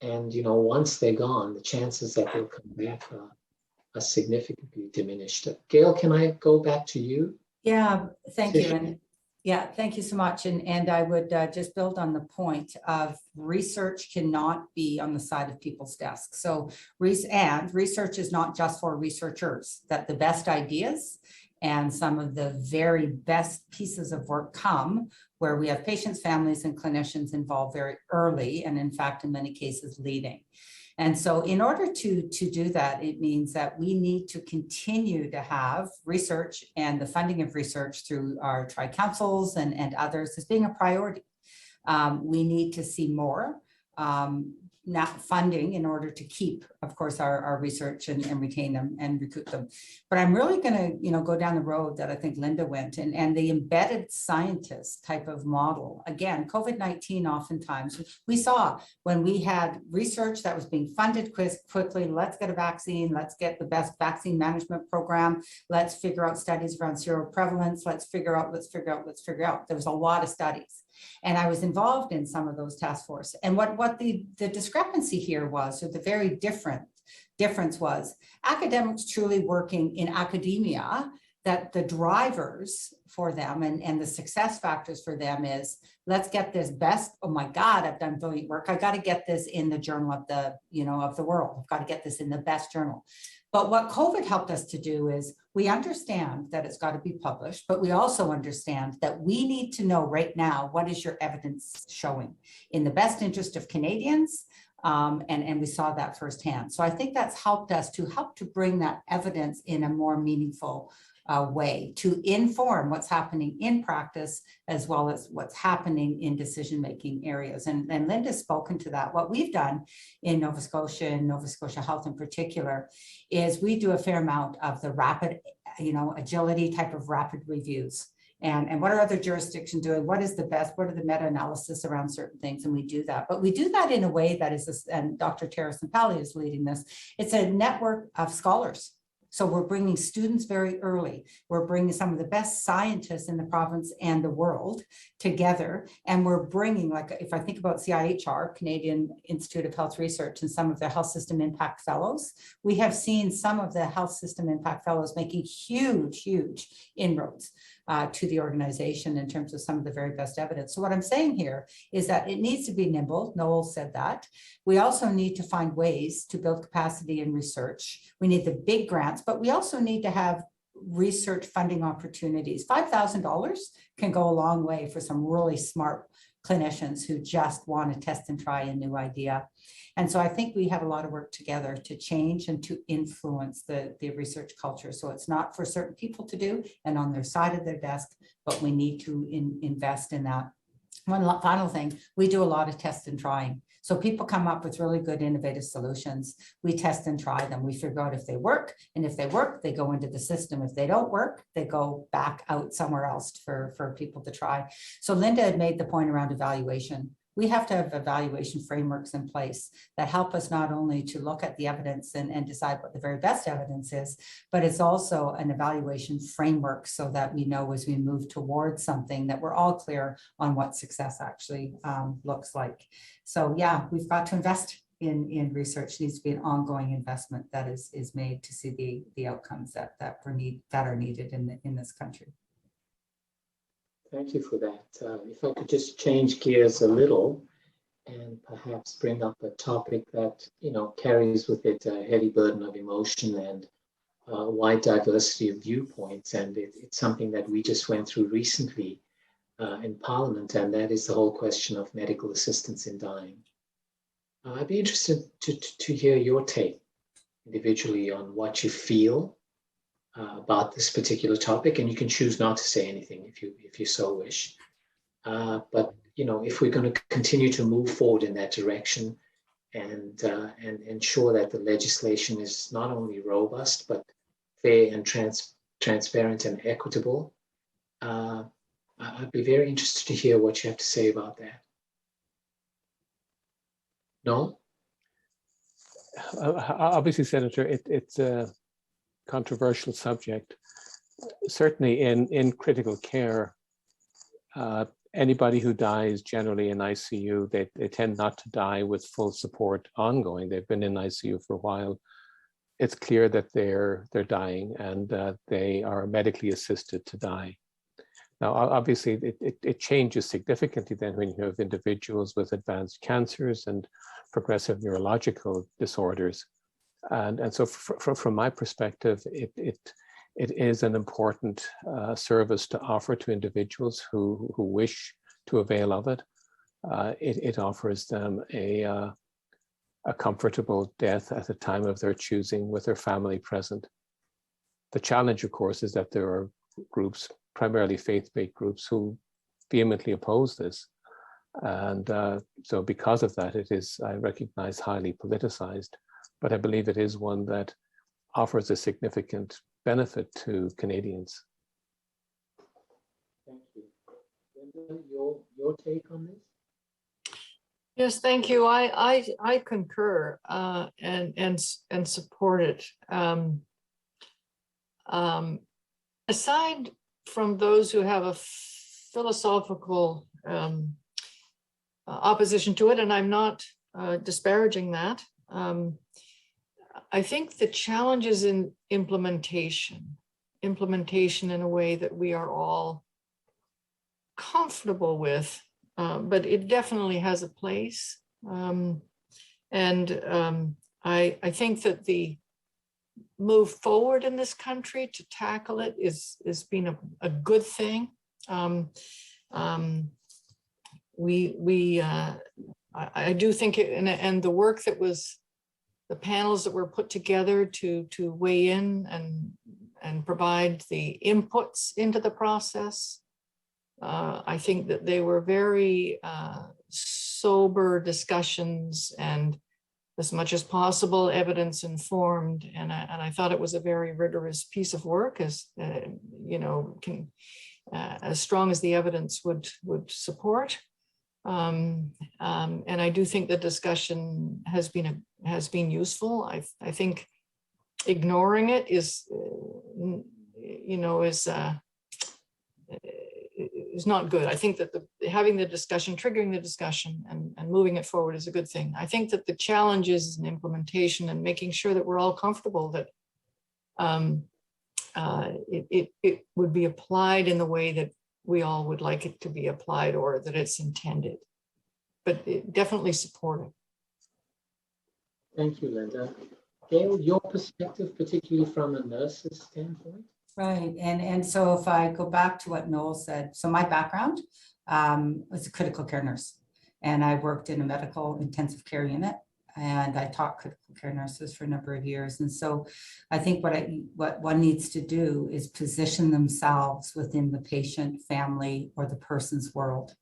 And, you know, once they're gone, the chances that they'll come back are significantly diminished. Gail, can I go back to you? Yeah, thank you. And yeah, thank you so much. And I would just build on the point of research cannot be on the side of people's desks. So research is not just for researchers, that the best ideas And some of the very best pieces of work come where we have patients, families, and clinicians involved very early, and in fact, in many cases, leading. And so in order to do that, it means that we need to continue to have research and the funding of research through our tri-councils and others as being a priority. We need to see more funding in order to keep, of course, our research and retain them and recruit them. But I'm really going to, go down the road that I think Linda went, and the embedded scientist type of model. Again, COVID-19, oftentimes we saw when we had research that was being funded quickly, let's get a vaccine, let's get the best vaccine management program, let's figure out studies around seroprevalence, let's figure out. There was a lot of studies. And I was involved in some of those task force. And what the discrepancy here was, or the very difference was, academics truly working in academia, that the drivers for them and the success factors for them is, let's get this best, oh my God, I've done brilliant work. I got to get this in the journal of the world. I've got to get this in the best journal. But what COVID helped us to do is we understand that it's got to be published, but we also understand that we need to know right now, what is your evidence showing in the best interest of Canadians? And we saw that firsthand. So I think that's helped us to bring that evidence in a more meaningful way to inform what's happening in practice, as well as what's happening in decision-making areas. And Linda's spoken to that. What we've done in Nova Scotia and Nova Scotia Health in particular is we do a fair amount of the rapid, agility type of rapid reviews. And what are other jurisdictions doing? What is the best? What are the meta-analysis around certain things? And we do that. But we do that in a way that is, and Dr. Tara Sampali is leading this, it's a network of scholars. So we're bringing students very early. We're bringing some of the best scientists in the province and the world together. And we're bringing, like, if I think about CIHR, Canadian Institute of Health Research, and some of the health system impact fellows, we have seen some of the health system impact fellows making huge inroads to the organization in terms of some of the very best evidence. So what I'm saying here is that it needs to be nimble. Noel said that. We also need to find ways to build capacity in research. We need the big grants, but we also need to have research funding opportunities. $5,000 can go a long way for some really smart clinicians who just want to test and try a new idea. And so I think we have a lot of work together to change and to influence the research culture. So it's not for certain people to do and on their side of their desk, but we need to invest in that. One final thing, we do a lot of test and trying. So people come up with really good innovative solutions. We test and try them. We figure out if they work, and if they work, they go into the system. If they don't work, they go back out somewhere else for people to try. So Linda had made the point around evaluation. We have to have evaluation frameworks in place that help us not only to look at the evidence and decide what the very best evidence is, but it's also an evaluation framework so that we know as we move towards something that we're all clear on what success actually looks like. So yeah, we've got to invest in research. It needs to be an ongoing investment that is made to see the outcomes that are needed in this country. Thank you for that. If I could just change gears a little and perhaps bring up a topic that, carries with it a heavy burden of emotion and wide diversity of viewpoints. And it's something that we just went through recently in Parliament, and that is the whole question of medical assistance in dying. I'd be interested to hear your take individually on what you feel about this particular topic, and you can choose not to say anything if you so wish. But if we're going to continue to move forward in that direction and ensure that the legislation is not only robust but fair and transparent and equitable, I'd be very interested to hear what you have to say about that. No? Obviously, Senator, it's a controversial subject. Certainly in critical care, anybody who dies generally in ICU, they tend not to die with full support ongoing. They've been in ICU for a while. It's clear that they're dying and they are medically assisted to die. Now, obviously, it changes significantly then when you have individuals with advanced cancers and progressive neurological disorders. And so from my perspective, it is an important service to offer to individuals who wish to avail of it. It offers them a comfortable death at the time of their choosing with their family present. The challenge, of course, is that there are groups, primarily faith-based groups, who vehemently oppose this. And so because of that, it is, I recognize, highly politicized, but I believe it is one that offers a significant benefit to Canadians. Thank you. Linda, your take on this? Yes, thank you. I concur and support it. Aside from those who have a philosophical opposition to it, and I'm not disparaging that, I think the challenge is in implementation in a way that we are all comfortable with, but it definitely has a place. I think that the move forward in this country to tackle it is been a good thing. I do think it, and the work that was, the panels that were put together to weigh in and provide the inputs into the process, I think that they were very sober discussions and as much as possible evidence informed, and I thought it was a very rigorous piece of work, as you know, as strong as the evidence would support. And I do think the discussion has been useful. I think ignoring it is, you know, is not good. I think that having the discussion, triggering the discussion and moving it forward is a good thing. I think that the challenge is in implementation and making sure that we're all comfortable that it would be applied in the way that we all would like it to be applied, or that it's intended, but it definitely support it. Thank you, Linda. Gail, your perspective, particularly from a nurse's standpoint? Right, and so if I go back to what Noel said, so my background was a critical care nurse, and I worked in a medical intensive care unit, and I taught critical care nurses for a number of years. And so I think what one needs to do is position themselves within the patient, family, or the person's world,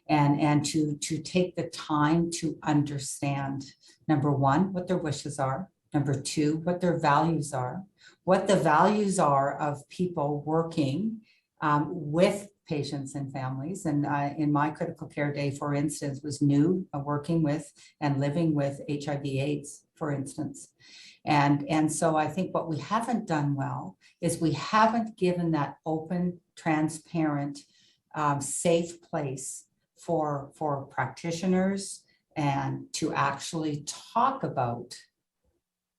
and to take the time to understand, number one, what their wishes are, number two, what their values are, what the values are of people working with patients and families. And in my critical care day, for instance, was new, working with and living with HIV/AIDS, for instance. And so I think what we haven't done well is we haven't given that open, transparent, safe place for practitioners and to actually talk about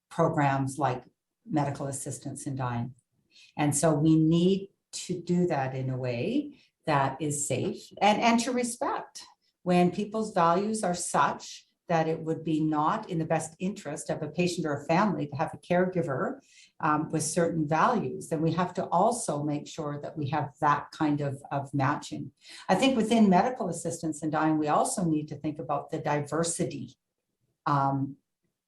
programs like medical assistance in dying. And so we need to do that in a way that is safe and to respect when people's values are such that it would be not in the best interest of a patient or a family to have a caregiver with certain values. Then we have to also make sure that we have that kind of matching. I think within medical assistance in dying, we also need to think about the diversity of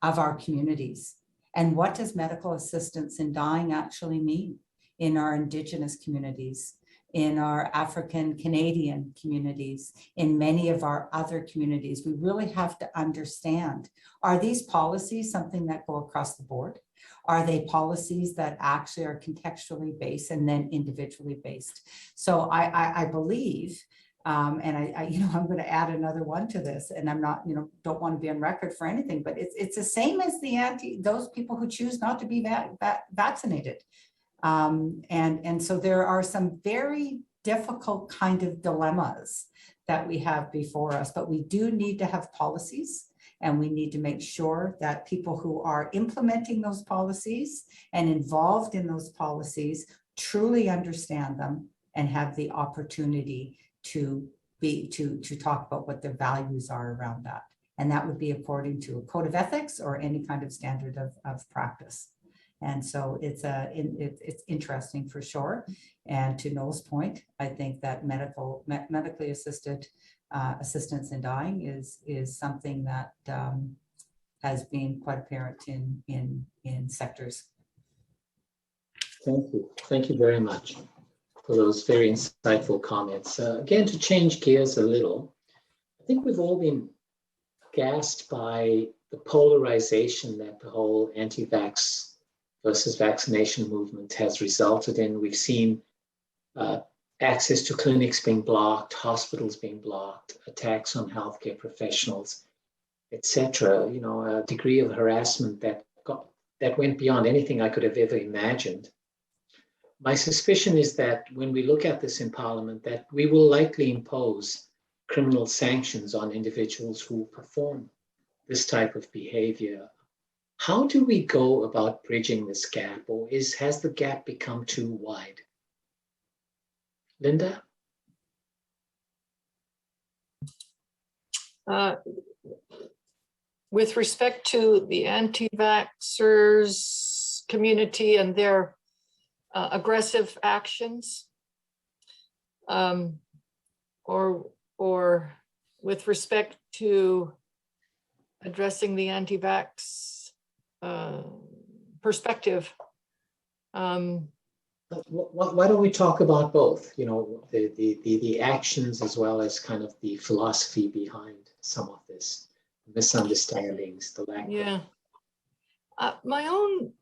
our communities. And what does medical assistance in dying actually mean in our Indigenous communities, in our African Canadian communities, in many of our other communities? We really have to understand, are these policies something that go across the board? Are they policies that actually are contextually based and then individually based? So I believe, and I'm going to add another one to this, and I'm not, don't want to be on record for anything, but it's the same as those people who choose not to be vaccinated. And so there are some very difficult kind of dilemmas that we have before us, but we do need to have policies, and we need to make sure that people who are implementing those policies and involved in those policies truly understand them and have the opportunity to talk about what their values are around that. And that would be according to a code of ethics or any kind of standard of practice. And so it's interesting for sure. And to Noel's point, I think that medically assisted assistance in dying is something that has been quite apparent in sectors. Thank you. Thank you very much for those very insightful comments. Again, to change gears a little, I think we've all been aghast by the polarization that the whole anti-vax versus vaccination movement has resulted in. We've seen access to clinics being blocked, hospitals being blocked, attacks on healthcare professionals, etc. You know, a degree of harassment that went beyond anything I could have ever imagined. My suspicion is that when we look at this in Parliament, that we will likely impose criminal sanctions on individuals who perform this type of behavior. How do we go about bridging this gap, or has the gap become too wide? Linda? With respect to the anti-vaxxers community and their aggressive actions, or with respect to addressing the anti-vax perspective. Why don't we talk about both? You know, the actions as well as kind of the philosophy behind some of this, misunderstandings, the lack. Yeah, my own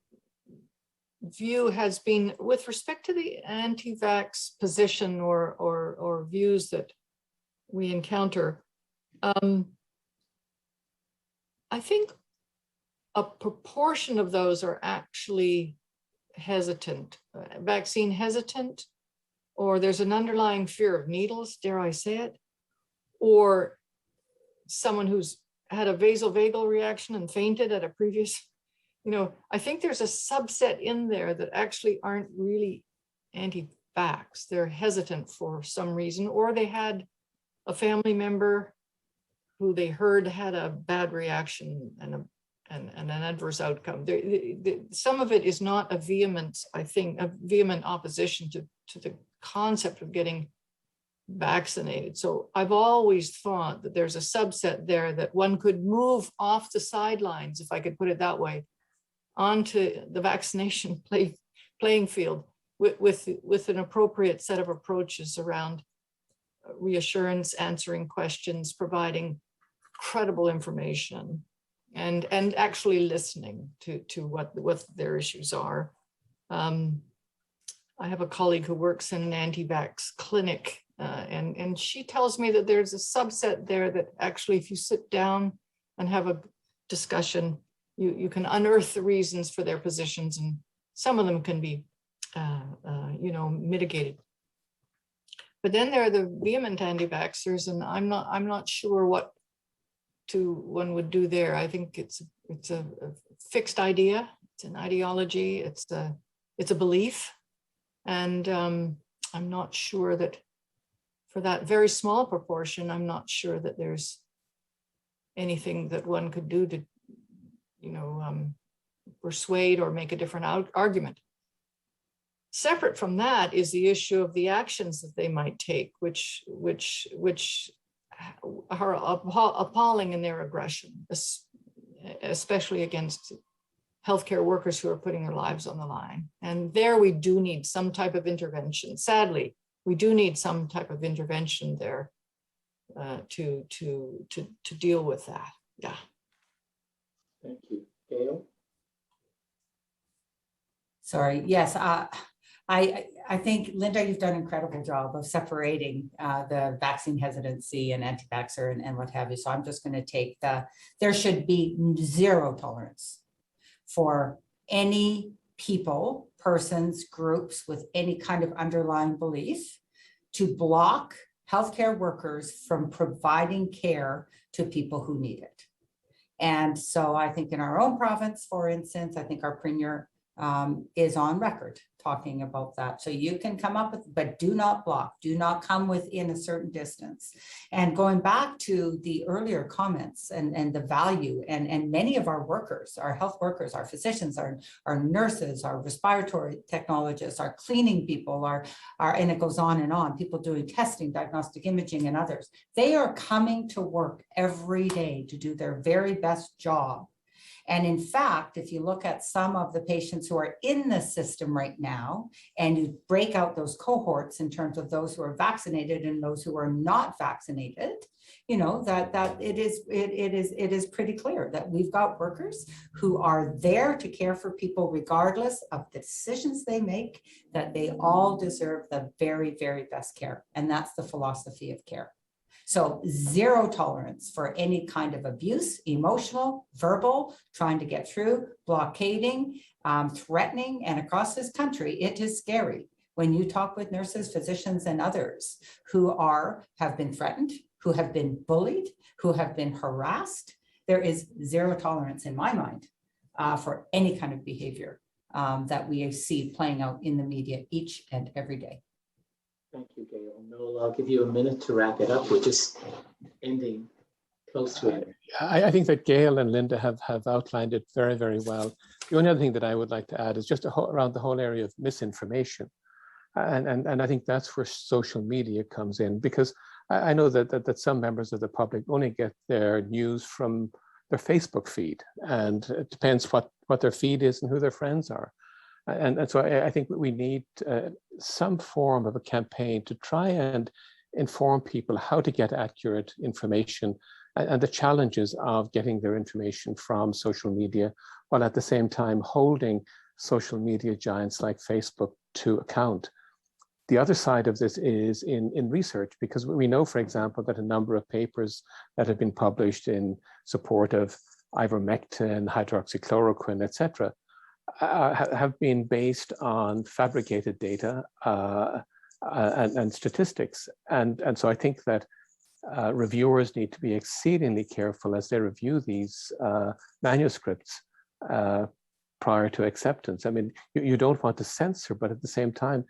view has been with respect to the anti-vax position or views that we encounter. I think a proportion of those are actually hesitant, vaccine hesitant, or there's an underlying fear of needles, dare I say it, or someone who's had a vasovagal reaction and fainted at a previous, you know, I think there's a subset in there that actually aren't really anti-vax. They're hesitant for some reason, or they had a family member who they heard had a bad reaction and an adverse outcome. Some of it is not a vehement, I think, a vehement opposition to the concept of getting vaccinated. So I've always thought that there's a subset there that one could move off the sidelines, if I could put it that way, onto the vaccination playing field with an appropriate set of approaches around reassurance, answering questions, providing credible information, and actually listening to what their issues are. I have a colleague who works in an anti-vax clinic, and she tells me that there's a subset there that actually, if you sit down and have a discussion, you can unearth the reasons for their positions, and some of them can be, you know, mitigated. But then there are the vehement anti-vaxxers, and I'm not sure what one would do there. I think it's a fixed idea. It's an ideology. It's a belief, and I'm not sure that for that very small proportion, I'm not sure that there's anything that one could do to, you know, persuade or make a different argument. Separate from that is the issue of the actions that they might take, which are appalling in their aggression, especially against healthcare workers who are putting their lives on the line. And there we do need some type of intervention. Sadly, we do need some type of intervention there to deal with that. Yeah. Thank you. Gail? Sorry, yes, I think, Linda, you've done an incredible job of separating the vaccine hesitancy and anti-vaxxer and what have you. So I'm just going to take there should be zero tolerance for any people, persons, groups with any kind of underlying belief to block healthcare workers from providing care to people who need it. And so I think in our own province, for instance, I think our Premier is on record talking about that. So you can come up with, but do not block, do not come within a certain distance. And going back to the earlier comments and the value, and many of our workers, our health workers, our physicians, our nurses, our respiratory technologists, our cleaning people, and it goes on, people doing testing, diagnostic imaging and others, they are coming to work every day to do their very best job. And in fact, if you look at some of the patients who are in the system right now, and you break out those cohorts in terms of those who are vaccinated and those who are not vaccinated, you know, that it is pretty clear that we've got workers who are there to care for people regardless of the decisions they make, that they all deserve the very, very best care. And that's the philosophy of care. So zero tolerance for any kind of abuse, emotional, verbal, trying to get through, blockading, threatening, and across this country, it is scary when you talk with nurses, physicians, and others who have been threatened, who have been bullied, who have been harassed. There is zero tolerance in my mind for any kind of behavior that we see playing out in the media each and every day. Thank you, Gail. Noel, I'll give you a minute to wrap it up. We're just ending close to it. I think that Gail and Linda have outlined it very, very well. The only other thing that I would like to add is just around the whole area of misinformation. And I think that's where social media comes in, because I know that some members of the public only get their news from their Facebook feed, and it depends what their feed is and who their friends are. And so I think we need some form of a campaign to try and inform people how to get accurate information and the challenges of getting their information from social media, while at the same time holding social media giants like Facebook to account. The other side of this is in research, because we know, for example, that a number of papers that have been published in support of ivermectin, hydroxychloroquine, etc., have been based on fabricated data and statistics. And so I think that reviewers need to be exceedingly careful as they review these manuscripts prior to acceptance. I mean, you don't want to censor, but at the same time,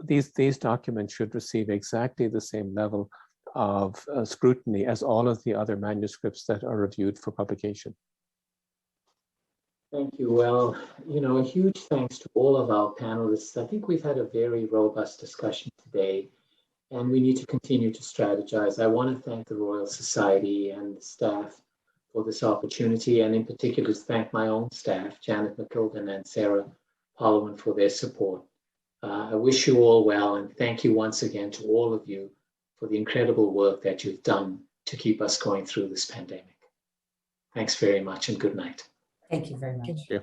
these documents should receive exactly the same level of scrutiny as all of the other manuscripts that are reviewed for publication. Thank you. Well, you know, a huge thanks to all of our panelists. I think we've had a very robust discussion today, and we need to continue to strategize. I want to thank the Royal Society and the staff for this opportunity, and in particular to thank my own staff, Janet McKilvin and Sarah Parliament, for their support. I wish you all well, and thank you once again to all of you for the incredible work that you've done to keep us going through this pandemic. Thanks very much, and good night. Thank you very much. Thank you.